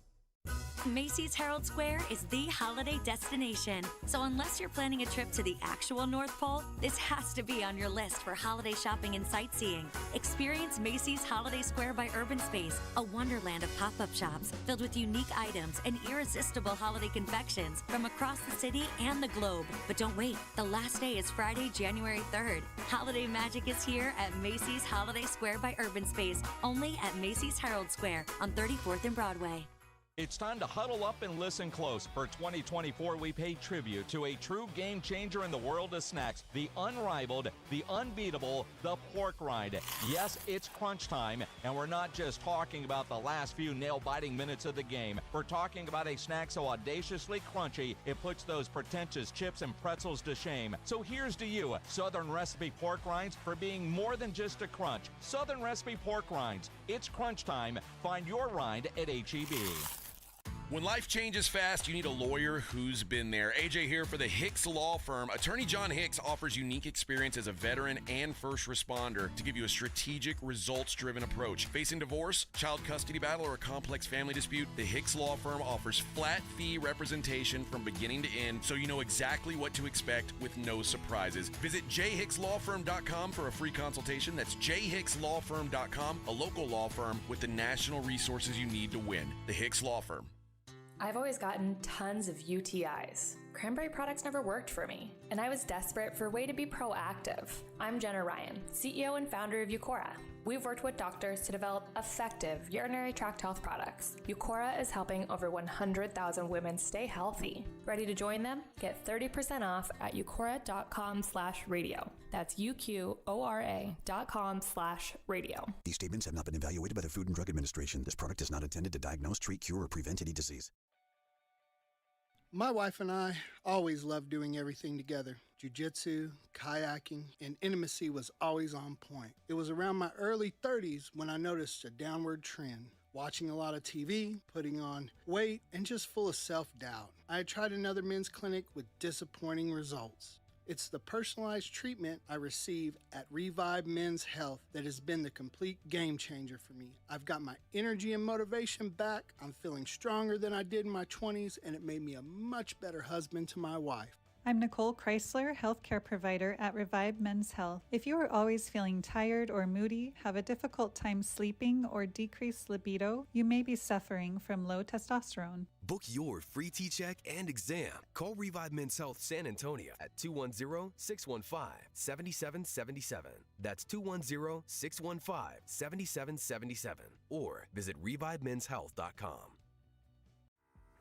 Macy's Herald Square is the holiday destination. So unless you're planning a trip to the actual North Pole, this has to be on your list for holiday shopping and sightseeing. Experience Macy's Holiday Square by Urban Space, a wonderland of pop-up shops filled with unique items and irresistible holiday confections from across the city and the globe. But don't wait, the last day is Friday, January 3rd. Holiday magic is here at Macy's Holiday Square by Urban Space, only at Macy's Herald Square on 34th and Broadway. It's time to huddle up and listen close. For 2024, we pay tribute to a true game changer in the world of snacks. The unrivaled, the unbeatable, the pork rind. Yes, it's crunch time, and we're not just talking about the last few nail-biting minutes of the game. We're talking about a snack so audaciously crunchy, it puts those pretentious chips and pretzels to shame. So here's to you, Southern Recipe Pork Rinds, for being more than just a crunch. Southern Recipe Pork Rinds. It's crunch time. Find your rind at H-E-B. When life changes fast, you need a lawyer who's been there. AJ here for the Hicks Law Firm. Attorney John Hicks offers unique experience as a veteran and first responder to give you a strategic, results-driven approach. Facing divorce, child custody battle, or a complex family dispute, the Hicks Law Firm offers flat-fee representation from beginning to end, so you know exactly what to expect with no surprises. Visit jhickslawfirm.com for a free consultation. That's jhickslawfirm.com, a local law firm with the national resources you need to win. The Hicks Law Firm. I've always gotten tons of UTIs. Cranberry products never worked for me, and I was desperate for a way to be proactive. I'm Jenna Ryan, CEO and founder of Eucora. We've worked with doctors to develop effective urinary tract health products. Eucora is helping over 100,000 women stay healthy. Ready to join them? Get 30% off at eucora.com/radio. That's UQORA.com/radio. These statements have not been evaluated by the Food and Drug Administration. This product is not intended to diagnose, treat, cure, or prevent any disease. My wife and I always loved doing everything together. Jiu-jitsu, kayaking, and intimacy was always on point. It was around my early 30s when I noticed a downward trend. Watching a lot of TV, putting on weight, and just full of self-doubt. I had tried another men's clinic with disappointing results. It's the personalized treatment I receive at Revive Men's Health that has been the complete game changer for me. I've got my energy and motivation back. I'm feeling stronger than I did in my 20s, and it made me a much better husband to my wife. I'm Nicole Chrysler, healthcare provider at Revive Men's Health. If you are always feeling tired or moody, have a difficult time sleeping, or decreased libido, you may be suffering from low testosterone. Book your free T-check and exam. Call Revive Men's Health San Antonio at 210-615-7777. That's 210-615-7777. Or visit ReviveMen'sHealth.com.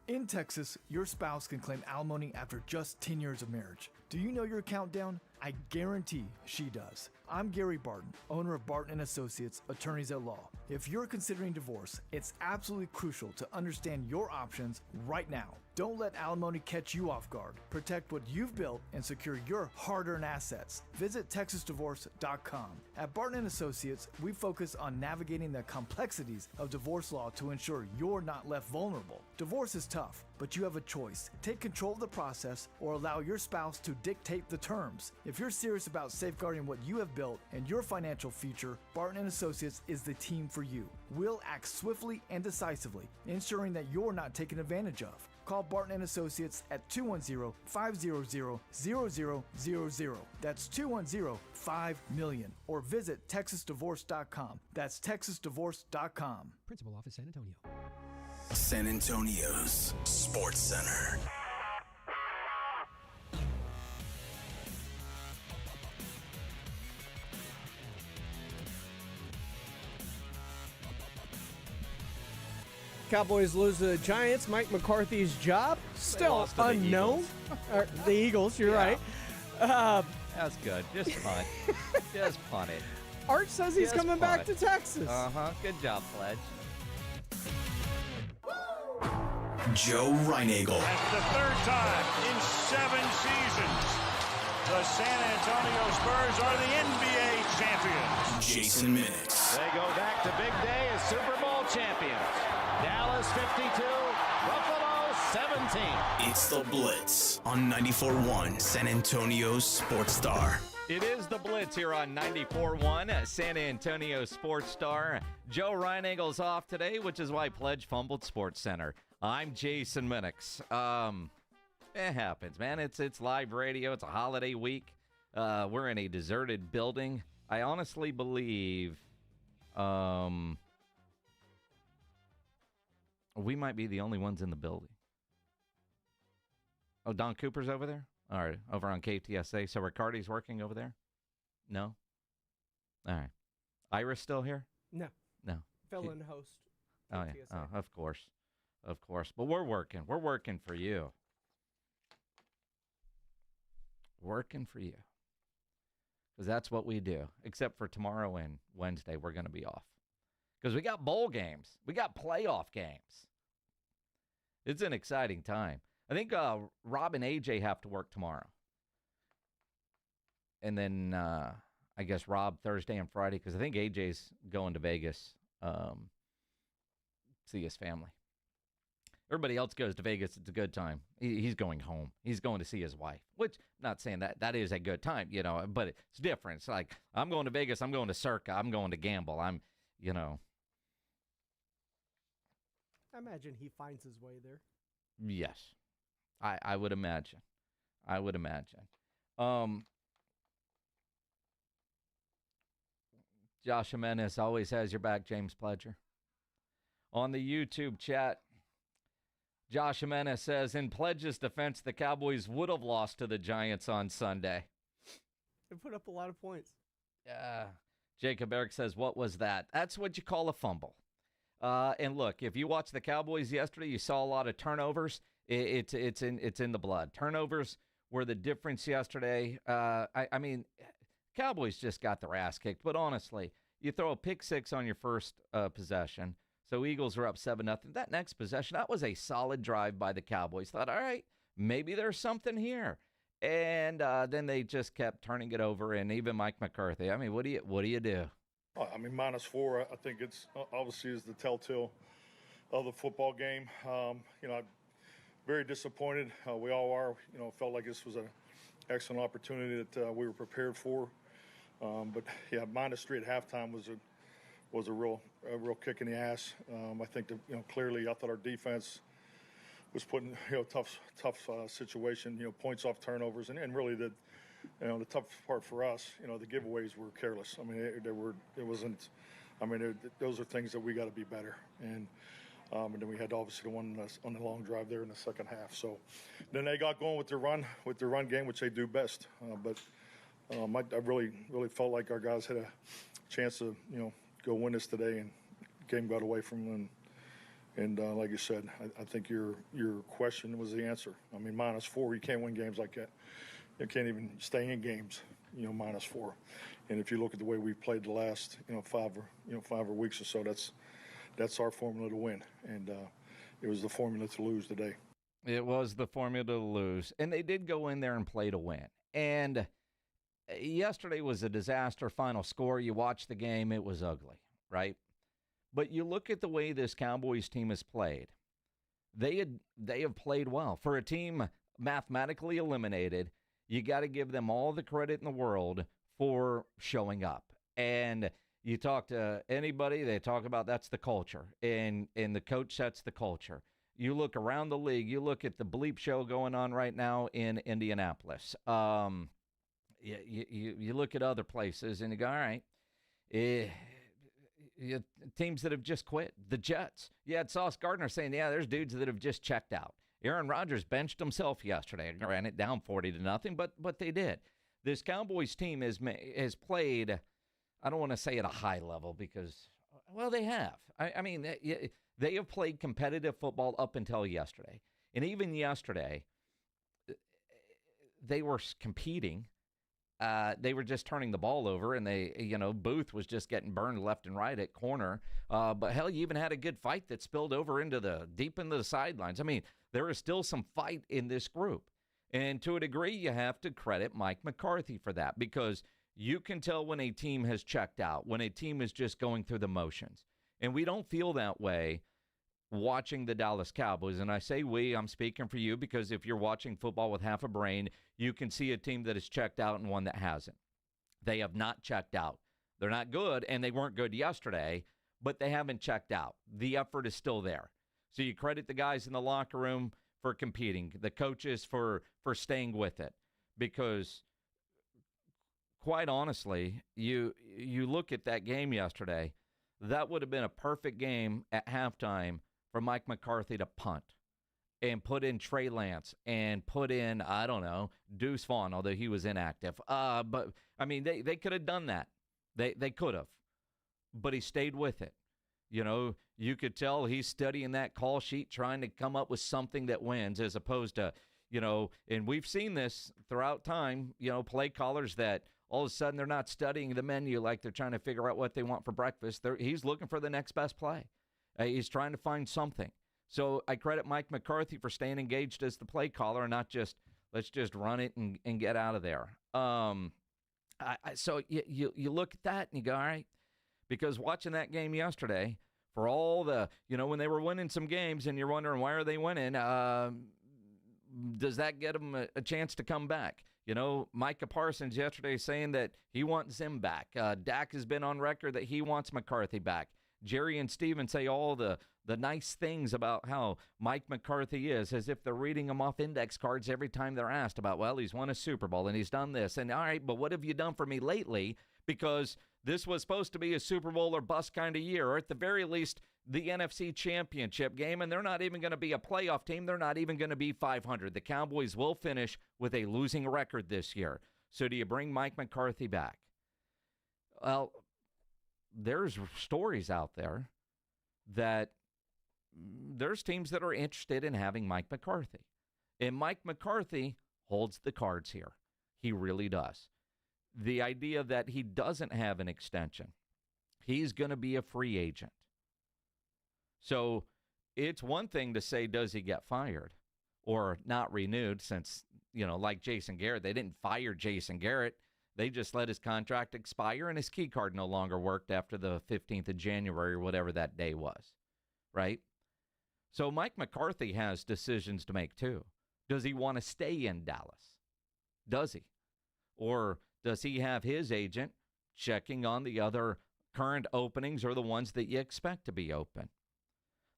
In Texas, your spouse can claim alimony after just 10 years of marriage. Do you know your countdown? I guarantee she does. I'm Gary Barton, owner of Barton & Associates, attorneys at law. If you're considering divorce, it's absolutely crucial to understand your options right now. Don't let alimony catch you off guard. Protect what you've built and secure your hard-earned assets. Visit TexasDivorce.com. At Barton & Associates, we focus on navigating the complexities of divorce law to ensure you're not left vulnerable. Divorce is tough, but you have a choice. Take control of the process or allow your spouse to dictate the terms. If If you're serious about safeguarding what you have built and your financial future, Barton & Associates is the team for you. We'll act swiftly and decisively, ensuring that you're not taken advantage of. Call Barton & Associates at 210-500-0000. That's 210-5-MILLION. Or visit TexasDivorce.com. That's TexasDivorce.com. Principal Office, San Antonio. San Antonio's Sports Center. Cowboys lose to the Giants. Mike McCarthy's job still unknown. The Eagles, you're right. That's good. Just punt. Just punt it. Art says he's coming back to Texas. Good job, Pledge. Joe Reinagel. That's the third time in 7 seasons the San Antonio Spurs are the NBA champions. Jason Minix. They go back to big day as Super Bowl champions. Dallas 52, Buffalo 17. It's the Blitz on 94.1 San Antonio's Sports Star. It is the Blitz here on 94.1 San Antonio Sports Star. Joe Reinagel's off today, which is why Pledge fumbled Sports Center. I'm Jason Minix. It happens, man. It's live radio. It's a holiday week. We're in a deserted building. I honestly believe we might be the only ones in the building. Oh, Don Cooper's over there? All right, over on KTSA. So Riccardi's working over there? No? All right. Ira's still here? No. No. Fill-in host. Oh, yeah. Oh, of course. Of course. But we're working. We're working for you. Working for you. Because that's what we do. Except for tomorrow and Wednesday, we're going to be off. Because we got bowl games. We got playoff games. It's an exciting time. I think Rob and AJ have to work tomorrow. And then I guess Rob Thursday and Friday, because I think AJ's going to Vegas see his family. Everybody else goes to Vegas. It's a good time. He's going home. He's going to see his wife, which I'm not saying that is a good time, but it's different. It's like, I'm going to Vegas. I'm going to Circa. I'm going to gamble. I'm. I imagine he finds his way there. Yes, I would imagine. Josh Jimenez always has your back, James Pledger. On the YouTube chat, Josh Jimenez says, in Pledge's defense, the Cowboys would have lost to the Giants on Sunday. They put up a lot of points. Yeah. Jacob Eric says, what was that? That's what you call a fumble. And look, if you watched the Cowboys yesterday, you saw a lot of turnovers. It's in the blood. Turnovers were the difference yesterday. I mean, Cowboys just got their ass kicked. But honestly, you throw a pick six on your first possession. So Eagles are up 7-0. That next possession, that was a solid drive by the Cowboys. Thought, all right, maybe there's something here. And then they just kept turning it over. And even Mike McCarthy, I mean, what do you do? I mean, -4, I think it's obviously is the telltale of the football game. Very disappointed. We all are. Felt like this was an excellent opportunity that we were prepared for. But yeah, -3 at halftime was a real kick in the ass. I think that clearly I thought our defense was put in tough situation. Points off turnovers and really the tough part for us. The giveaways were careless. I mean, those are things that we got to be better. And then we had obviously the one on the long drive there in the second half. So then they got going with the run game, which they do best. But I really felt like our guys had a chance to go win this today, and the game got away from them. And like you said, I think your question was the answer. I mean, -4, you can't win games like that. You can't even stay in games, -4. And if you look at the way we played the last, 5 weeks or so, that's our formula to win. And it was the formula to lose today. It was the formula to lose. And they did go in there and play to win. And yesterday was a disaster final score. You watched the game, it was ugly, right? But you look at the way this Cowboys team has played. They have played well. For a team mathematically eliminated, you got to give them all the credit in the world for showing up. And you talk to anybody, they talk about that's the culture, and the coach sets the culture. You look around the league, you look at the bleep show going on right now in Indianapolis. You look at other places, and you go, all right, teams that have just quit. The Jets. You had Sauce Gardner saying, yeah, there's dudes that have just checked out. Aaron Rodgers benched himself yesterday. Ran it down 40-0, but they did. This Cowboys team has played, I don't want to say at a high level because, well, they have. I mean, they have played competitive football up until yesterday. And even yesterday, they were competing. They were just turning the ball over, and Booth was just getting burned left and right at corner. But hell, you even had a good fight that spilled over deep into the sidelines. I mean, there is still some fight in this group. And to a degree, you have to credit Mike McCarthy for that, because you can tell when a team has checked out, when a team is just going through the motions. And we don't feel that way watching the Dallas Cowboys. And I say we, I'm speaking for you, because if you're watching football with half a brain, you can see a team that has checked out and one that hasn't. They have not checked out. They're not good, and they weren't good yesterday, but they haven't checked out. The effort is still there. So you credit the guys in the locker room for competing, the coaches for staying with it, because quite honestly, you look at that game yesterday, that would have been a perfect game at halftime for Mike McCarthy to punt and put in Trey Lance and put in, I don't know, Deuce Vaughn, although he was inactive. But, I mean, they could have done that. They could have. But he stayed with it. You know, you could tell he's studying that call sheet, trying to come up with something that wins, as opposed to, and we've seen this throughout time, play callers that all of a sudden they're not studying the menu like they're trying to figure out what they want for breakfast. He's looking for the next best play. He's trying to find something. So I credit Mike McCarthy for staying engaged as the play caller and not just, let's just run it and get out of there. So you look at that and you go, all right, because watching that game yesterday, for all the, when they were winning some games and you're wondering why are they winning, does that get them a chance to come back? Micah Parsons yesterday saying that he wants him back. Dak has been on record that he wants McCarthy back. Jerry and Steven say all the nice things about how Mike McCarthy is, as if they're reading him off index cards every time they're asked about, well, he's won a Super Bowl and he's done this. And all right, but what have you done for me lately? Because this was supposed to be a Super Bowl or bust kind of year, or at the very least, the NFC Championship game, and they're not even going to be a playoff team. They're not even going to be 500. The Cowboys will finish with a losing record this year. So do you bring Mike McCarthy back? Well, there's stories out there that there's teams that are interested in having Mike McCarthy. And Mike McCarthy holds the cards here. He really does. The idea that he doesn't have an extension, he's going to be a free agent. So it's one thing to say, does he get fired or not renewed, since, like Jason Garrett, they didn't fire Jason Garrett. They just let his contract expire, and his key card no longer worked after the 15th of January or whatever that day was, right? So Mike McCarthy has decisions to make too. Does he want to stay in Dallas? Does he? Or does he have his agent checking on the other current openings or the ones that you expect to be open?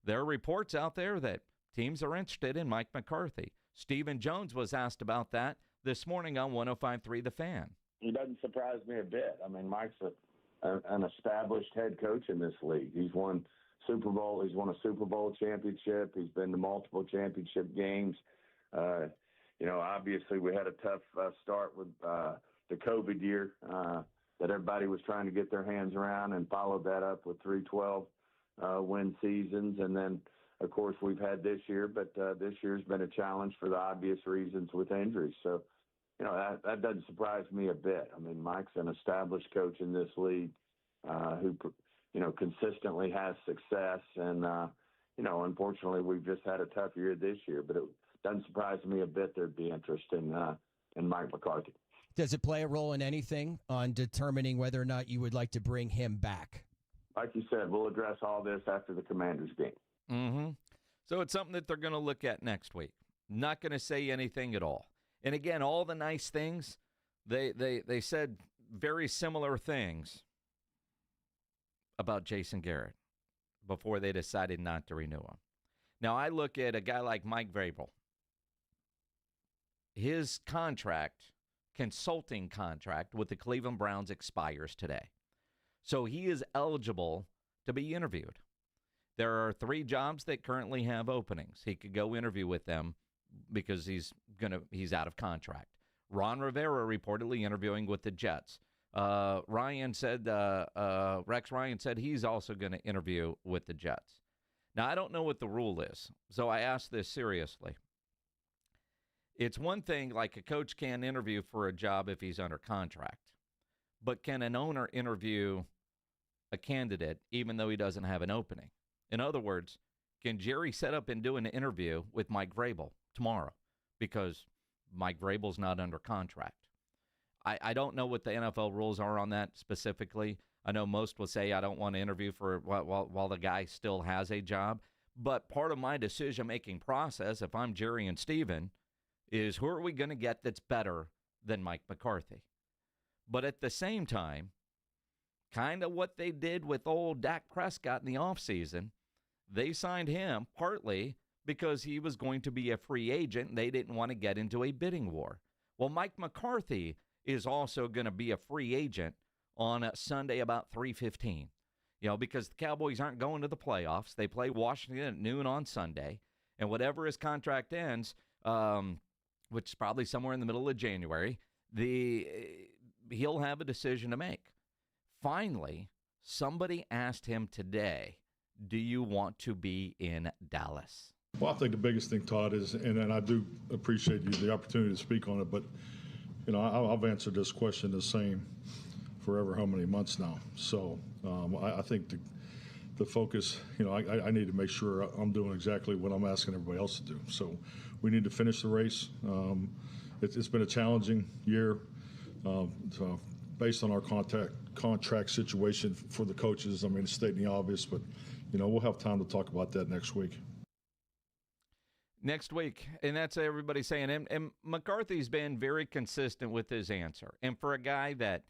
There are reports out there that teams are interested in Mike McCarthy. Stephen Jones was asked about that this morning on 105.3 The Fan. He doesn't surprise me a bit. I mean, Mike's an established head coach in this league. He's won Super Bowl. He's won a Super Bowl championship. He's been to multiple championship games. Obviously we had a tough start with the COVID year that everybody was trying to get their hands around, and followed that up with 3-12 win seasons. And then, of course, we've had this year, but this year's been a challenge for the obvious reasons with injuries. So, that doesn't surprise me a bit. I mean, Mike's an established coach in this league who, consistently has success. And, unfortunately, we've just had a tough year this year, but it doesn't surprise me a bit there'd be interest in Mike McCarthy. Does it play a role in anything on determining whether or not you would like to bring him back? Like you said, we'll address all this after the Commanders game. Mm-hmm. So it's something that they're going to look at next week. Not going to say anything at all. And again, all the nice things, they said very similar things about Jason Garrett before they decided not to renew him. Now, I look at a guy like Mike Vrabel. His consulting contract with the Cleveland Browns expires today. So he is eligible to be interviewed. There are 3 jobs that currently have openings. He could go interview with them because he's out of contract. Ron Rivera reportedly interviewing with the Jets. Rex Ryan said he's also going to interview with the Jets. Now, I don't know what the rule is, so I ask this seriously. It's one thing, like a coach can interview for a job if he's under contract, but can an owner interview a candidate even though he doesn't have an opening? In other words, can Jerry set up and do an interview with Mike Vrabel tomorrow because Mike Vrabel's not under contract? I don't know what the NFL rules are on that specifically. I know most will say I don't want to interview for while the guy still has a job. But part of my decision-making process, if I'm Jerry and Steven, is who are we going to get that's better than Mike McCarthy? But at the same time, kind of what they did with old Dak Prescott in the offseason, they signed him partly because he was going to be a free agent and they didn't want to get into a bidding war. Well, Mike McCarthy is also going to be a free agent on a Sunday about 3:15, because the Cowboys aren't going to the playoffs. They play Washington at noon on Sunday, and whatever his contract ends, which is probably somewhere in the middle of January, he'll have a decision to make. Finally, somebody asked him today, do you want to be in Dallas? Well, I think the biggest thing, Todd, is, and I do appreciate the opportunity to speak on it, but, I've answered this question the same forever how many months now. So I think the focus, I need to make sure I'm doing exactly what I'm asking everybody else to do. So we need to finish the race. It's been a challenging year based on our contract situation for the coaches. I mean, it's stating the obvious, but, we'll have time to talk about that next week. Next week, and that's everybody saying. And McCarthy's been very consistent with his answer. And for a guy that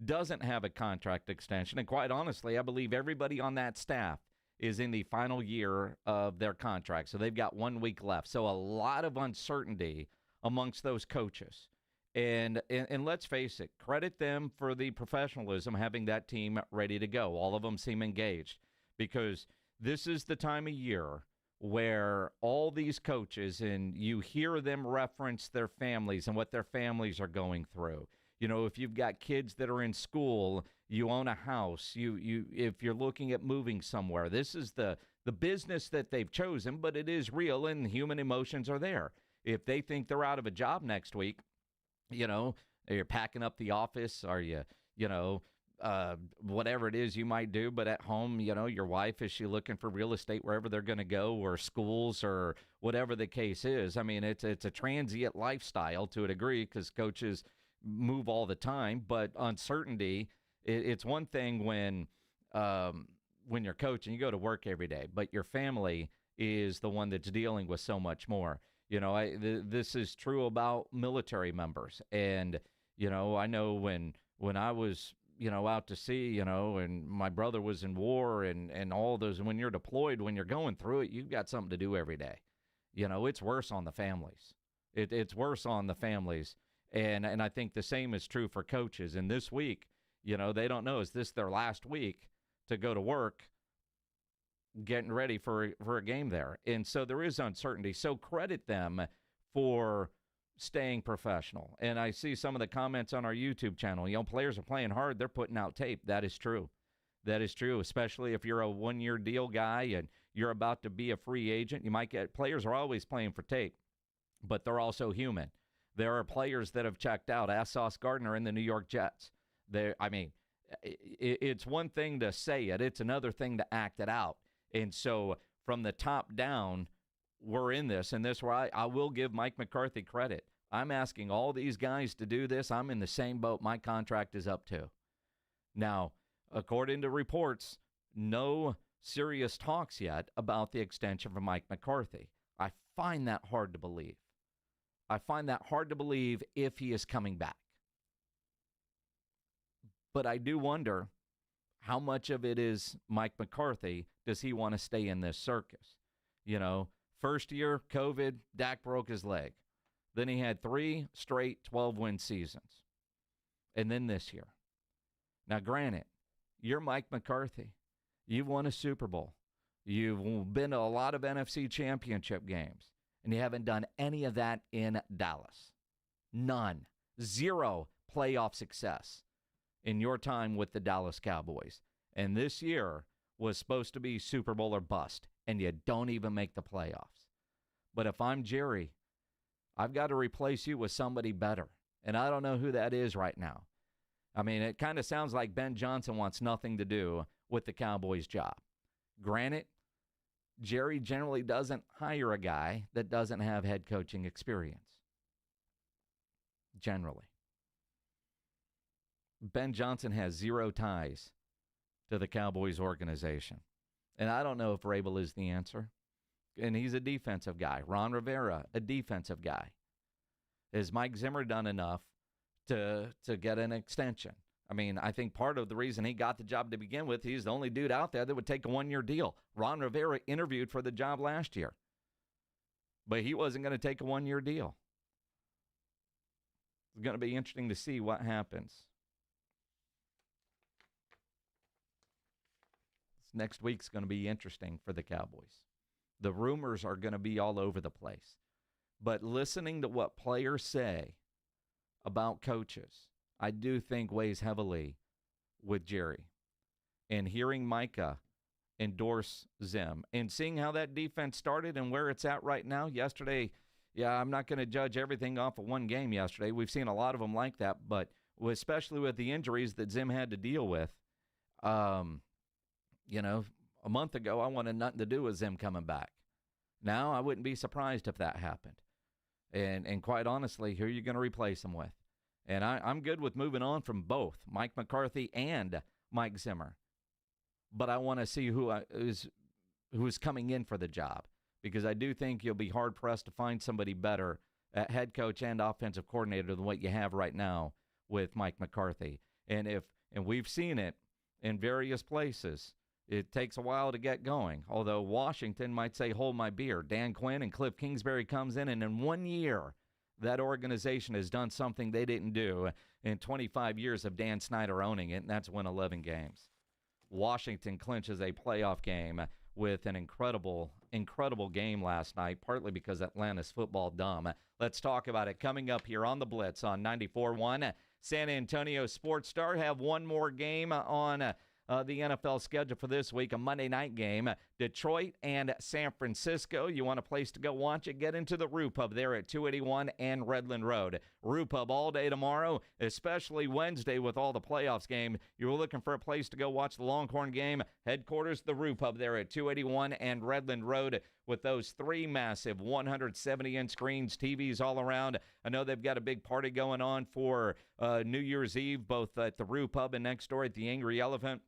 doesn't have a contract extension, and quite honestly, I believe everybody on that staff is in the final year of their contract. So they've got 1 week left. So a lot of uncertainty amongst those coaches. And let's face it, credit them for the professionalism, having that team ready to go. All of them seem engaged because this is the time of year where all these coaches, and you hear them reference their families and what their families are going through. If you've got kids that are in school, you own a house, if you're looking at moving somewhere, this is the business that they've chosen, but it is real and human emotions are there. If they think they're out of a job next week, you're packing up the office, or whatever it is you might do, but at home, your wife, is she looking for real estate wherever they're going to go, or schools, or whatever the case is? I mean, it's a transient lifestyle to a degree because coaches move all the time, but uncertainty, it's one thing when you're coaching, you go to work every day, but your family is the one that's dealing with so much more. This is true about military members. And, I know when I was, out to sea, and my brother was in war and all those, and when you're deployed, when you're going through it, you've got something to do every day. It's worse on the families. It's worse on the families. And I think the same is true for coaches. And this week, they don't know, is this their last week to go to work getting ready for a game there? And so there is uncertainty. So credit them for staying professional. And I see some of the comments on our YouTube channel. Players are playing hard. They're putting out tape. That is true. That is true, especially if you're a one-year deal guy and you're about to be a free agent. Players are always playing for tape, but they're also human. There are players that have checked out. Ask Sauce Gardner in the New York Jets. It's one thing to say it. It's another thing to act it out. And so from the top down, we're in this. And this where I will give Mike McCarthy credit. I'm asking all these guys to do this. I'm in the same boat my contract is up to. Now, according to reports, no serious talks yet about the extension for Mike McCarthy. I find that hard to believe. I find that hard to believe if he is coming back. But I do wonder how much of it is Mike McCarthy. Does he want to stay in this circus? You know, first year, COVID, Dak broke his leg. Then he had 3 straight 12-win seasons. And then this year. Now, granted, you're Mike McCarthy. You've won a Super Bowl. You've been to a lot of NFC championship games. And you haven't done any of that in Dallas. None. 0 playoff success in your time with the Dallas Cowboys. And this year was supposed to be Super Bowl or bust, and you don't even make the playoffs. But if I'm Jerry, I've got to replace you with somebody better. And I don't know who that is right now. I mean, it kind of sounds like Ben Johnson wants nothing to do with the Cowboys' job. Granted, Jerry generally doesn't hire a guy that doesn't have head coaching experience. Generally. Ben Johnson has 0 ties to the Cowboys organization. And I don't know if Vrabel is the answer. And he's a defensive guy. Ron Rivera, a defensive guy. Has Mike Zimmer done enough to get an extension? I mean, I think part of the reason he got the job to begin with, he's the only dude out there that would take a 1-year deal. Ron Rivera interviewed for the job last year. But he wasn't going to take a 1-year deal. It's going to be interesting to see what happens. Next week's going to be interesting for the Cowboys. The rumors are going to be all over the place. But listening to what players say about coaches, I do think weighs heavily with Jerry. And hearing Micah endorse Zim and seeing how that defense started and where it's at right now. Yesterday, I'm not going to judge everything off of one game yesterday. We've seen a lot of them like that, but especially with the injuries that Zim had to deal with, you know, a month ago, I wanted nothing to do with Zim coming back. Now, I wouldn't be surprised if that happened. And quite honestly, who are you going to replace him with? And I'm good with moving on from both Mike McCarthy and Mike Zimmer. But I want to see who is coming in for the job, because I do think you'll be hard-pressed to find somebody better at head coach and offensive coordinator than what you have right now with Mike McCarthy. And we've seen it in various places. It takes a while to get going, although Washington might say, hold my beer. Dan Quinn and Cliff Kingsbury comes in, and in 1 year, that organization has done something they didn't do in 25 years of Dan Snyder owning it, and that's win 11 games. Washington clinches a playoff game with an incredible game last night, partly because Atlanta's football dumb. Let's talk about it coming up here on the Blitz on 94.1. San Antonio Sports Star have one more game on the NFL schedule for this week, a Monday night game. Detroit and San Francisco. You want a place to go watch it? Get into the Rue Pub there at 281 and Redland Road. Rue Pub all day tomorrow, especially Wednesday with all the playoffs game. You're looking for a place to go watch the Longhorn game. Headquarters, the Rue Pub there at 281 and Redland Road with those 3 massive 170-inch screens, TVs all around. I know they've got a big party going on for New Year's Eve, both at the Rue Pub and next door at the Angry Elephant.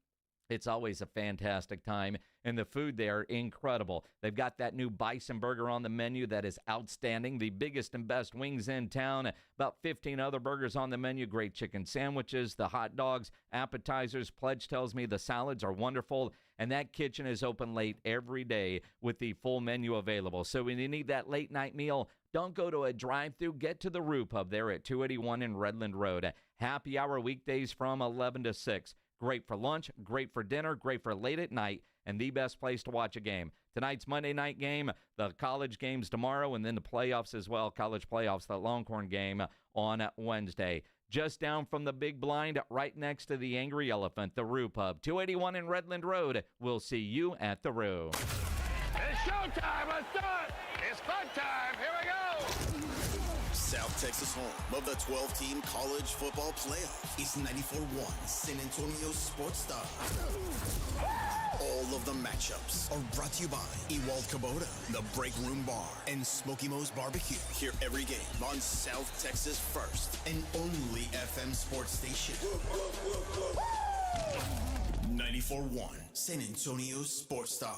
It's always a fantastic time, and the food there, incredible. They've got that new bison burger on the menu that is outstanding. The biggest and best wings in town. About 15 other burgers on the menu. Great chicken sandwiches, the hot dogs, appetizers. Pledge tells me the salads are wonderful, and that kitchen is open late every day with the full menu available. So when you need that late-night meal, don't go to a drive-thru. Get to the Rue Pub there at 281 in Redland Road. Happy hour weekdays from 11 to 6. Great for lunch, great for dinner, great for late at night, and the best place to watch a game. Tonight's Monday night game, the college games tomorrow, and then the playoffs as well, college playoffs, the Longhorn game on Wednesday. Just down from the big blind, right next to the Angry Elephant, the Rue Pub, 281 in Redland Road. We'll see you at the Rue. It's showtime. Let's do it. It's fun time. Here we go. South Texas home of the 12-team college football playoff is 94.1 San Antonio Sports Star. All of the matchups are brought to you by Ewald Kubota, the Break Room Bar, and Smoky Mo's Barbecue. Hear every game on South Texas' first and only FM sports station. 94.1 San Antonio Sports Star.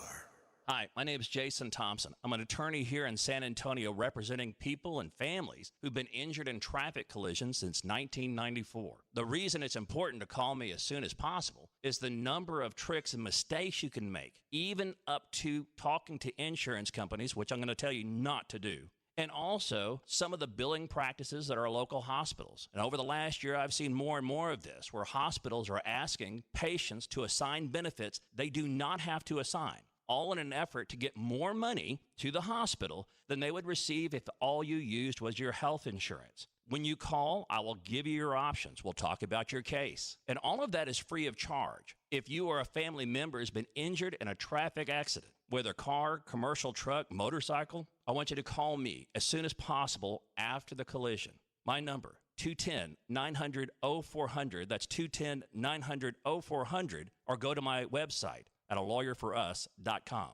Hi, my name is Jason Thompson. I'm an attorney here in San Antonio representing people and families who've been injured in traffic collisions since 1994. The reason it's important to call me as soon as possible is the number of tricks and mistakes you can make, even up to talking to insurance companies, which I'm going to tell you not to do. And also some of the billing practices at our local hospitals. And over the last year, I've seen more and more of this, where hospitals are asking patients to assign benefits they do not have to assign, all in an effort to get more money to the hospital than they would receive if all you used was your health insurance. When you call, I will give you your options. We'll talk about your case. And all of that is free of charge. If you or a family member has been injured in a traffic accident, whether car, commercial truck, motorcycle, I want you to call me as soon as possible after the collision. My number, 210-900-0400. That's 210-900-0400. Or go to my website at alawyerforus.com.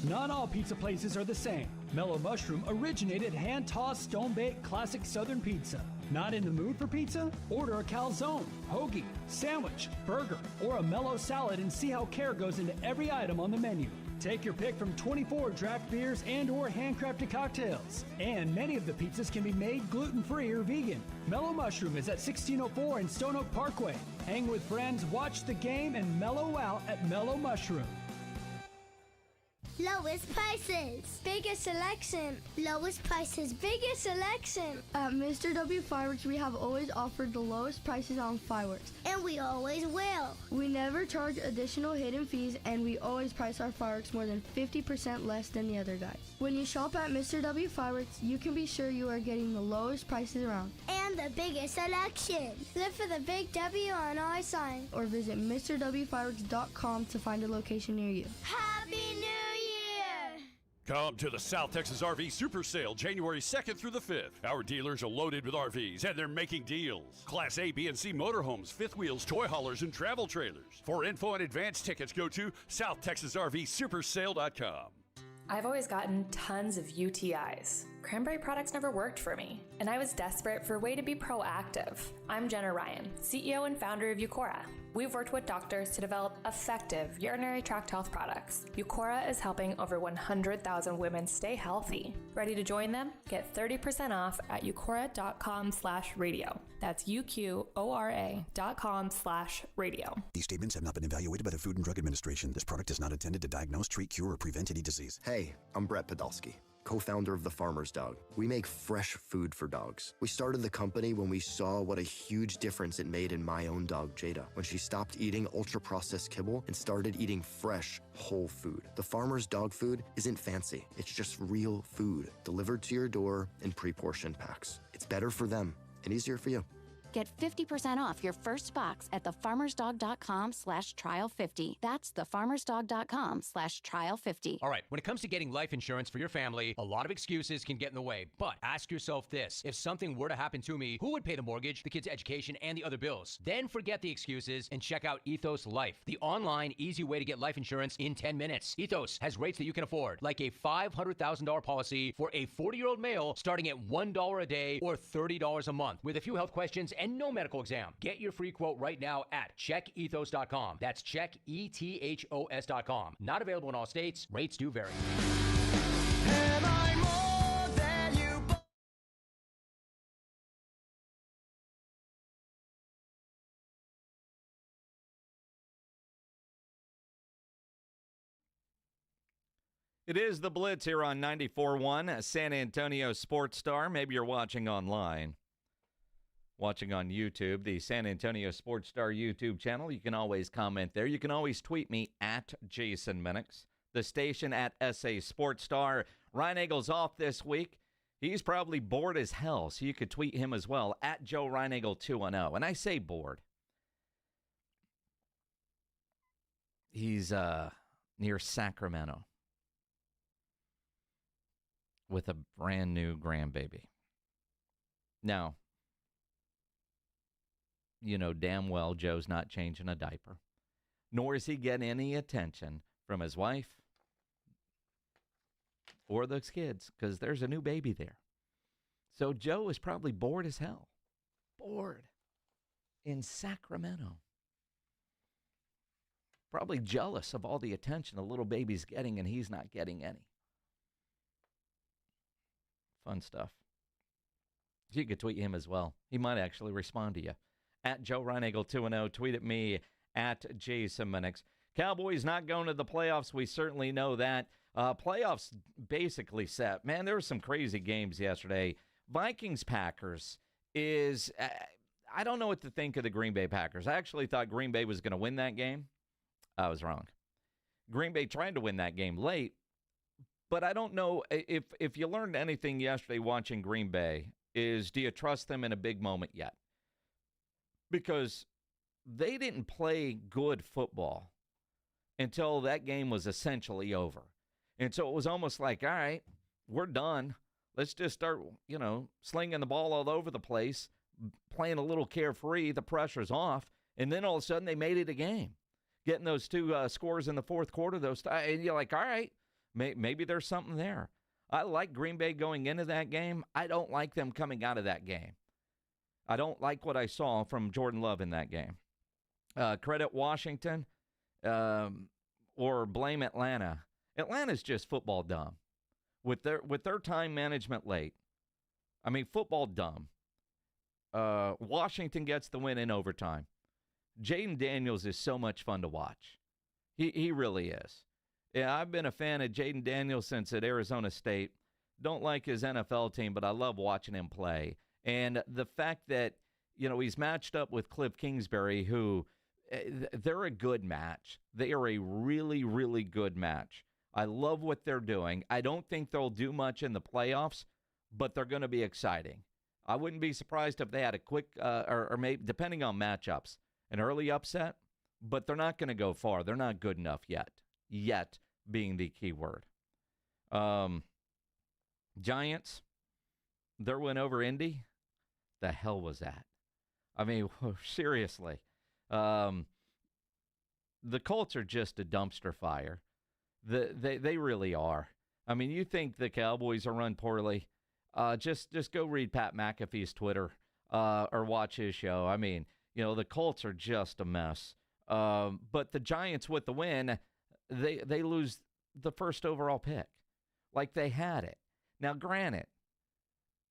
Not all pizza places are the same. Mellow Mushroom originated hand-tossed, stone-baked classic Southern pizza. Not in the mood for pizza? Order a calzone, hoagie, sandwich, burger, or a mellow salad and see how care goes into every item on the menu. Take your pick from 24 draft beers and or handcrafted cocktails. And many of the pizzas can be made gluten-free or vegan. Mellow Mushroom is at 1604 in Stone Oak Parkway. Hang with friends, watch the game, and mellow out at Mellow Mushroom. Lowest prices, biggest selection. Lowest prices, biggest selection. At Mr. W Fireworks, we have always offered the lowest prices on fireworks. And we always will. We never charge additional hidden fees, and we always price our fireworks more than 50% less than the other guys. When you shop at Mr. W Fireworks, you can be sure you are getting the lowest prices around. And the biggest selection. Look for the big W on our sign. Or visit MrWFireworks.com to find a location near you. Happy New Year! Come to the South Texas RV Super Sale January 2nd through the 5th. Our dealers are loaded with RVs and they're making deals. Class A, B, and C motorhomes, fifth wheels, toy haulers, and travel trailers. For info and advance tickets, go to SouthTexasRVSupersale.com. I've always gotten tons of UTIs. Cranberry products never worked for me, and I was desperate for a way to be proactive. I'm Jenna Ryan, CEO and founder of Eucora. We've worked with doctors to develop effective urinary tract health products. Eucora is helping over 100,000 women stay healthy. Ready to join them? Get 30% off at eucora.com/radio. That's UQORA.com/radio. These statements have not been evaluated by the Food and Drug Administration. This product is not intended to diagnose, treat, cure, or prevent any disease. Hey, I'm Brett Podolsky, co-founder of The Farmer's Dog. We make fresh food for dogs. We started the company when we saw what a huge difference it made in my own dog, Jada, when she stopped eating ultra-processed kibble and started eating fresh, whole food. The Farmer's Dog food isn't fancy. It's just real food delivered to your door in pre-portioned packs. It's better for them and easier for you. Get 50% off your first box at thefarmersdog.com/trial50. That's thefarmersdog.com/trial50. All right, when it comes to getting life insurance for your family, a lot of excuses can get in the way. But ask yourself this: if something were to happen to me, who would pay the mortgage, the kids' education, and the other bills? Then forget the excuses and check out Ethos Life, the online, easy way to get life insurance in 10 minutes. Ethos has rates that you can afford, like a $500,000 policy for a 40-year-old male starting at $1 a day or $30 a month, with a few health questions and no medical exam. Get your free quote right now at checkethos.com. That's checkethos.com. Not available in all states. Rates do vary. It is the Blitz here on 94.1, San Antonio Sports Star. Maybe you're watching online. Watching on YouTube, the San Antonio Sports Star YouTube channel. You can always comment there. You can always tweet me at Jason Minix. The station at SA Sports Star. Ryan Eagle's off this week. He's probably bored as hell, so you could tweet him as well at Joe Reinagel 210. And I say bored. He's near Sacramento with a brand new grandbaby. Now, you know damn well Joe's not changing a diaper, nor is he getting any attention from his wife or those kids, because there's a new baby there. So Joe is probably bored as hell. Bored in Sacramento. probably jealous of all the attention the little baby's getting and he's not getting any. Fun stuff. You could tweet him as well. He might actually respond to you. At Joe Reinagle 2-0. Tweet at me at Jason Minix. Cowboys not going to the playoffs. We certainly know that. Playoffs basically set. Man, there were some crazy games yesterday. Vikings-Packers is, I don't know what to think of the Green Bay Packers. I actually thought Green Bay was going to win that game. I was wrong. Green Bay tried to win that game late, but I don't know if you learned anything yesterday watching Green Bay is, do you trust them in a big moment yet? Because they didn't play good football until that game was essentially over. And so it was almost like, all right, we're done. Let's just start, slinging the ball all over the place, playing a little carefree. The pressure's off. And then all of a sudden they made it a game. Getting those two scores in the fourth quarter, and you're like, all right, maybe there's something there. I like Green Bay going into that game. I don't like them coming out of that game. I don't like what I saw from Jordan Love in that game. Credit Washington or blame Atlanta. Atlanta's just football dumb. With their time management late. I mean, football dumb. Washington gets the win in overtime. Jaden Daniels is so much fun to watch. He really is. Yeah, I've been a fan of Jaden Daniels since at Arizona State. Don't like his NFL team, but I love watching him play. And the fact that, he's matched up with Cliff Kingsbury, who they're a good match. They are a really, really good match. I love what they're doing. I don't think they'll do much in the playoffs, but they're going to be exciting. I wouldn't be surprised if they had a quick, or maybe, depending on matchups, an early upset, but they're not going to go far. They're not good enough yet. Yet being the key word. Giants, their win over Indy, the hell was that? I mean, seriously. The Colts are just a dumpster fire. They really are. I mean, you think the Cowboys are run poorly? Just go read Pat McAfee's Twitter or watch his show. I mean, the Colts are just a mess. But the Giants with the win, they lose the first overall pick. Like they had it. Now, granted,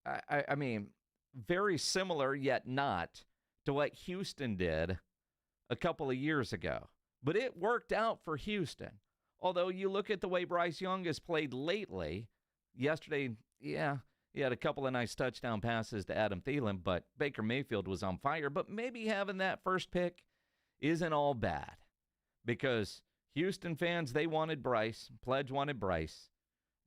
I mean, very similar yet not to what Houston did a couple of years ago. But it worked out for Houston. Although you look at the way Bryce Young has played lately, yesterday, yeah, he had a couple of nice touchdown passes to Adam Thielen, but Baker Mayfield was on fire. But maybe having that first pick isn't all bad because Houston fans, they wanted Bryce. Pledge wanted Bryce.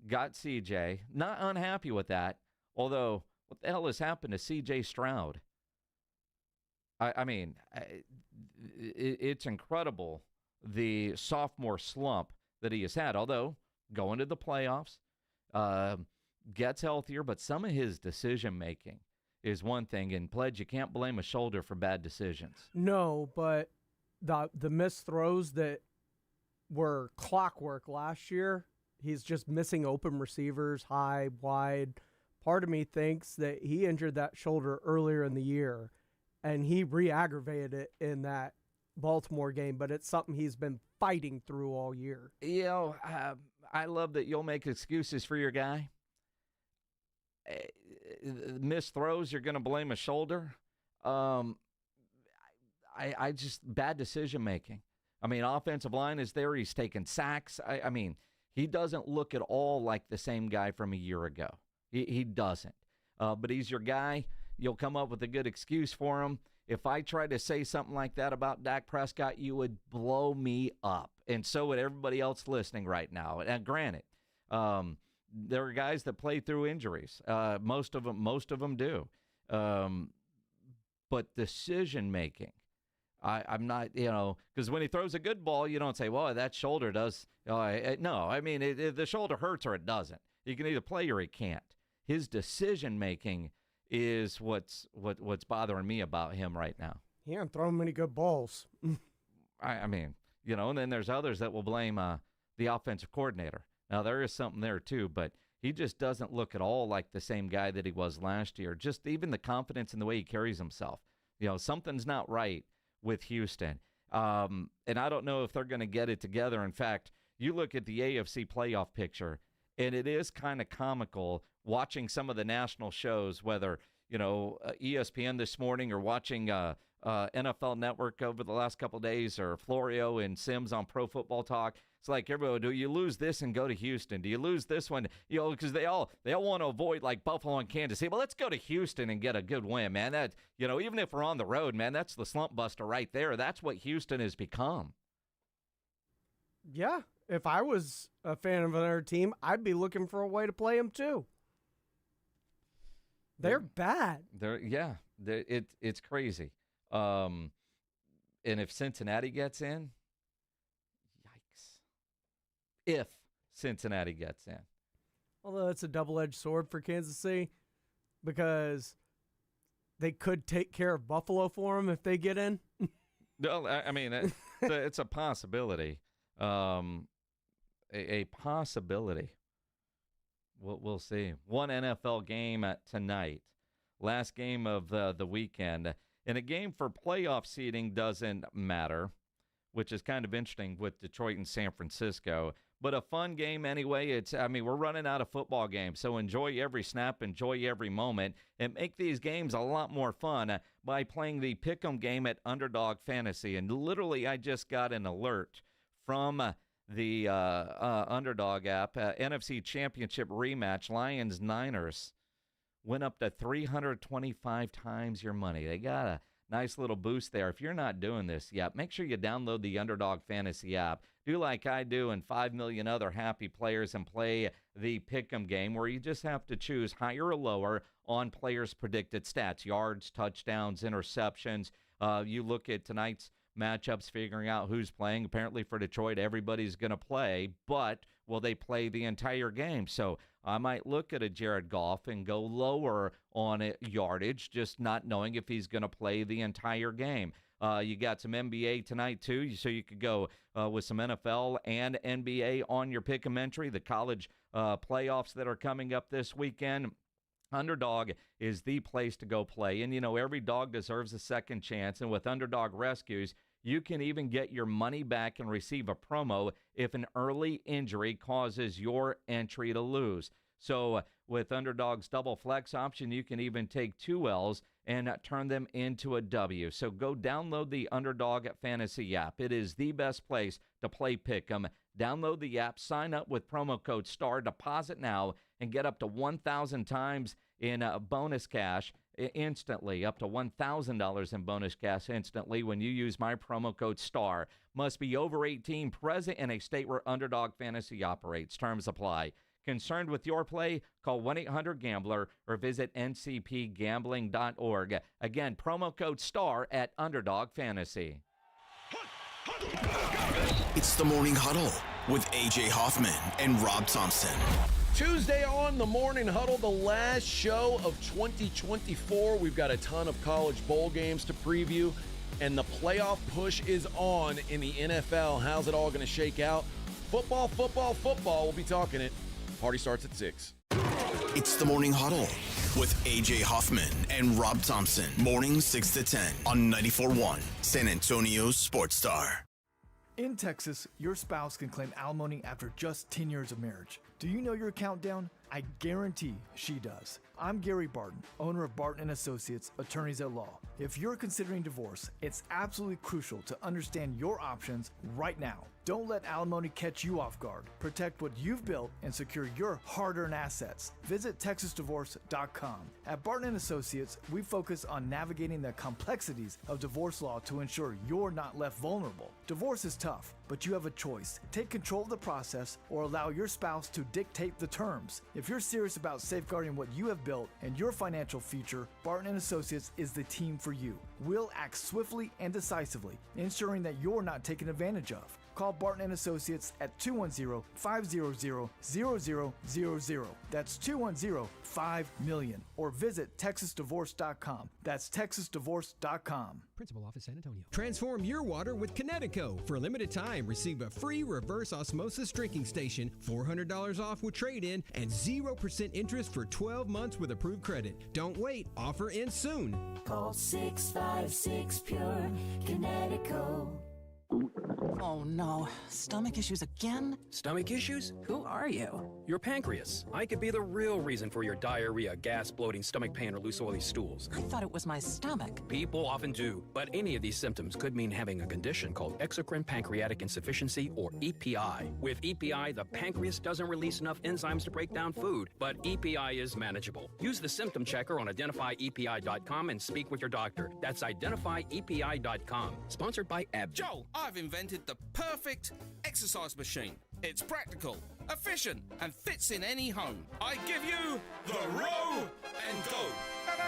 Got CJ. Not unhappy with that, although what the hell has happened to CJ Stroud? I mean, it's incredible the sophomore slump that he has had, although going to the playoffs, gets healthier, but some of his decision-making is one thing. And Pledge, you can't blame a shoulder for bad decisions. No, but the missed throws that were clockwork last year, he's just missing open receivers, high, wide. Part of me thinks that he injured that shoulder earlier in the year, and he re-aggravated it in that Baltimore game, but it's something he's been fighting through all year. I love that you'll make excuses for your guy. Missed throws, you're going to blame a shoulder. I just, bad decision making. I mean, offensive line is there. He's taking sacks. I mean, he doesn't look at all like the same guy from a year ago. He doesn't. But he's your guy. You'll come up with a good excuse for him. If I tried to say something like that about Dak Prescott, you would blow me up. And so would everybody else listening right now. And granted, there are guys that play through injuries. Most of them do. But decision-making, I'm not, because when he throws a good ball, you don't say, well, that shoulder does. No, I mean, the shoulder hurts or it doesn't. He can either play or he can't. His decision-making is what's bothering me about him right now. He ain't throwing many good balls. I mean, and then there's others that will blame the offensive coordinator. Now, there is something there, too, but he just doesn't look at all like the same guy that he was last year. Just even the confidence in the way he carries himself. Something's not right with Houston. And I don't know if they're going to get it together. In fact, you look at the AFC playoff picture, and it is kind of comical watching some of the national shows, whether, ESPN this morning or watching NFL Network over the last couple of days, or Florio and Sims on Pro Football Talk. It's like, everybody, do you lose this and go to Houston? Do you lose this one? Because they all want to avoid like Buffalo and Kansas City. Well, let's go to Houston and get a good win, man. That, even if we're on the road, man, that's the slump buster right there. That's what Houston has become. Yeah, if I was a fan of another team, I'd be looking for a way to play them too. They're bad. It's crazy. And if Cincinnati gets in, yikes. If Cincinnati gets in. Although it's a double-edged sword for Kansas City, because they could take care of Buffalo for them if they get in. No, I mean, it's a possibility. A possibility. We'll see. One NFL game tonight. Last game of the weekend. And a game for playoff seeding doesn't matter, which is kind of interesting with Detroit and San Francisco. But a fun game anyway. We're running out of football games, so enjoy every snap, enjoy every moment, and make these games a lot more fun by playing the Pick'em game at Underdog Fantasy. And literally, I just got an alert from the Underdog app. NFC Championship rematch, Lions-Niners, went up to 325 times your money. They got a nice little boost there. If you're not doing this yet, make sure you download the Underdog Fantasy app. Do like I do and 5 million other happy players and play the Pick'em game, where you just have to choose higher or lower on players' predicted stats, yards, touchdowns, interceptions. You look at tonight's matchups, figuring out who's playing. Apparently for Detroit, everybody's going to play, but will they play the entire game? So I might look at a Jared Goff and go lower on yardage, just not knowing if he's going to play the entire game. You got some NBA tonight, too, so you could go with some NFL and NBA on your pick'em entry. The college playoffs that are coming up this weekend. Underdog is the place to go play. And, every dog deserves a second chance. And with Underdog Rescues, you can even get your money back and receive a promo if an early injury causes your entry to lose. So with Underdog's double flex option, you can even take 2 L's and turn them into a W. So go download the Underdog Fantasy app. It is the best place to play Pick'em. Download the app, sign up with promo code STAR, deposit now, and get up to 1,000 times in bonus cash instantly, up to $1,000 in bonus cash instantly when you use my promo code STAR. Must be over 18, present in a state where Underdog Fantasy operates. Terms apply. Concerned with your play? Call 1-800-GAMBLER or visit ncpgambling.org. Again, promo code STAR at Underdog Fantasy. It's the Morning Huddle with A.J. Hoffman and Rob Thompson. Tuesday on the Morning Huddle, the last show of 2024. We've got a ton of college bowl games to preview, and the playoff push is on in the NFL. How's it all going to shake out? Football. We'll be talking it. Party starts at 6. It's the Morning Huddle with A.J. Hoffman and Rob Thompson. Morning 6 to 10 on 94.1 San Antonio's Sports Star. In Texas, your spouse can claim alimony after just 10 years of marriage. Do you know your countdown? I guarantee she does. I'm Gary Barton, owner of Barton & Associates, attorneys at law. If you're considering divorce, it's absolutely crucial to understand your options right now. Don't let alimony catch you off guard. Protect what you've built and secure your hard-earned assets. Visit TexasDivorce.com. At Barton & Associates, we focus on navigating the complexities of divorce law to ensure you're not left vulnerable. Divorce is tough, but you have a choice. Take control of the process or allow your spouse to dictate the terms. If you're serious about safeguarding what you have built and your financial future, Barton & Associates is the team for you. We'll act swiftly and decisively, ensuring that you're not taken advantage of. Call Barton & Associates at 210-500-0000. That's 210-5-MILLION. Or visit TexasDivorce.com. That's TexasDivorce.com. Principal Office, San Antonio. Transform your water with Connecticut. For a limited time, receive a free reverse osmosis drinking station, $400 off with trade-in, and 0% interest for 12 months with approved credit. Don't wait. Offer ends soon. Call 656-PURE Connecticut. Oh no, stomach issues again? Stomach issues? Who are you? Your pancreas. I could be the real reason for your diarrhea, gas, bloating, stomach pain, or loose oily stools. I thought it was my stomach. People often do, but any of these symptoms could mean having a condition called exocrine pancreatic insufficiency, or EPI. With EPI, the pancreas doesn't release enough enzymes to break down food, but EPI is manageable. Use the symptom checker on identifyepi.com and speak with your doctor. That's identifyepi.com. Sponsored by AB. Joel, I've invented the perfect exercise machine. It's practical, efficient, and fits in any home. I give you the Row and Go. Ta-da!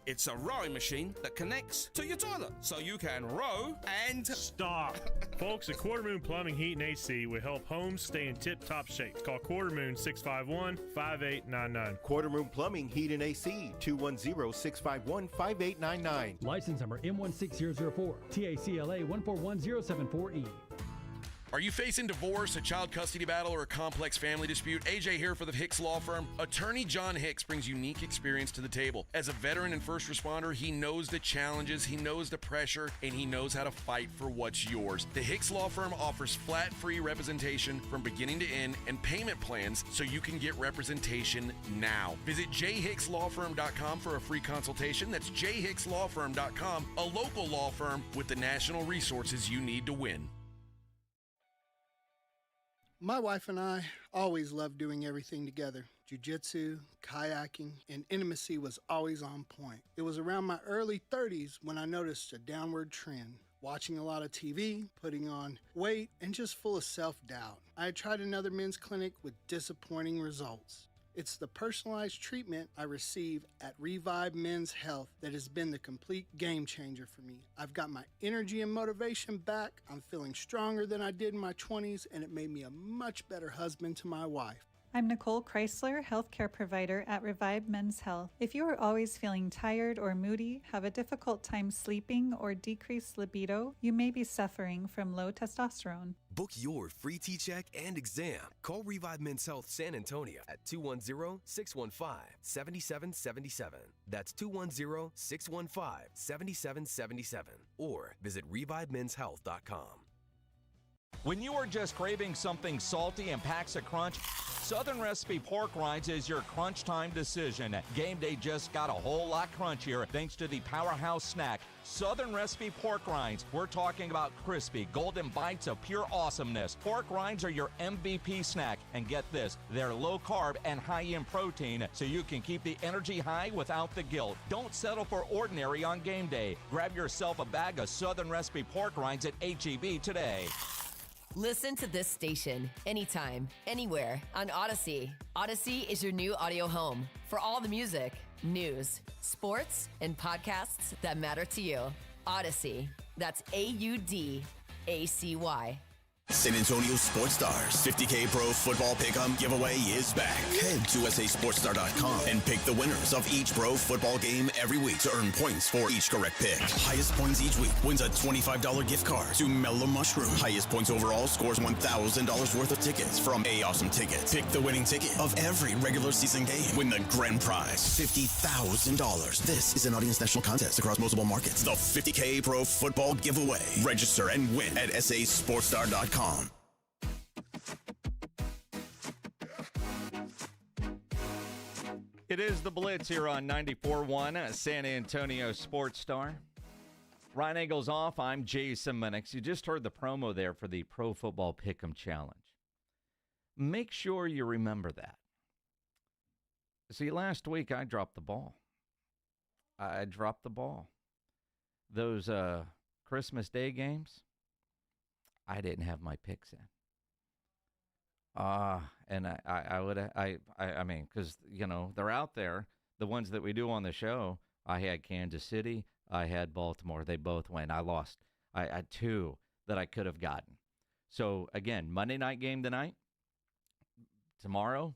It's a rowing machine that connects to your toilet, so you can row and... Stop. Folks, at Quarter Moon Plumbing, Heat, and AC will help homes stay in tip-top shape. Call Quarter Moon 651-5899. Quarter Moon Plumbing, Heat, and AC, 210-651-5899. License number M16004, TACLA 141074E. Are you facing divorce, a child custody battle, or a complex family dispute? AJ here for the Hicks Law Firm. Attorney John Hicks brings unique experience to the table. As a veteran and first responder, he knows the challenges, he knows the pressure, and he knows how to fight for what's yours. The Hicks Law Firm offers flat-free representation from beginning to end and payment plans so you can get representation now. Visit jhickslawfirm.com for a free consultation. That's jhickslawfirm.com, a local law firm with the national resources you need to win. My wife and I always loved doing everything together. Jiu-jitsu, kayaking, and intimacy was always on point. It was around my early 30s when I noticed a downward trend. Watching a lot of TV, putting on weight, and just full of self-doubt. I had tried another men's clinic with disappointing results. It's the personalized treatment I receive at Revive Men's Health that has been the complete game changer for me. I've got my energy and motivation back. I'm feeling stronger than I did in my 20s, and it made me a much better husband to my wife. I'm Nicole Chrysler, healthcare provider at Revive Men's Health. If you are always feeling tired or moody, have a difficult time sleeping, or decreased libido, you may be suffering from low testosterone. Book your free T-check and exam. Call Revive Men's Health San Antonio at 210-615-7777. That's 210-615-7777. Or visit ReviveMen'sHealth.com. When you are just craving something salty and packs a crunch, Southern Recipe Pork Rinds is your crunch time decision. Game day just got a whole lot crunchier thanks to the powerhouse snack, Southern Recipe Pork Rinds. We're talking about crispy, golden bites of pure awesomeness. Pork rinds are your MVP snack. And get this, they're low carb and high in protein, so you can keep the energy high without the guilt. Don't settle for ordinary on game day. Grab yourself a bag of Southern Recipe Pork Rinds at H-E-B today. Listen to this station anytime, anywhere on Odyssey. Odyssey is your new audio home for all the music, news, sports, and podcasts that matter to you. Odyssey. That's AUDACY. San Antonio Sports Stars 50K Pro Football Pick'em giveaway is back. Head to sasportstar.com and pick the winners of each pro football game every week to earn points for each correct pick. Highest points each week wins a $25 gift card to Mellow Mushroom. Highest points overall scores $1,000 worth of tickets from A Awesome Tickets. Pick the winning ticket of every regular season game. Win the grand prize, $50,000. This is an audience national contest across multiple markets. The 50K Pro Football giveaway. Register and win at sasportstar.com. It is the Blitz here on 94.1 San Antonio Sports Star. Ryan Eagles off. I'm Jason Minix. You just heard the promo there for the Pro Football Pick'em Challenge. Make sure you remember that. See, last week I dropped the ball. Those Christmas Day games, I didn't have my picks in. And I mean, because, you know, they're out there, the ones that we do on the show. I had Kansas City. I had Baltimore. They both went. I lost. I had two that I could have gotten. So, again, Monday night game tonight, tomorrow,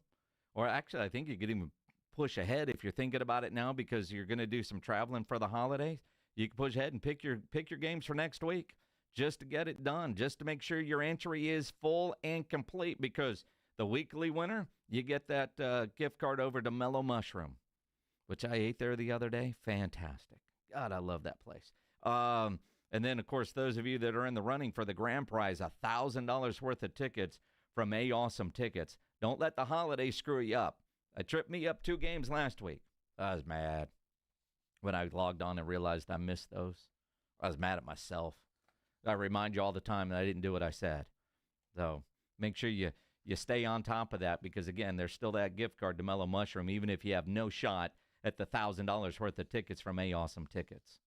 or actually I think you could even push ahead if you're thinking about it now because you're going to do some traveling for the holidays. You can push ahead and pick your games for next week. Just to get it done, just to make sure your entry is full and complete, because the weekly winner, you get that gift card over to Mellow Mushroom, which I ate there the other day. Fantastic. God, I love that place. And then, of course, those of you that are in the running for the grand prize, $1,000 worth of tickets from A-Awesome Tickets. Don't let the holiday screw you up. It tripped me up 2 games last week. I was mad when I logged on and realized I missed those. I was mad at myself. I remind you all the time that I didn't do what I said. So make sure you stay on top of that because, again, there's still that gift card to Mellow Mushroom, even if you have no shot at the $1,000 worth of tickets from A-Awesome Tickets.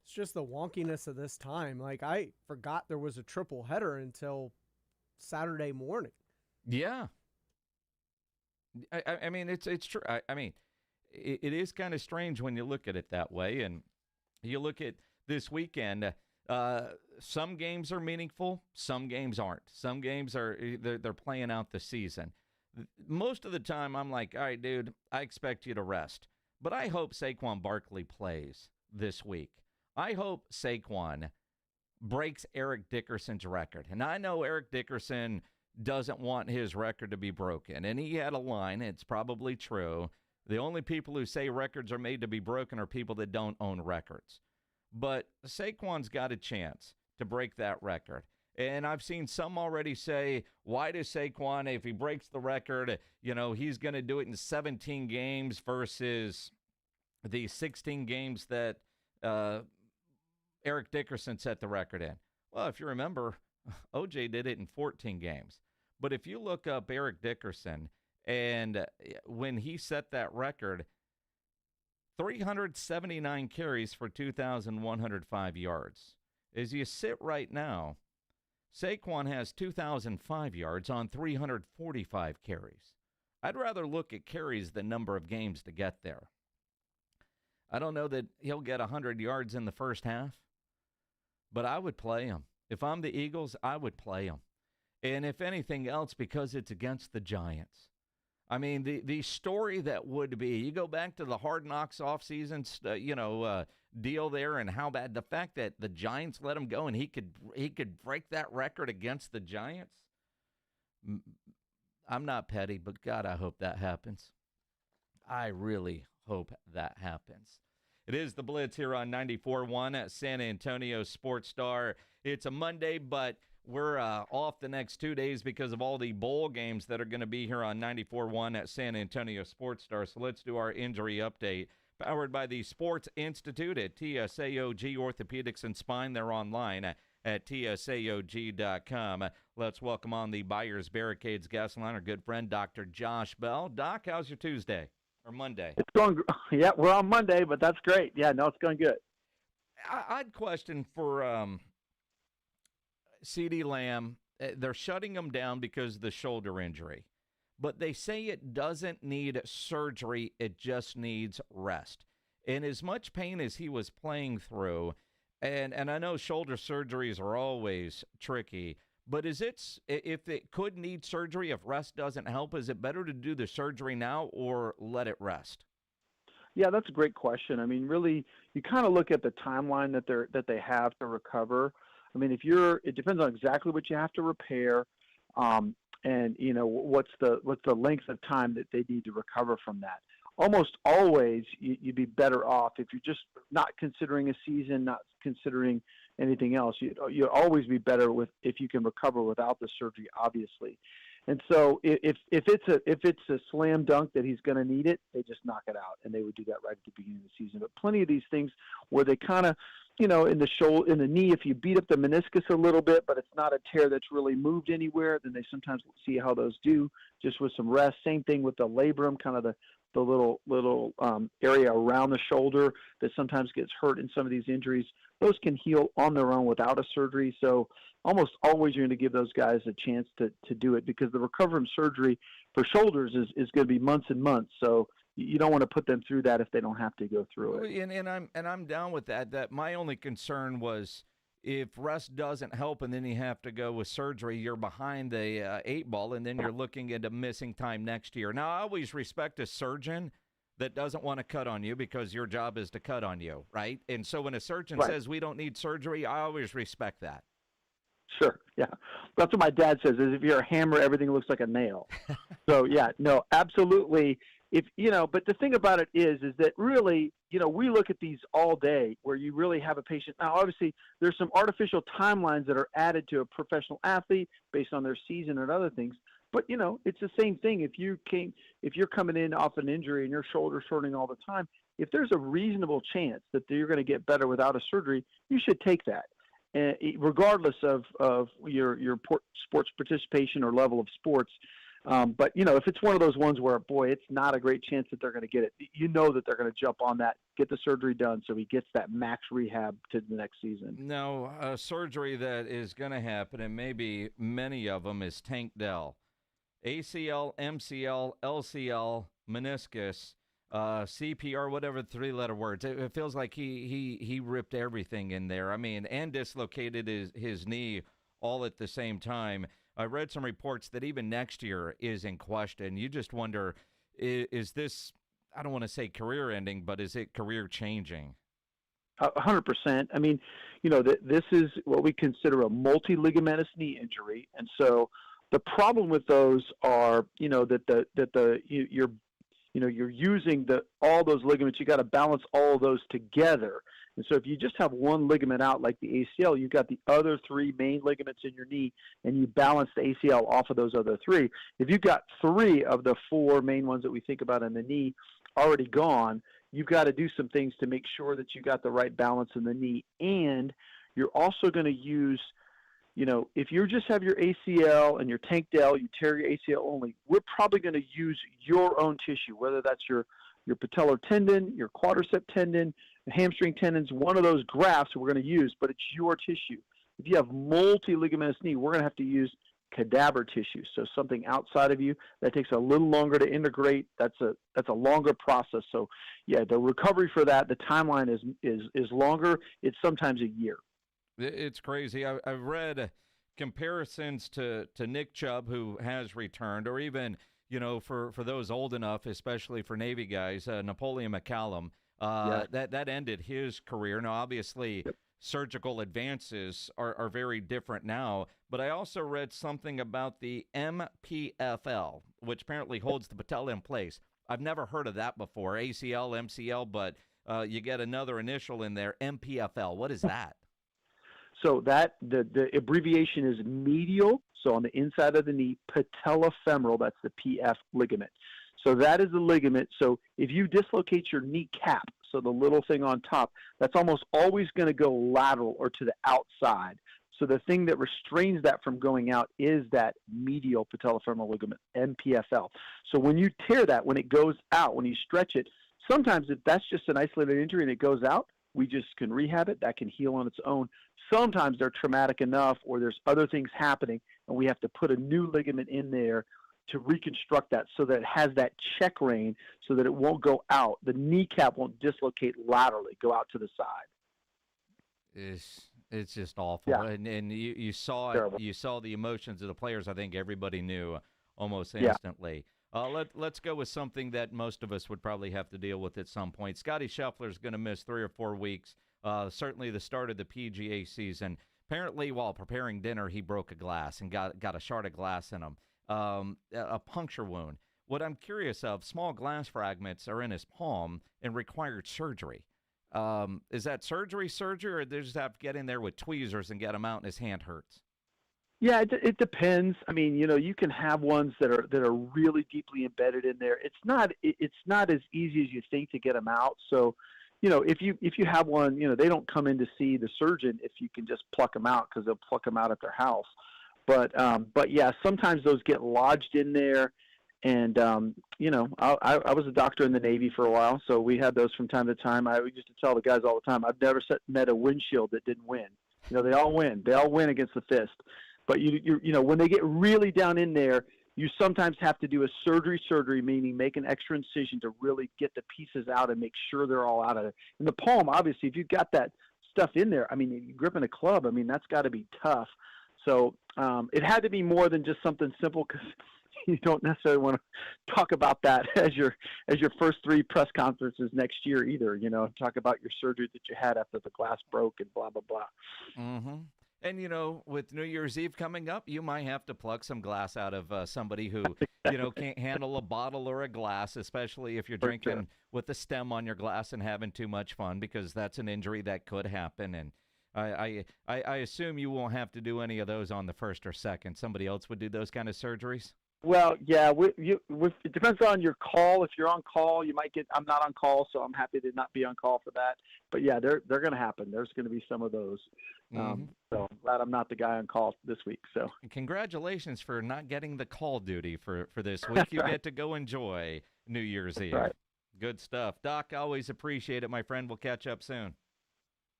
It's just the wonkiness of this time. Like, I forgot there was a triple header until Saturday morning. Yeah. I mean, it's true. I mean, it is kind of strange when you look at it that way. And you look at this weekend, some games are meaningful, some games aren't. Some games they're playing out the season. Most of the time, I'm like, all right, dude, I expect you to rest. But I hope Saquon Barkley plays this week. I hope Saquon breaks Eric Dickerson's record. And I know Eric Dickerson doesn't want his record to be broken. And he had a line, it's probably true. The only people who say records are made to be broken are people that don't own records. But Saquon's got a chance to break that record. And I've seen some already say, why does Saquon, if he breaks the record, he's going to do it in 17 games versus the 16 games that Eric Dickerson set the record in. Well, if you remember, OJ did it in 14 games. But if you look up Eric Dickerson, and when he set that record, 379 carries for 2,105 yards. As you sit right now, Saquon has 2,005 yards on 345 carries. I'd rather look at carries than number of games to get there. I don't know that he'll get 100 yards in the first half, but I would play him. If I'm the Eagles, I would play him. And if anything else, because it's against the Giants. I mean, the story that would be, you go back to the Hard Knocks offseason, deal there, and how bad the fact that the Giants let him go and he could break that record against the Giants. I'm not petty, but God, I hope that happens. I really hope that happens. It is the Blitz here on 94.1 at San Antonio Sports Star. It's a Monday, but we're off the next 2 days because of all the bowl games that are going to be here on 94.1 at San Antonio Sports Star. So let's do our injury update. Powered by the Sports Institute at TSAOG Orthopedics and Spine. They're online at TSAOG.com. Let's welcome on the Buyers Barricades guest line, our good friend, Dr. Josh Bell. Doc, how's your Tuesday or Monday? It's going, yeah, we're on Monday, but that's great. Yeah, no, it's going good. I'd question for CeeDee Lamb. They're shutting him down because of the shoulder injury. But they say it doesn't need surgery, it just needs rest. And as much pain as he was playing through, and I know shoulder surgeries are always tricky, but if it could need surgery, if rest doesn't help, is it better to do the surgery now or let it rest? Yeah, that's a great question. I mean, really, you kind of look at the timeline that they have to recover. I mean, it depends on exactly what you have to repair. And what's the length of time that they need to recover from that. Almost always, you'd be better off if you're just not considering a season, not considering anything else. You'd always be better if you can recover without the surgery, obviously. And so if it's a slam dunk that he's going to need it, they just knock it out, and they would do that right at the beginning of the season. But plenty of these things where they kind of, in the shoulder, in the knee, if you beat up the meniscus a little bit, but it's not a tear that's really moved anywhere, then they sometimes see how those do just with some rest. Same thing with the labrum, kind of the little area around the shoulder that sometimes gets hurt in some of these injuries. Those can heal on their own without a surgery. So almost always you're going to give those guys a chance to do it, because the recovery from surgery for shoulders is going to be months and months. So you don't want to put them through that if they don't have to go through it. And I'm down with that. That my only concern was if rest doesn't help and then you have to go with surgery, you're behind the 8 ball, and then you're looking into missing time next year. Now, I always respect a surgeon that doesn't want to cut on you because your job is to cut on you, right? And so when a surgeon says we don't need surgery, I always respect that. Sure, yeah. That's what my dad says, is if you're a hammer, everything looks like a nail. So, yeah, no, absolutely. but the thing about it is that really, we look at these all day where you really have a patient. Now, obviously, there's some artificial timelines that are added to a professional athlete based on their season and other things. But, it's the same thing. If you're coming in off an injury and your shoulder's hurting all the time, if there's a reasonable chance that you're going to get better without a surgery, you should take that. And regardless of your sports participation or level of sports. But, if it's one of those ones where, boy, it's not a great chance that they're going to get it, that they're going to jump on that, get the surgery done so he gets that max rehab to the next season. Now, a surgery that is going to happen, and maybe many of them, is Tank Dell. ACL, MCL, LCL, meniscus, CPR, whatever the three-letter words. It feels like he ripped everything in there. I mean, and dislocated his knee all at the same time. I read some reports that even next year is in question. You just wonder, is this, I don't want to say career-ending, but is it career-changing? 100%. I mean, this is what we consider a multi-ligamentous knee injury, and so the problem with those are, that you're using all those ligaments. You got to balance all of those together. And so if you just have one ligament out like the ACL, you've got the other three main ligaments in your knee, and you balance the ACL off of those other three. If you've got three of the four main ones that we think about in the knee already gone, you've got to do some things to make sure that you got the right balance in the knee. And you're also going to use, if you just have your ACL and your Tank Dell, you tear your ACL only, we're probably going to use your own tissue, whether that's your patellar tendon, your quadricep tendon, hamstring tendons, one of those grafts we're going to use, but it's your tissue. If you have multi-ligamentous knee, we're going to have to use cadaver tissue, so something outside of you that takes a little longer to integrate. That's a longer process. So, yeah, the recovery for that, the timeline is longer. It's sometimes a year. It's crazy. I've read comparisons to Nick Chubb, who has returned, or even, for those old enough, especially for Navy guys, Napoleon McCallum, that ended his career. Now, obviously, surgical advances are very different now, but I also read something about the MPFL, which apparently holds the patella in place. I've never heard of that before, ACL, MCL, but you get another initial in there, MPFL. What is that? So that the abbreviation is medial, so on the inside of the knee, patellofemoral, that's the PF ligament. So that is the ligament. So if you dislocate your kneecap, so the little thing on top, that's almost always going to go lateral or to the outside. So the thing that restrains that from going out is that medial patellofemoral ligament, MPFL. So when you tear that, when it goes out, when you stretch it, sometimes if that's just an isolated injury and it goes out, we just can rehab it. That can heal on its own. Sometimes they're traumatic enough or there's other things happening, and we have to put a new ligament in there to reconstruct that so that it has that check rein so that it won't go out. The kneecap won't dislocate laterally, go out to the side. It's just awful. Yeah. And you saw Terrible. You saw the emotions of the players. I think everybody knew almost instantly. Let's go with something that most of us would probably have to deal with at some point. Scotty Scheffler is going to miss 3 or 4 weeks, certainly the start of the PGA season. Apparently, while preparing dinner, he broke a glass and got a shard of glass in him, a puncture wound. What I'm curious of, small glass fragments are in his palm and required surgery. Is that surgery, or they just have to get in there with tweezers and get him out and his hand hurts? Yeah, it depends. I mean, you can have ones that are really deeply embedded in there. It's not as easy as you think to get them out. So, if you have one, they don't come in to see the surgeon if you can just pluck them out, because they'll pluck them out at their house. But yeah, sometimes those get lodged in there. And, I was a doctor in the Navy for a while, so we had those from time to time. I used to tell the guys all the time, I've never met a windshield that didn't win. They all win. They all win against the fist. But, when they get really down in there, you sometimes have to do a surgery, meaning make an extra incision to really get the pieces out and make sure they're all out of there. In the palm, obviously, if you've got that stuff in there, I mean, you're gripping a club, I mean, that's got to be tough. So it had to be more than just something simple, because you don't necessarily want to talk about that as your first 3 press conferences next year either. Talk about your surgery that you had after the glass broke and blah blah blah. Mm-hmm. And, with New Year's Eve coming up, you might have to pluck some glass out of somebody who, can't handle a bottle or a glass, especially if you're drinking with the stem on your glass and having too much fun, because that's an injury that could happen. And I assume you won't have to do any of those on the first or second. Somebody else would do those kind of surgeries? Well, yeah, it depends on your call. If you're on call, you might get. I'm not on call, so I'm happy to not be on call for that. But yeah, they're going to happen. There's going to be some of those. So I'm glad I'm not the guy on call this week. So congratulations for not getting the call duty for this week. You get to go enjoy New Year's Eve. Right. Good stuff, Doc. Always appreciate it, my friend. We'll catch up soon.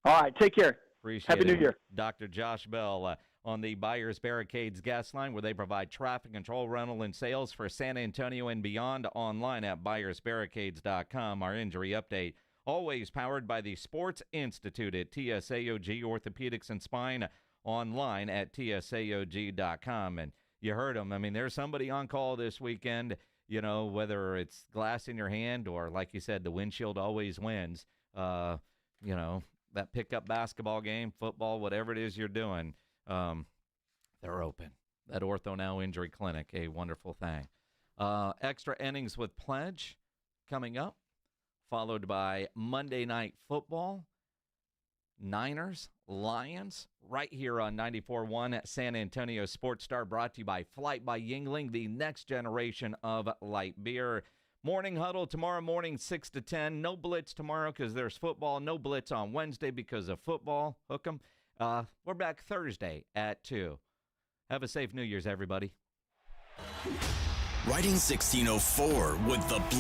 All right, take care. Appreciate Happy it. New Year. Dr. Josh Bell on the Buyers Barricades guest line, where they provide traffic control, rental, and sales for San Antonio and beyond, online at buyersbarricades.com. Our injury update, always powered by the Sports Institute at TSAOG Orthopedics and Spine, online at tsaog.com. And you heard them. I mean, there's somebody on call this weekend, whether it's glass in your hand or, like you said, the windshield always wins. That pickup basketball game, football, whatever it is you're doing, they're open. That Ortho Now Injury Clinic, a wonderful thing. Extra innings with Pledge coming up, followed by Monday Night Football, Niners, Lions, right here on 94.1 at San Antonio Sports Star, brought to you by Flight by Yingling, the next generation of light beer. Morning huddle tomorrow morning, 6 to 10. No Blitz tomorrow because there's football. No Blitz on Wednesday because of football. Hook 'em. We're back Thursday at 2. Have a safe New Year's, everybody. Riding 1604 with the Blitz.